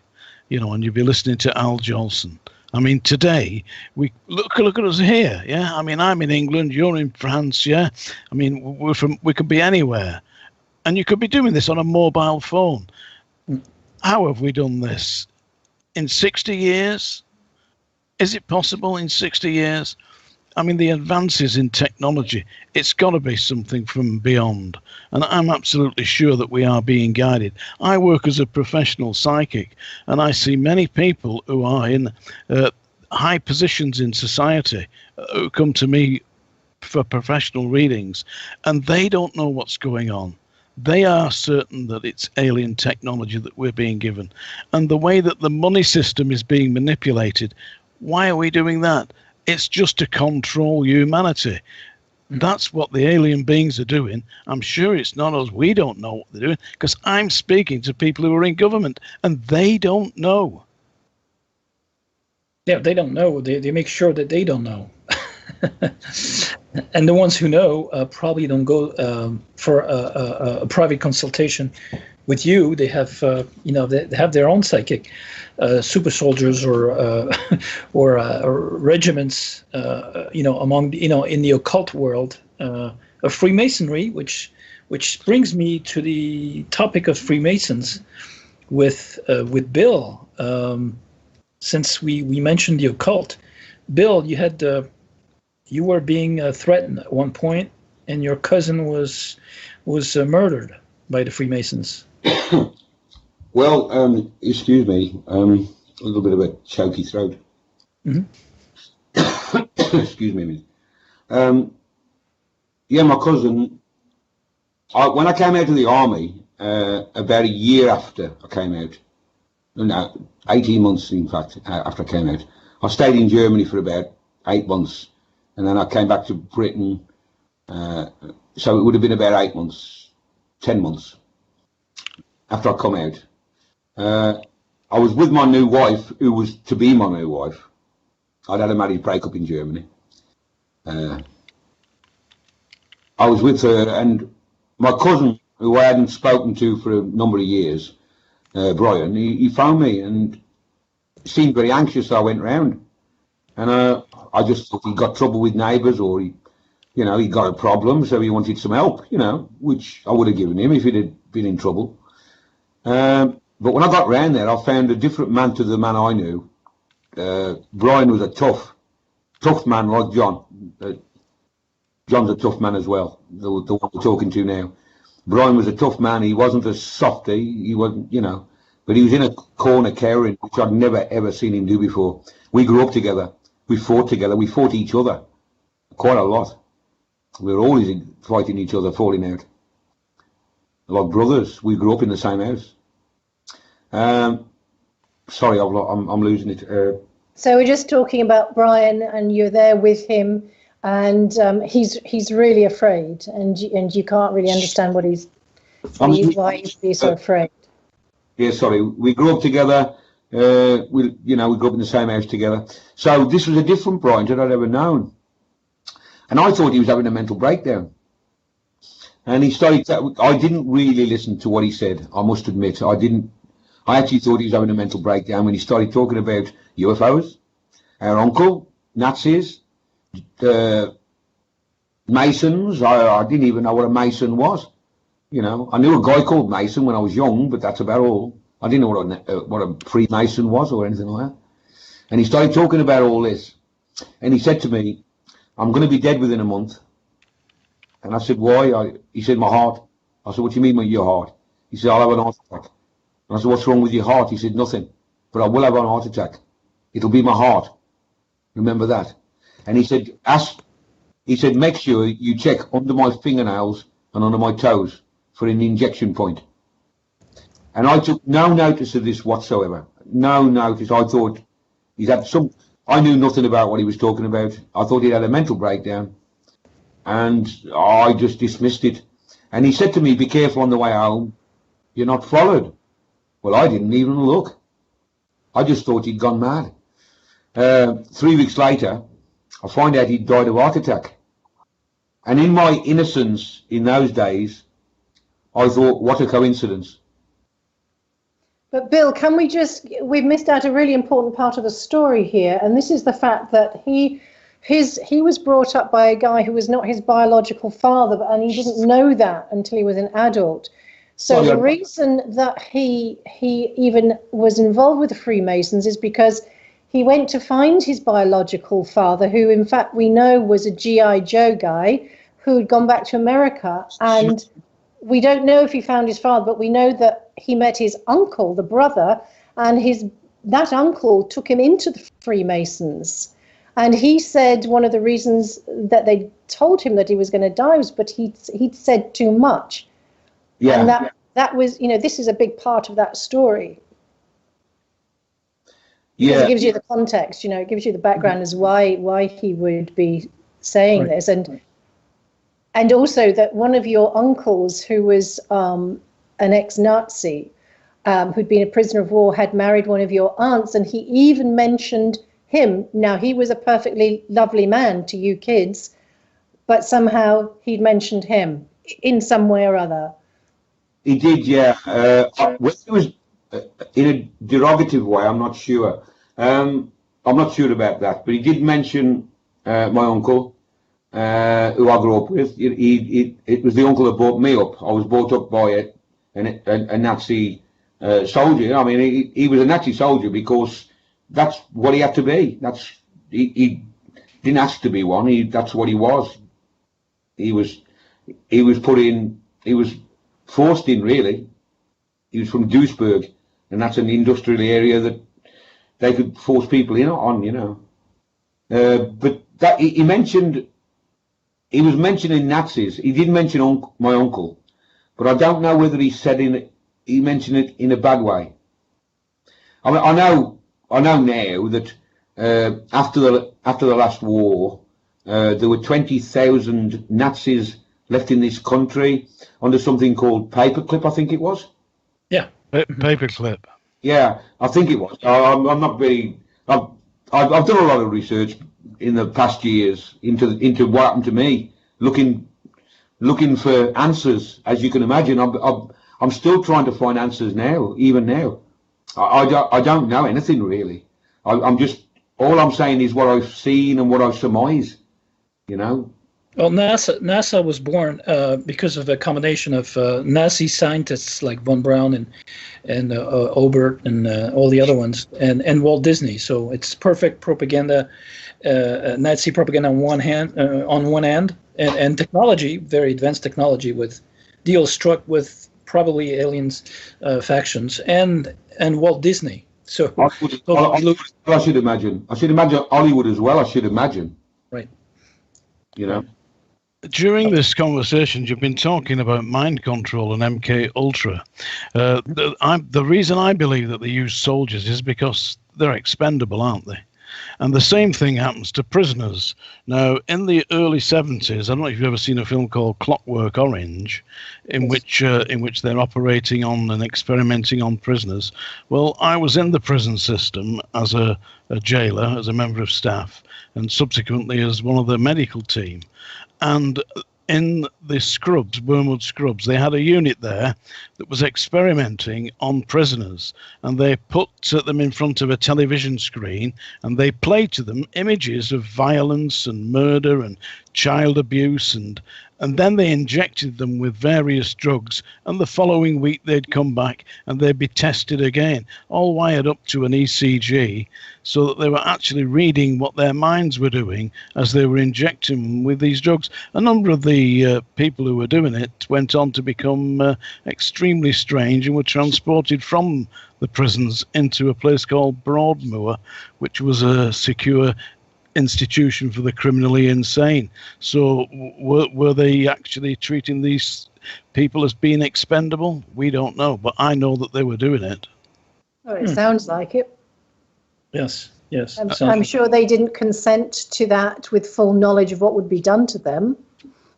And you'd be listening to Al Jolson. I mean, today we look at us here. Yeah, I mean, I'm in England, you're in France. Yeah, I mean, we could be anywhere, and you could be doing this on a mobile phone. How have we done this? In 60 years? Is it possible in 60 years? I mean, the advances in technology, it's got to be something from beyond. And I'm absolutely sure that we are being guided. I work as a professional psychic, and I see many people who are in high positions in society who come to me for professional readings, and they don't know what's going on. They are certain that it's alien technology that we're being given. And the way that the money system is being manipulated, why are we doing that? It's just to control humanity. That's what the alien beings are doing. I'm sure it's not us. We don't know what they're doing, because I'm speaking to people who are in government and they don't know. Yeah, they don't know. They make sure that they don't know. And the ones who know probably don't go for a private consultation with you. They have, they have their own psychic super soldiers or regiments, among in the occult world of Freemasonry, which brings me to the topic of Freemasons with Bill. Since we mentioned the occult, Bill, you were being threatened at one point, and your cousin was murdered by the Freemasons. Well, excuse me, a little bit of a choky throat. Mm-hmm. Excuse me. Yeah, my cousin. When I came out of the army, about a year after I came out, no, 18 months in fact after I came out, I stayed in Germany for about 8 months, and then I came back to Britain. So it would have been about 8 months, 10 months after I come out. I was with my new wife, who was to be my new wife. I'd had a marriage breakup in Germany. I was with her, and my cousin, who I hadn't spoken to for a number of years, Brian, he phoned me and seemed very anxious. So I went round, and I just thought he got trouble with neighbours, or he got a problem, so he wanted some help, which I would have given him if he'd had been in trouble. But when I got round there, I found a different man to the man I knew. Brian was a tough man like John. John's a tough man as well, the one we're talking to now. Brian was a tough man. He wasn't a softie. He wasn't, but he was in a corner caring, which I'd never, ever seen him do before. We grew up together. We fought together. We fought each other quite a lot. We were always fighting each other, falling out. Like brothers. We grew up in the same house. Sorry, I'm losing it. So we're just talking about Brian, and you're there with him, and he's really afraid, and you can't really understand why he's so afraid. Yeah, sorry. We grew up together. We grew up in the same house together. So this was a different Brian that I'd ever known, and I thought he was having a mental breakdown. And he started. I didn't really listen to what he said. I must admit, I didn't. I actually thought he was having a mental breakdown when he started talking about UFOs, our uncle, Nazis, Masons. I didn't even know what a Mason was. I knew a guy called Mason when I was young, but that's about all. I didn't know what a Freemason was or anything like that. And he started talking about all this. And he said to me, "I'm going to be dead within a month." And I said, "Why?" He said, "My heart." I said, "What do you mean with your heart?" He said, "I'll have an heart attack." And I said, "What's wrong with your heart?" He said, "Nothing, but I will have a heart attack. It'll be my heart. Remember that." And he said, "Make sure you check under my fingernails and under my toes for an injection point." And I took no notice of this whatsoever. No notice. I thought he's had I knew nothing about what he was talking about. I thought he had a mental breakdown. And I just dismissed it. And he said to me, "Be careful on the way home. You're not followed." Well, I didn't even look. I just thought he'd gone mad. 3 weeks later, I find out he'd died of a heart attack. And in my innocence in those days, I thought, what a coincidence. But Bill, we've missed out a really important part of the story here, and this is the fact that he was brought up by a guy who was not his biological father, and he didn't know that until he was an adult. So the reason that he even was involved with the Freemasons is because he went to find his biological father, who in fact we know was a G.I. Joe guy who had gone back to America, and we don't know if he found his father, but we know that he met his uncle, the brother, and that uncle took him into the Freemasons. And he said one of the reasons that they told him that he was going to die was, but he'd said too much. Yeah. And that was, this is a big part of that story. Yeah. Because it gives you the context, it gives you the background as why he would be saying this. And also that one of your uncles, who was an ex-Nazi, who'd been a prisoner of war, had married one of your aunts, and he even mentioned him. Now, he was a perfectly lovely man to you kids, but somehow he'd mentioned him in some way or other. He did, yeah. Whether it was in a derogative way, I'm not sure. I'm not sure about that, but he did mention my uncle. Who I grew up with. It was the uncle that brought me up. I was brought up by a Nazi soldier. I mean, he was a Nazi soldier because that's what he had to be. He didn't ask to be one. That's what he was. He was put in. He was forced in, really. He was from Duisburg, and that's an industrial area that they could force people in on. But that he mentioned. He was mentioning Nazis. He did mention my uncle, but I don't know whether he mentioned it in a bad way. I mean, I know now that after the last war, there were 20,000 Nazis left in this country under something called paperclip, I think it was. Yeah, paperclip. Yeah, I think it was. I'm not very. I've done a lot of research in the past years into what happened to me, looking for answers. As you can imagine, I'm still trying to find answers now, even now. I don't know anything really. I'm just, all I'm saying is what I've seen and what I've surmised, Well, NASA was born because of a combination of Nazi scientists like von Braun and Obert and all the other ones, and Walt Disney. So it's perfect propaganda, Nazi propaganda on one hand, and technology, very advanced technology, with deals struck with probably aliens factions and Walt Disney. So I should imagine Hollywood as well. I should imagine. Right. During this conversation, you've been talking about mind control and MK Ultra. The reason I believe that they use soldiers is because they're expendable, aren't they? And the same thing happens to prisoners. Now, in the early 70s, I don't know if you've ever seen a film called Clockwork Orange, in which they're operating on and experimenting on prisoners. Well, I was in the prison system as a jailer, as a member of staff, and subsequently as one of the medical team. And in the scrubs, Wormwood Scrubs, they had a unit there that was experimenting on prisoners, and they put them in front of a television screen and they played to them images of violence and murder and child abuse, and then they injected them with various drugs, and the following week they'd come back and they'd be tested again, all wired up to an ECG, so that they were actually reading what their minds were doing as they were injecting them with these drugs. A number of the people who were doing it went on to become extremely strange and were transported from the prisons into a place called Broadmoor, which was a secure institution for the criminally insane. So were they actually treating these people as being expendable? We don't know, but I know that they were doing it. Oh, it sounds like it. Yes. I'm sure they didn't consent to that with full knowledge of what would be done to them,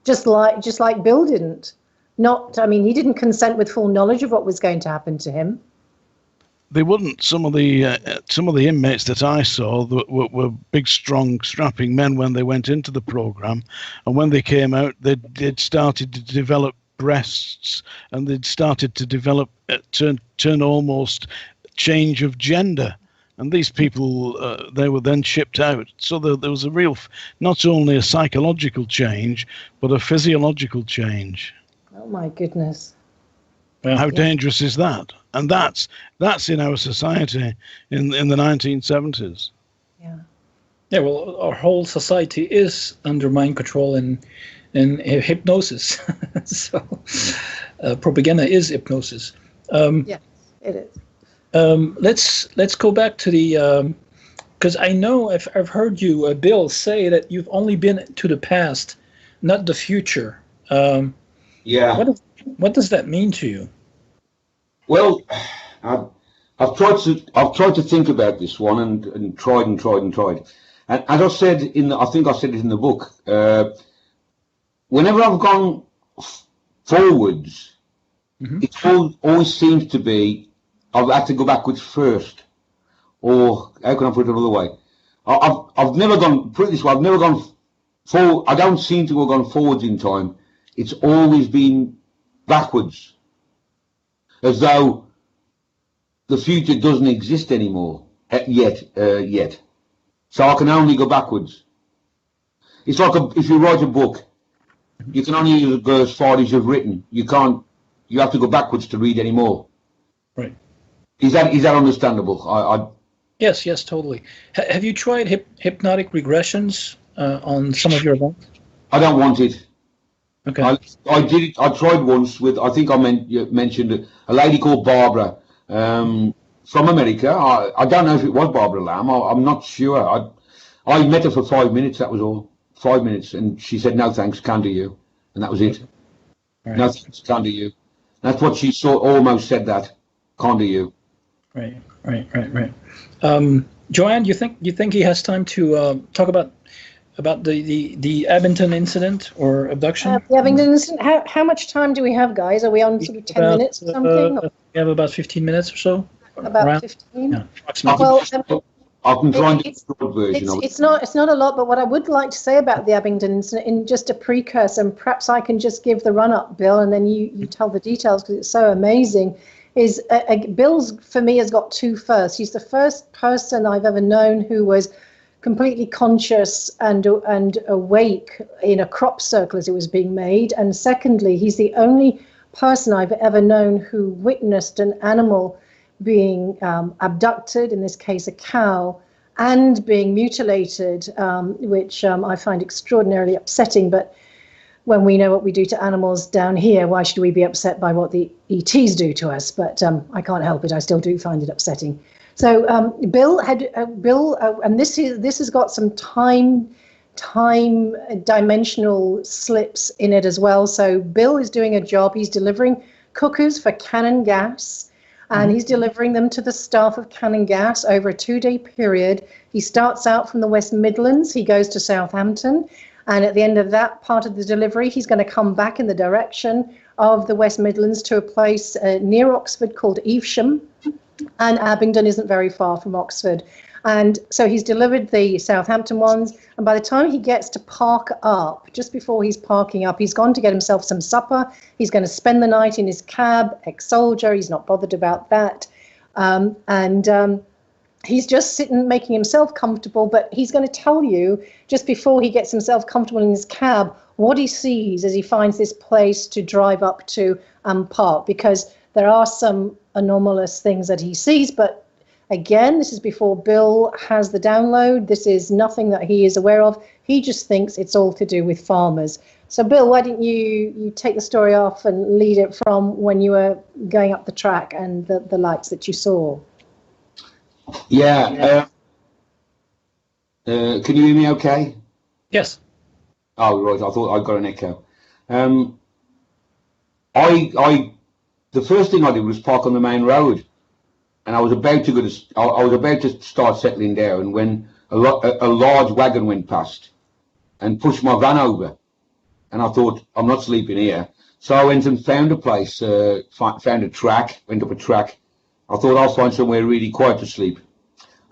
just like Bill didn't. He didn't consent with full knowledge of what was going to happen to him. They wouldn't. Some of the inmates that I saw were big, strong, strapping men when they went into the program, and when they came out, they'd started to develop breasts, and they'd started to develop, turn almost change of gender. And these people, they were then shipped out. So there was a real, not only a psychological change, but a physiological change. Oh my goodness. How dangerous is that? And that's in our society in the 1970s. Yeah. Yeah, well, our whole society is under mind control and hypnosis. So propaganda is hypnosis. Yes, it is. Let's go back to the because I know I've heard you, Bill, say that you've only been to the past, not the future. Yeah. What does that mean to you? Well, I've tried to think about this one and tried. And as I said I think I said it in the book. Whenever I've gone forwards, it always seems to be I've had to go backwards first. Or how can I put it another way? I've never gone. Put it this way: I've never gone forward. I don't seem to have gone forwards in time. It's always been backwards, as though the future doesn't exist anymore yet. So I can only go backwards. It's like if you write a book, you can only go as far as you've written. You can't. You have to go backwards to read anymore. Right. Is that understandable? Yes, totally. Have you tried hypnotic regressions on some of your events? I don't want it. Okay. I did it. I tried once with. I think you mentioned a lady called Barbara from America. I don't know if it was Barbara Lamb. I'm not sure. I met her for 5 minutes. That was all. 5 minutes, and she said, "No thanks, can't do you," and that was it. Right. No thanks, can't do you. That's what she almost said. That can't do you. Right. Joanne, you think he has time to talk about the Abington incident or abduction? The Abington incident. How much time do we have, guys? Are we on sort of 10 minutes or something? We have about 15 minutes or so. About 15. Yeah, approximately. Well, I can try and do the short version of it. It's not a lot, but what I would like to say about the Abington incident, in just a precursor, and perhaps I can just give the run-up, Bill, and then you tell the details because it's so amazing, is Bill's, for me, has got two firsts. He's the first person I've ever known who was completely conscious and awake in a crop circle as it was being made. And secondly, he's the only person I've ever known who witnessed an animal being abducted, in this case a cow, and being mutilated, which I find extraordinarily upsetting. But when we know what we do to animals down here, why should we be upset by what the ETs do to us? But I can't help it. I still do find it upsetting. So Bill, and this has got some time dimensional slips in it as well. So Bill is doing a job. He's delivering cookers for Cannon Gas, and he's delivering them to the staff of Cannon Gas over a 2-day period. He starts out from the West Midlands. He goes to Southampton. And at the end of that part of the delivery, he's going to come back in the direction of the West Midlands to a place near Oxford called Evesham. And Abingdon isn't very far from Oxford. And so he's delivered the Southampton ones. And by the time he gets to park up, just before he's parking up, he's gone to get himself some supper. He's going to spend the night in his cab, ex-soldier. He's not bothered about that. He's just sitting, making himself comfortable, but he's going to tell you, just before he gets himself comfortable in his cab, what he sees as he finds this place to drive up to and park, because there are some anomalous things that he sees. But again, this is before Bill has the download. This is nothing that he is aware of. He just thinks it's all to do with farmers. So Bill, why didn't you take the story off and lead it from when you were going up the track and the lights that you saw? Yeah. Can you hear me okay? Yes. Oh, right. I thought I got an echo. The first thing I did was park on the main road, and I was about to start settling down when a large wagon went past and pushed my van over, and I thought, I'm not sleeping here. So I went and found a place, found a track, went up a track. I thought I'll find somewhere really quiet to sleep.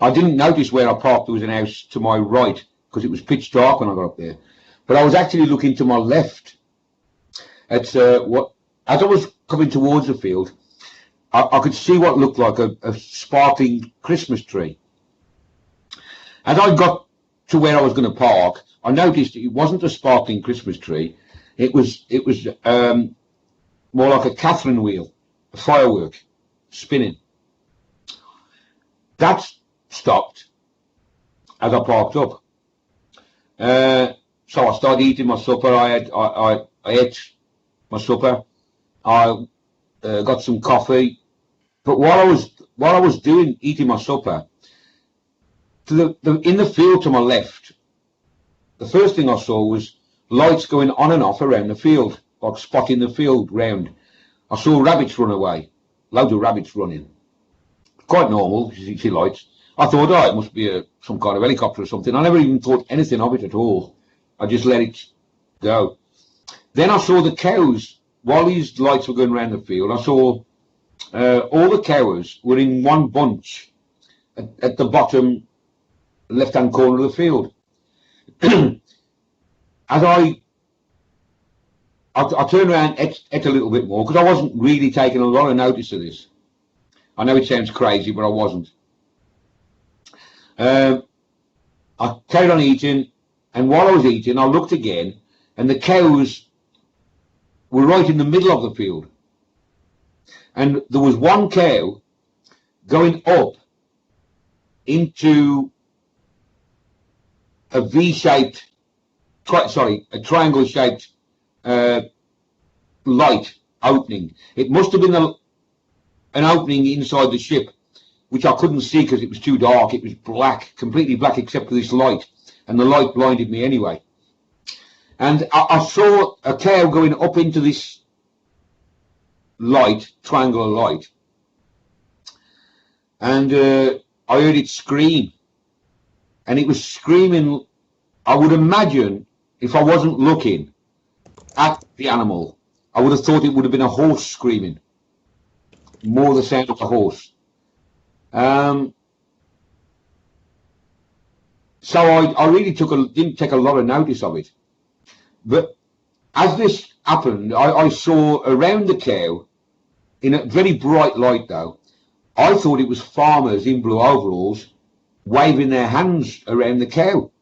I didn't notice where I parked. There was an house to my right because it was pitch dark when I got up there. But I was actually looking to my left at as I was coming towards the field, I could see what looked like a sparkling Christmas tree. As I got to where I was going to park, I noticed it wasn't a sparkling Christmas tree. It was more like a Catherine wheel, a firework spinning. That stopped as I parked up. So I started eating my supper. I ate my supper. I got some coffee. But while I was eating my supper, in the field to my left, the first thing I saw was lights going on and off around the field, like spotting the field round. I saw rabbits run away, loads of rabbits running. Quite normal, you see lights. I thought, oh, it must be some kind of helicopter or something. I never even thought anything of it at all. I just let it go. Then I saw the cows. While these lights were going around the field, I saw all the cows were in one bunch at the bottom left-hand corner of the field. As I turned around, ate a little bit more, because I wasn't really taking a lot of notice of this. I know it sounds crazy, but I wasn't. I carried on eating, and while I was eating, I looked again, and the cows were right in the middle of the field. And there was one cow going up into a V-shaped, a triangle-shaped light opening. It must have been an opening inside the ship, which I couldn't see because it was too dark. It was black, completely black except for this light, and the light blinded me anyway. And I saw a cow going up into this light, triangular light, and I heard it scream, and it was screaming. I would imagine if I wasn't looking at the animal, I would have thought it would have been a horse screaming, more the sound of a horse. So I really didn't take a lot of notice of it. But as this happened, I saw around the cow, in a very bright light though, I thought it was farmers in blue overalls waving their hands around the cow.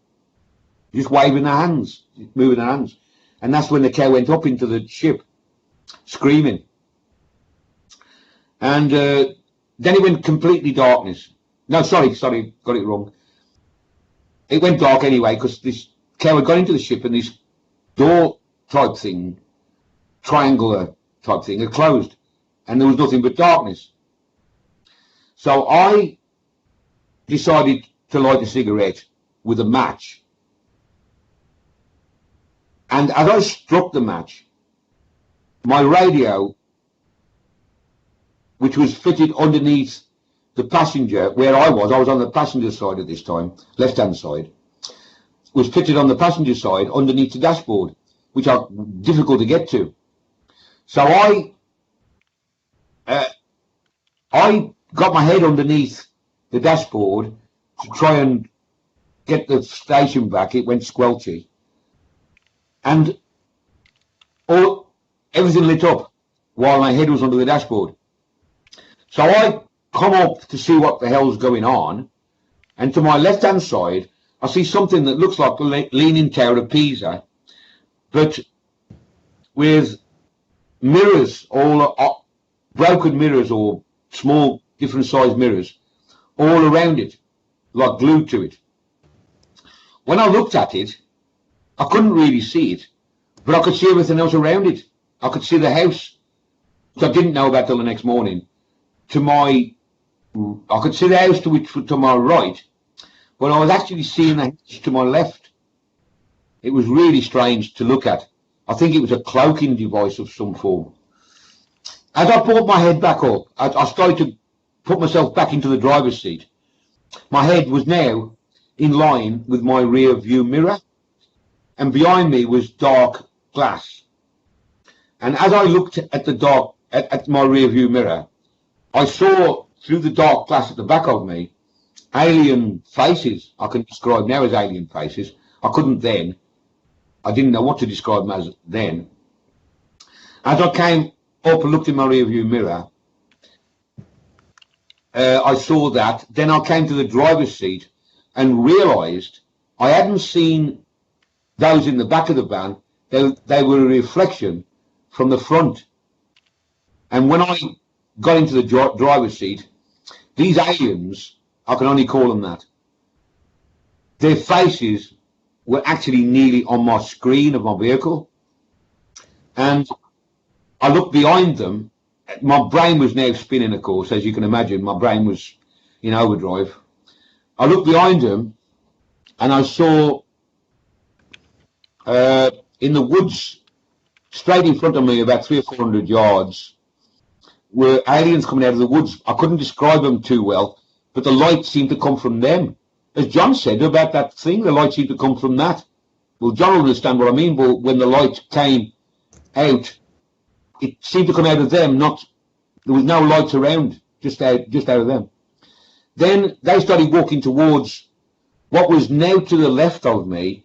Just waving their hands, moving their hands. And that's when the cow went up into the ship, screaming. And then it went completely darkness. No, sorry, got it wrong. It went dark anyway, because this cow had got into the ship and this door type thing, triangular type thing, had closed. And there was nothing but darkness. So I decided to light a cigarette with a match. And as I struck the match, my radio, which was fitted underneath the passenger, where I was on the passenger side at this time, left-hand side, was fitted on the passenger side underneath the dashboard, which are difficult to get to. So I got my head underneath the dashboard to try and get the station back. It went squelchy. And everything lit up while my head was under the dashboard. So I come up to see what the hell's going on, and to my left-hand side, I see something that looks like the Leaning Tower of Pisa, but with mirrors, all broken mirrors or small different size mirrors, all around it, like glued to it. When I looked at it, I couldn't really see it, but I could see everything else around it. I could see the house, which I didn't know about till the next morning. I could see the house to my right, but I was actually seeing the house to my left. It was really strange to look at. I think it was a cloaking device of some form. As I brought my head back up, I started to put myself back into the driver's seat. My head was now in line with my rear view mirror, and behind me was dark glass. And as I looked at the at my rear view mirror, I saw through the dark glass at the back of me alien faces. I can describe now as alien faces. I couldn't then. I didn't know what to describe them as then. As I came up and looked in my rearview mirror, I saw that. Then I came to the driver's seat and realised I hadn't seen those in the back of the van. They were a reflection from the front. And when I got into the driver's seat, these aliens, I can only call them that, their faces were actually nearly on my screen of my vehicle. And I looked behind them. My brain was now spinning, of course, as you can imagine. My brain was in overdrive. I looked behind them and I saw in the woods, straight in front of me, about 300 or 400 yards, were aliens coming out of the woods. I couldn't describe them too well, but the light seemed to come from them. As John said about that thing, the light seemed to come from that. Well, John will understand what I mean, but when the light came out, it seemed to come out of them, there was no lights around, just out of them. Then they started walking towards what was now to the left of me.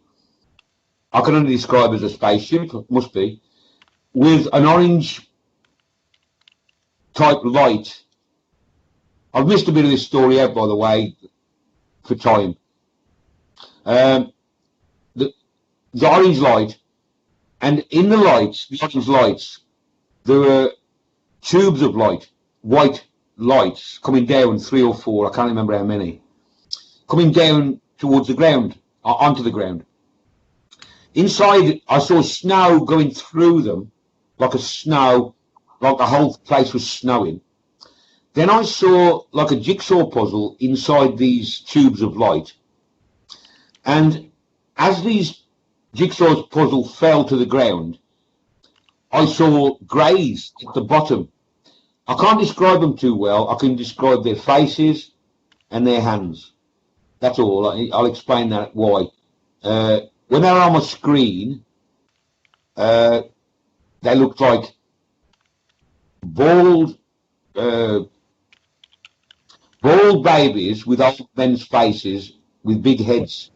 I can only describe as a spaceship, must be, with an orange type light. I've missed a bit of this story out, by the way, for time. The orange light, and in the lights, the orange lights, there were tubes of light, white lights coming down, 3 or 4, I can't remember how many, coming down towards the ground, onto the ground. Inside, I saw snow going through them, like the whole place was snowing. Then I saw like a jigsaw puzzle inside these tubes of light. And as these jigsaw puzzle fell to the ground, I saw greys at the bottom. I can't describe them too well. I can describe their faces and their hands. That's all. I'll explain that why. When they were on my screen, they looked like bald babies with old men's faces with big heads.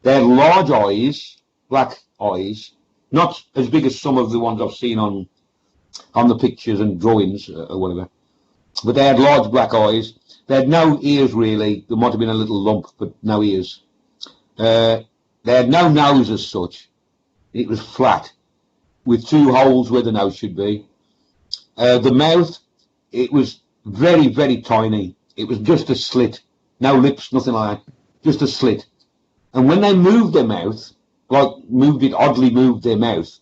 They had large eyes, black eyes, not as big as some of the ones I've seen on the pictures and drawings or whatever, but they had large black eyes. They had no ears really. There might have been a little lump, but no ears. They had no nose as such. It was flat with 2 holes where the nose should be. The mouth, it was very, very tiny. It was just a slit, no lips, nothing like that, just a slit. And when they moved their mouth, oddly moved their mouth,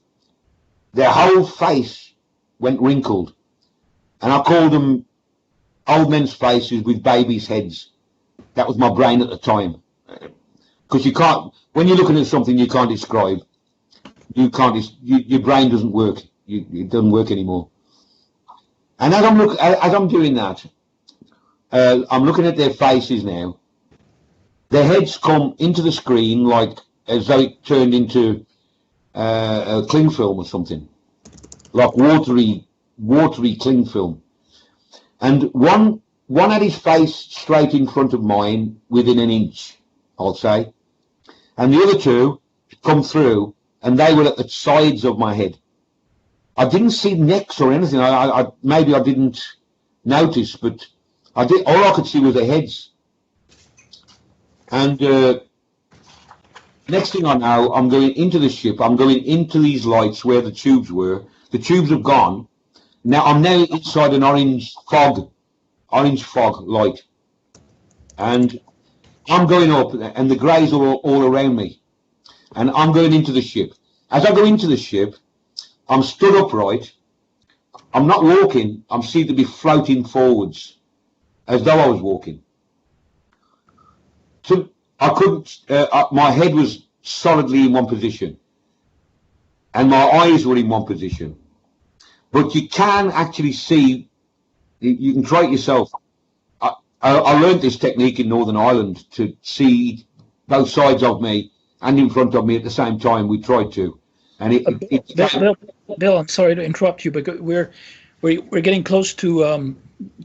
their whole face went wrinkled. And I called them old men's faces with babies' heads. That was my brain at the time. Because you can't, when you're looking at something you can't describe, your brain doesn't work. It doesn't work anymore. And as I'm doing that, I'm looking at their faces now. Their heads come into the screen like as though it turned into a cling film or something, like watery cling film. And one had his face straight in front of mine within an inch, I'll say. And the other 2 come through, and they were at the sides of my head. I didn't see necks or anything. Maybe I didn't notice, but I did. All I could see was their heads. And next thing I know, I'm going into the ship. I'm going into these lights where the tubes were. The tubes have gone. Now I'm now inside an orange fog light, and I'm going up, and the greys are all around me, and I'm going into the ship. As I go into the ship, I'm stood upright. I'm not walking. I'm seen to be floating forwards, as though I was walking. So I couldn't. My head was solidly in one position, and my eyes were in one position. But you can actually see. You can try it yourself. I learned this technique in Northern Ireland to see both sides of me and in front of me at the same time. We tried to, and Bill, I'm sorry to interrupt you, but we're getting close to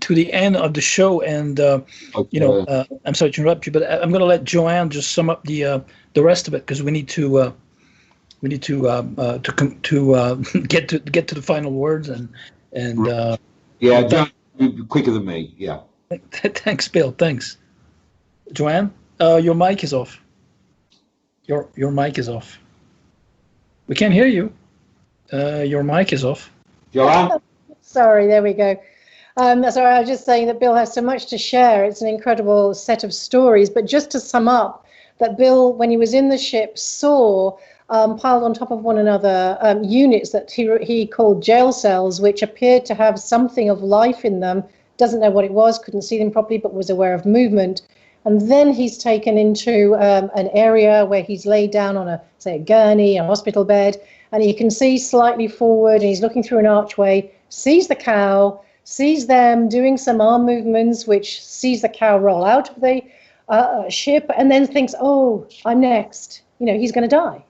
the end of the show, and I'm sorry to interrupt you, but I'm going to let Joanne just sum up the rest of it, because we need to get to the final words, and And Yeah, John, you're quicker than me. Yeah. thanks, Bill. Thanks, Joanne. Your mic is off. Your mic is off. We can't hear you. Your mic is off. Joanne? Sorry, there we go. Sorry, I was just saying that Bill has so much to share. It's an incredible set of stories. But just to sum up, that Bill, when he was in the ship, saw piled on top of one another units that he called jail cells, which appeared to have something of life in them. Doesn't know what it was, couldn't see them properly, but was aware of movement. And then he's taken into an area where he's laid down on a gurney, a hospital bed, and you can see slightly forward, and he's looking through an archway, sees the cow, sees them doing some arm movements, which sees the cow roll out of the ship, and then thinks, oh, I'm next. He's going to die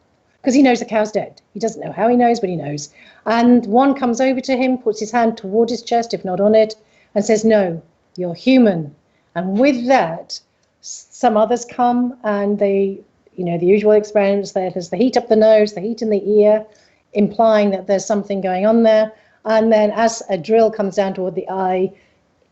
because he knows the cow's dead. He doesn't know how he knows, but he knows. And one comes over to him, puts his hand toward his chest, if not on it, and says, no, you're human. And with that, some others come, and they, the usual experience, there's the heat up the nose, the heat in the ear, implying that there's something going on there. And then as a drill comes down toward the eye,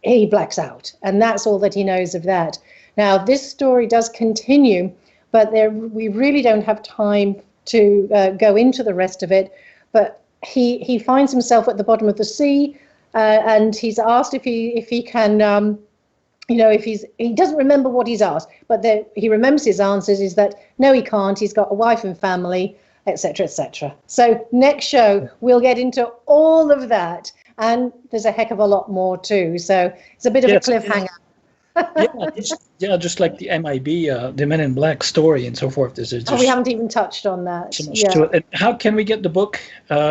he blacks out. And that's all that he knows of that. Now, this story does continue, but we really don't have time to go into the rest of it. But he finds himself at the bottom of the sea, and he's asked if he can... he doesn't remember what he's asked, but he remembers his answers is that no, he can't. He's got a wife and family, etc., etc. So next show, we'll get into all of that. And there's a heck of a lot more too. So it's a bit of a cliffhanger. Just like the MIB, the Men in Black story and so forth. We haven't even touched on that. So much to it. And how can we get the book,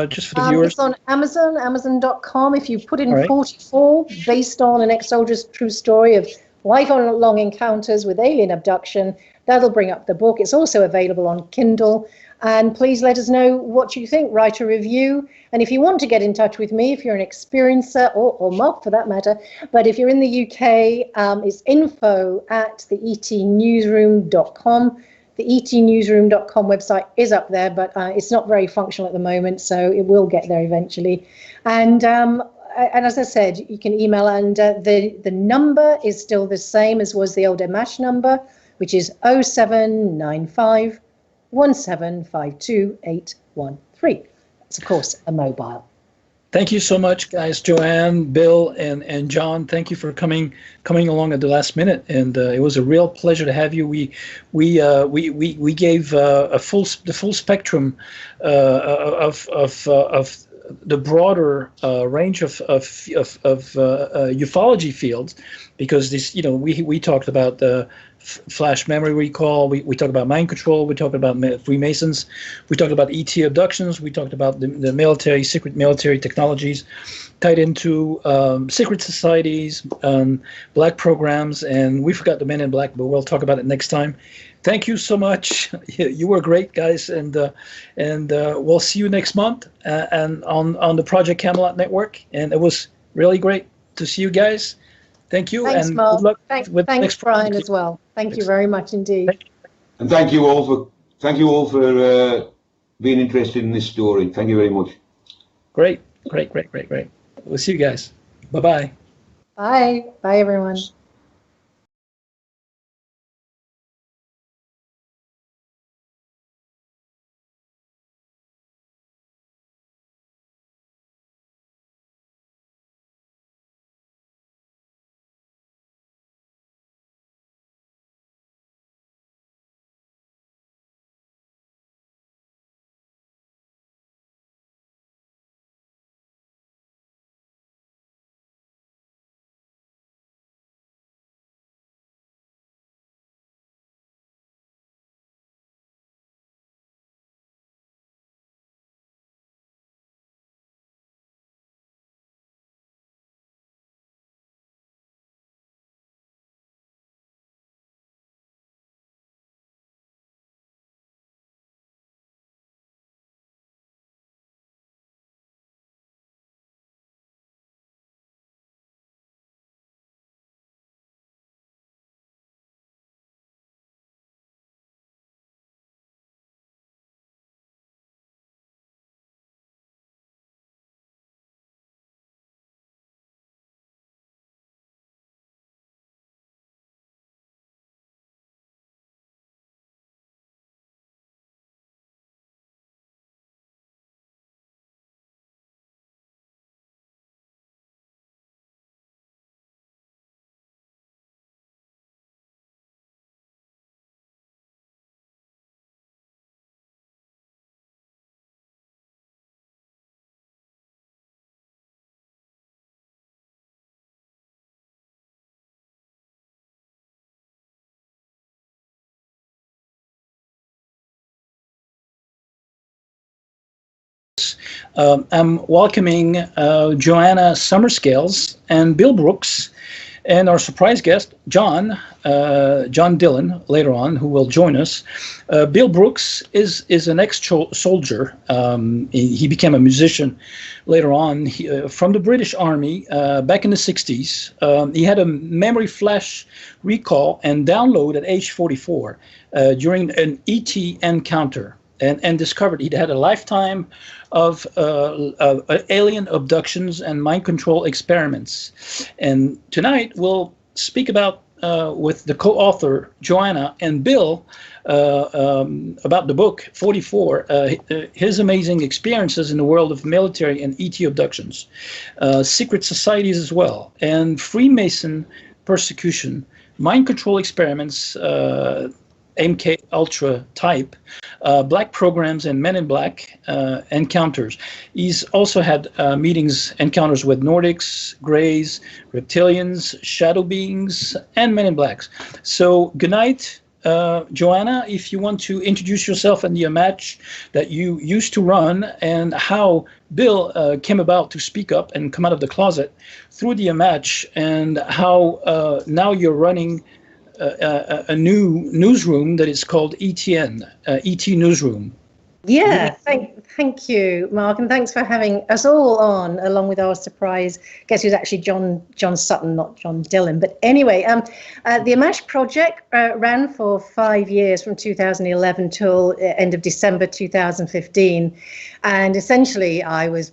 just for the viewers? It's on Amazon, Amazon.com. If you put in 44, based on an ex-soldier's true story of lifelong encounters with alien abduction, that'll bring up the book. It's also available on Kindle. And please let us know what you think. Write a review. And if you want to get in touch with me, if you're an experiencer, or Mark for that matter, but if you're in the UK, it's info@the etnewsroom.com. The etnewsroom.com website is up there, but it's not very functional at the moment, so it will get there eventually. And as I said, you can email, and the number is still the same as was the old A.M.A.C.H number, which is 0795 1752813. It's, of course, a mobile. Thank you so much, guys. Joanne, Bill, and John. Thank you for coming along at the last minute, and it was a real pleasure to have you. We gave the full spectrum of the broader range of ufology fields, because this, we talked about the flash memory recall, we talked about mind control, we talked about Freemasons, we talked about ET abductions, we talked about the secret military technologies tied into secret societies, black programs, and we forgot the Men in Black, but we'll talk about it next time. Thank you so much. You were great, guys, and we'll see you next month and on the Project Camelot network. And it was really great to see you guys. Thank you. Thanks, and Mark. good luck with thanks, next Brian, project. as well. Thank you very much indeed. And thank you all for being interested in this story. Thank you very much. Great. We'll see you guys. Bye-bye. Bye. Bye, everyone. I'm welcoming Joanna Summerscales and Bill Brooks, and our surprise guest, John Dillon, later on, who will join us. Bill Brooks is an ex-soldier. He became a musician later on from the British Army back in the 60s. He had a memory flash recall and download at age 44 during an ET encounter, and discovered he'd had a lifetime of alien abductions and mind control experiments. And tonight we'll speak about, with the co-author Joanna and Bill, about the book 44, his amazing experiences in the world of military and ET abductions, secret societies as well, and Freemason persecution, mind control experiments, MK Ultra type, black programs, and Men in Black encounters. He's also had encounters with Nordics, Greys, Reptilians, Shadow Beings, and Men in Blacks. So good night, Joanna, if you want to introduce yourself and the A.M.A.C.H that you used to run, and how Bill came about to speak up and come out of the closet through the A.M.A.C.H, and how now you're running a new newsroom that is called ET Newsroom. Yeah, thank you, Mark, and thanks for having us all on, along with our surprise guest, who's actually John Sutton, not John Dillon. But anyway, the A.M.A.C.H Project ran for 5 years, from 2011 till end of December 2015. And essentially,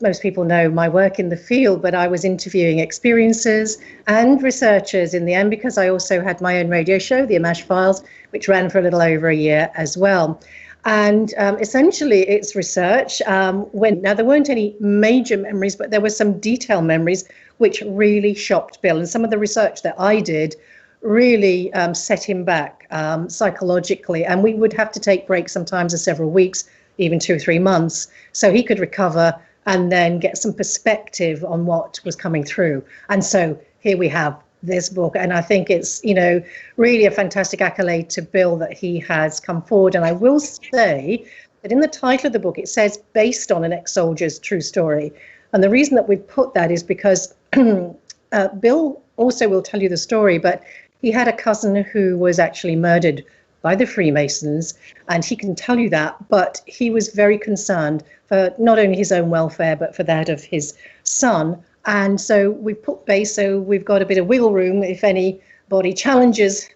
most people know my work in the field, but I was interviewing experiencers and researchers in the end, because I also had my own radio show, the A.M.A.C.H Files, which ran for a little over a year as well. And essentially, it's research. Now, there weren't any major memories, but there were some detailed memories which really shocked Bill. And some of the research that I did really set him back psychologically. And we would have to take breaks sometimes of several weeks, even 2 or 3 months, so he could recover and then get some perspective on what was coming through. And so here we have this book, and I think it's, really a fantastic accolade to Bill that he has come forward. And I will say that in the title of the book, it says based on an ex-soldier's true story. And the reason that we've put that is because Bill also will tell you the story, but he had a cousin who was actually murdered by the Freemasons, and he can tell you that, but he was very concerned for not only his own welfare, but for that of his son. And so we put base, so we've got a bit of wiggle room if anybody challenges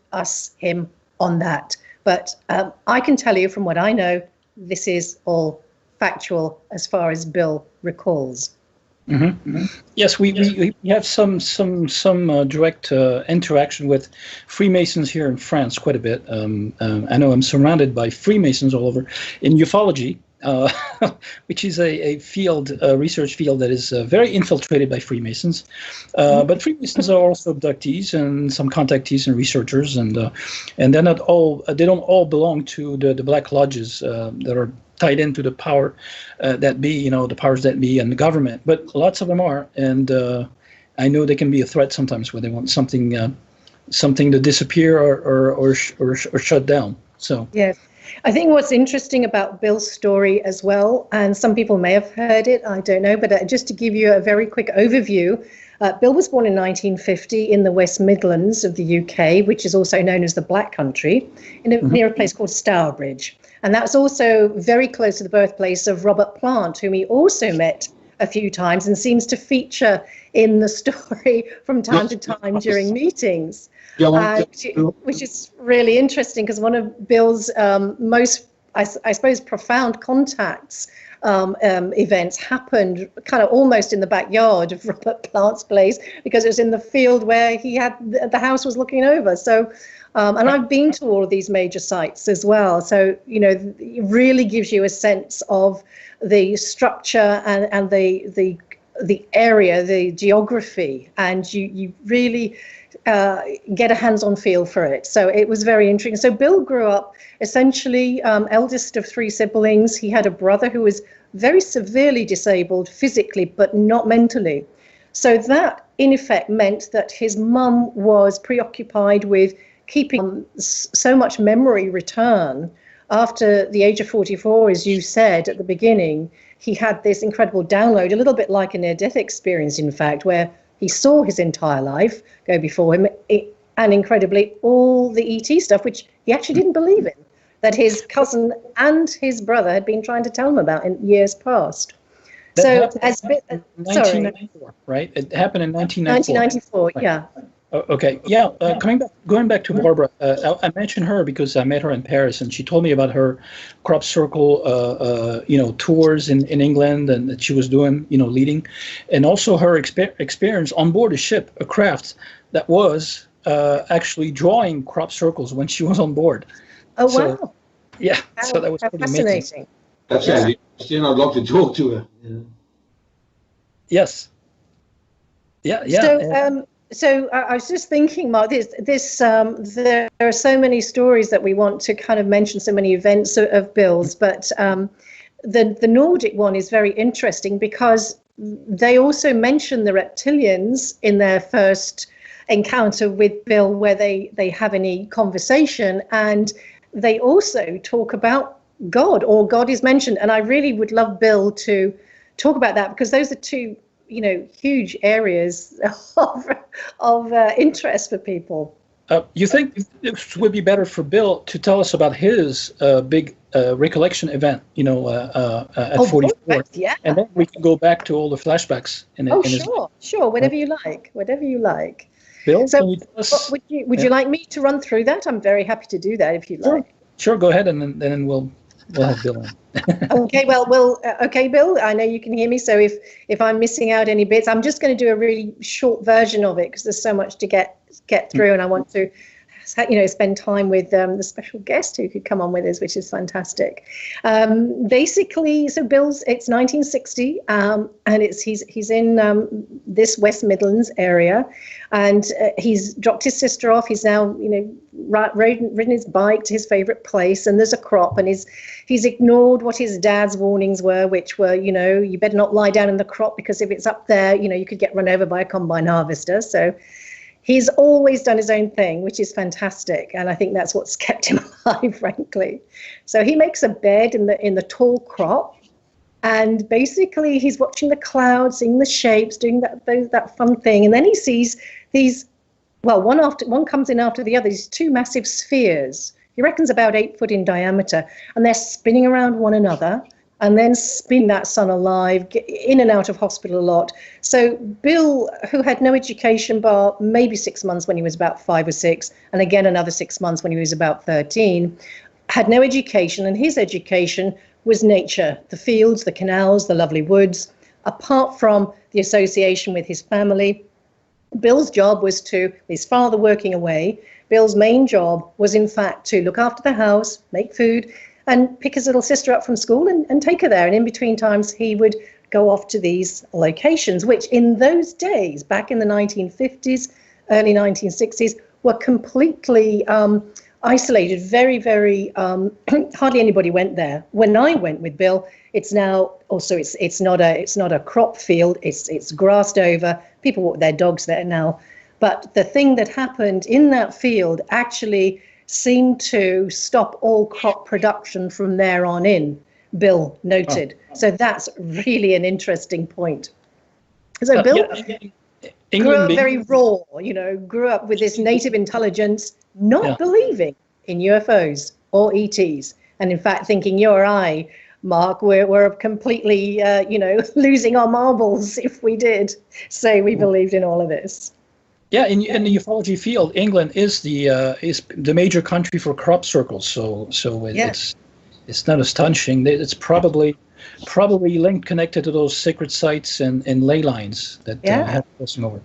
him on that. But I can tell you from what I know, this is all factual as far as Bill recalls. Mm-hmm. Mm-hmm. Yes, we have some direct interaction with Freemasons here in France quite a bit. I know I'm surrounded by Freemasons all over in ufology. Which is a field, research field that is very infiltrated by Freemasons. But Freemasons are also abductees and some contactees and researchers, and they're not all. They don't all belong to the Black Lodges that are tied into the power that be, the powers that be, and the government. But lots of them are, and I know they can be a threat sometimes when they want something to disappear or shut down. So yes. I think what's interesting about Bill's story as well, and some people may have heard it, I don't know, but just to give you a very quick overview, Bill was born in 1950 in the West Midlands of the UK, which is also known as the Black Country, near a place called Stourbridge. And that's also very close to the birthplace of Robert Plant, whom he also met a few times and seems to feature in the story from time to time during meetings. Which is really interesting, because one of Bill's most, I suppose, profound contacts events happened kind of almost in the backyard of Robert Plant's place, because it was in the field where he had the house was looking over. So, and I've been to all of these major sites as well. So, it really gives you a sense of the structure and the area, the geography, and you really get a hands-on feel for it. So it was very intriguing. So Bill grew up essentially eldest of 3 siblings. He had a brother who was very severely disabled physically, but not mentally. So that in effect meant that his mum was preoccupied with keeping so much memory return. After the age of 44, as you said at the beginning, he had this incredible download, a little bit like a near-death experience, in fact, where he saw his entire life go before him, and incredibly, all the ET stuff, which he actually didn't believe in, that his cousin and his brother had been trying to tell him about in years past. That So, as 1994, right? It happened in 1994. 1994, yeah. Okay, yeah. Going back to Barbara, I mentioned her because I met her in Paris, and she told me about her crop circle, tours in England, and that she was doing, leading, and also her experience on board a ship, a craft that was actually drawing crop circles when she was on board. Oh, wow. Yeah, so that was pretty fascinating. amazing. That's interesting. I'd love to talk to her. Yeah. Yes. Yeah. So I was just thinking, Mark, there are so many stories that we want to kind of mention, so many events of Bill's, but the Nordic one is very interesting because they also mention the reptilians in their first encounter with Bill, where they have any conversation, and they also talk about God, or God is mentioned. And I really would love Bill to talk about that, because those are two, huge areas of interest for people. You think it would be better for Bill to tell us about his big recollection event, at 44, yeah, and then we can go back to all the flashbacks. Sure, whatever you like. Bill, so can you tell us? Would you like me to run through that? I'm very happy to do that if you like. Sure, go ahead, and then we'll have Bill in. Okay, okay, Bill, I know you can hear me, so if I'm missing out any bits, I'm just going to do a really short version of it, because there's so much to get through, and I want to spend time with the special guest who could come on with us, which is fantastic. Basically, so it's 1960, and he's in this West Midlands area, and he's dropped his sister off. He's now, ridden his bike to his favorite place, and there's a crop, and he's ignored what his dad's warnings were, which were, you better not lie down in the crop, because if it's up there, you could get run over by a combine harvester. So he's always done his own thing, which is fantastic, and I think that's what's kept him alive, frankly. So he makes a bed in the tall crop, and basically he's watching the clouds, seeing the shapes, doing that fun thing, and then he sees these. Well, one comes in after the other. These two massive spheres. He reckons about 8 foot in diameter, and they're spinning around one another, and then spin that sun alive, get in and out of hospital a lot. So Bill, who had no education bar maybe 6 months when he was about 5 or 6, and again another 6 months when he was about 13, had no education, and his education was nature, the fields, the canals, the lovely woods. Apart from the association with his family, Bill's job was his father working away, Bill's main job was in fact to look after the house, make food, and pick his little sister up from school and take her there. And in between times, he would go off to these locations, which in those days, back in the 1950s, early 1960s, were completely isolated. Very, very, hardly anybody went there. When I went with Bill, it's now also, it's not a crop field, it's grassed over. People walk their dogs there now. But the thing that happened in that field actually seemed to stop all crop production from there on in, Bill noted. So that's really an interesting point. So Bill grew up very raw, grew up with this native intelligence, not believing in UFOs or ETs. And in fact, thinking you or I, Mark, we're completely, losing our marbles if we did say we believed in all of this. Yeah, in the ufology field, England is the major country for crop circles. So it's not astonishing. It's probably connected to those sacred sites and ley lines that have crossing over.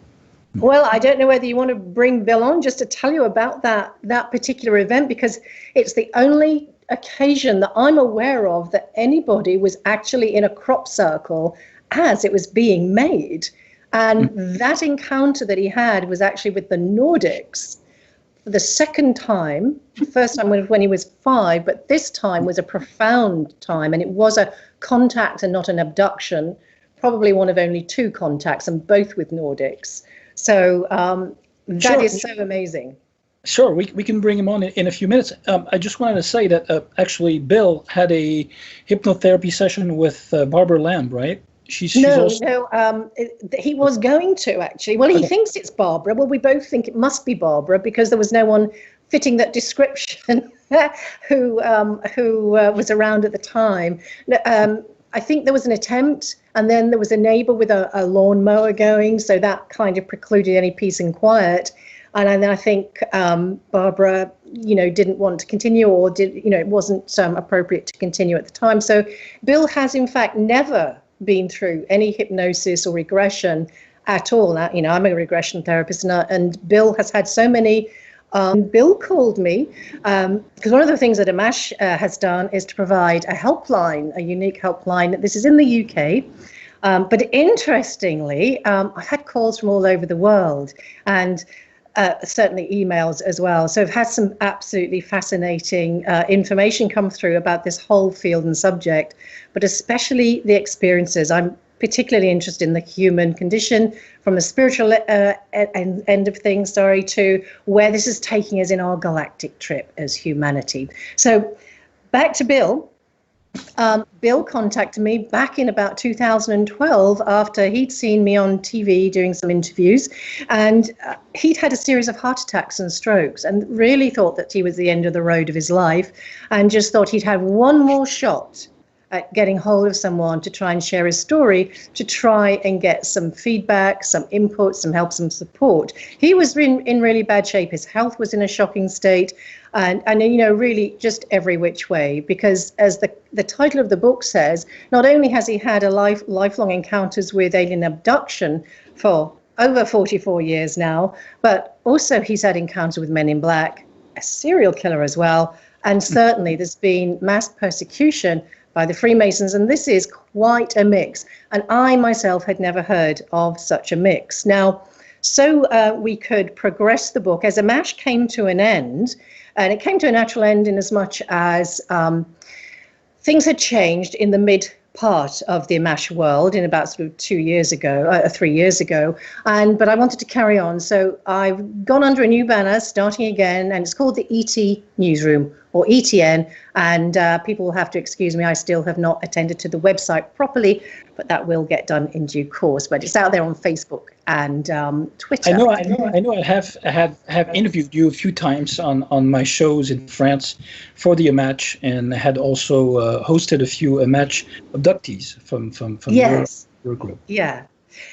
Well, I don't know whether you want to bring Bill on just to tell you about that particular event, because it's the only occasion that I'm aware of that anybody was actually in a crop circle as it was being made. And that encounter that he had was actually with the Nordics for the second time. The first time was when he was 5, but this time was a profound time, and it was a contact and not an abduction, probably one of only 2 contacts, and both with Nordics. So that is so amazing. Sure, we can bring him on in a few minutes. I just wanted to say that actually Bill had a hypnotherapy session with Barbara Lamb, right? She's also... He was going to, actually. Well, he thinks it's Barbara. Well, we both think it must be Barbara because there was no one fitting that description who was around at the time. I think there was an attempt, and then there was a neighbor with a lawnmower going, so that kind of precluded any peace and quiet. And I think Barbara, didn't want to continue, or it wasn't appropriate to continue at the time. So Bill has, in fact, never been through any hypnosis or regression at all. Now, I'm a regression therapist, and Bill has had so many. Bill called me because one of the things that A.M.A.C.H has done is to provide a helpline, a unique helpline. This is in the UK. But interestingly, I've had calls from all over the world, and certainly emails as well. So I've had some absolutely fascinating information come through about this whole field and subject, but especially the experiences. I'm particularly interested in the human condition from the spiritual end of things, to where this is taking us in our galactic trip as humanity. So back to Bill. Bill contacted me back in about 2012 after he'd seen me on TV doing some interviews, and he'd had a series of heart attacks and strokes and really thought that he was the end of the road of his life, and just thought he'd have one more shot at getting hold of someone to try and share his story, to try and get some feedback, some input, some help, some support. He was in really bad shape. His health was in a shocking state, and really just every which way, because as the title of the book says, not only has he had a lifelong encounters with alien abduction for over 44 years now, but also he's had encounters with men in black, a serial killer as well, and certainly there's been mass persecution by the Freemasons, and this is quite a mix. And I myself had never heard of such a mix. Now, so we could progress the book as A.M.A.C.H came to an end, and it came to a natural end in as much as things had changed in the mid part of the A.M.A.C.H world in about sort of 3 years ago, but I wanted to carry on. So I've gone under a new banner, starting again, and it's called the ET Newsroom, or ETN, and people will have to excuse me, I still have not attended to the website properly, but that will get done in due course. But it's out there on Facebook and Twitter. I know. I have interviewed you a few times on my shows in France for the A.M.A.C.H, and had also hosted a few A.M.A.C.H abductees from yes. your group. Yeah.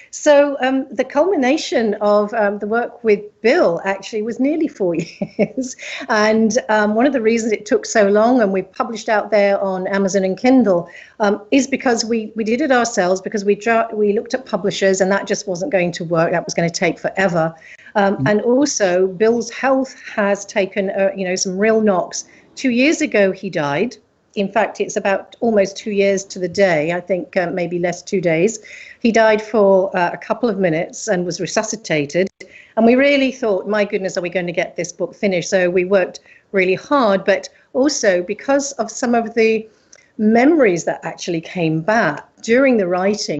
So the culmination of the work with Bill actually was nearly 4 years. And one of the reasons it took so long, and we published out there on Amazon and Kindle, is because we did it ourselves, because we looked at publishers, and that just wasn't going to work. That was going to take forever. And also Bill's health has taken some real knocks. 2 years ago, he died. In fact, it's about almost 2 years to the day, I think maybe less 2 days. He died for a couple of minutes and was resuscitated. And we really thought, my goodness, are we going to get this book finished? So we worked really hard, but also because of some of the memories that actually came back during the writing,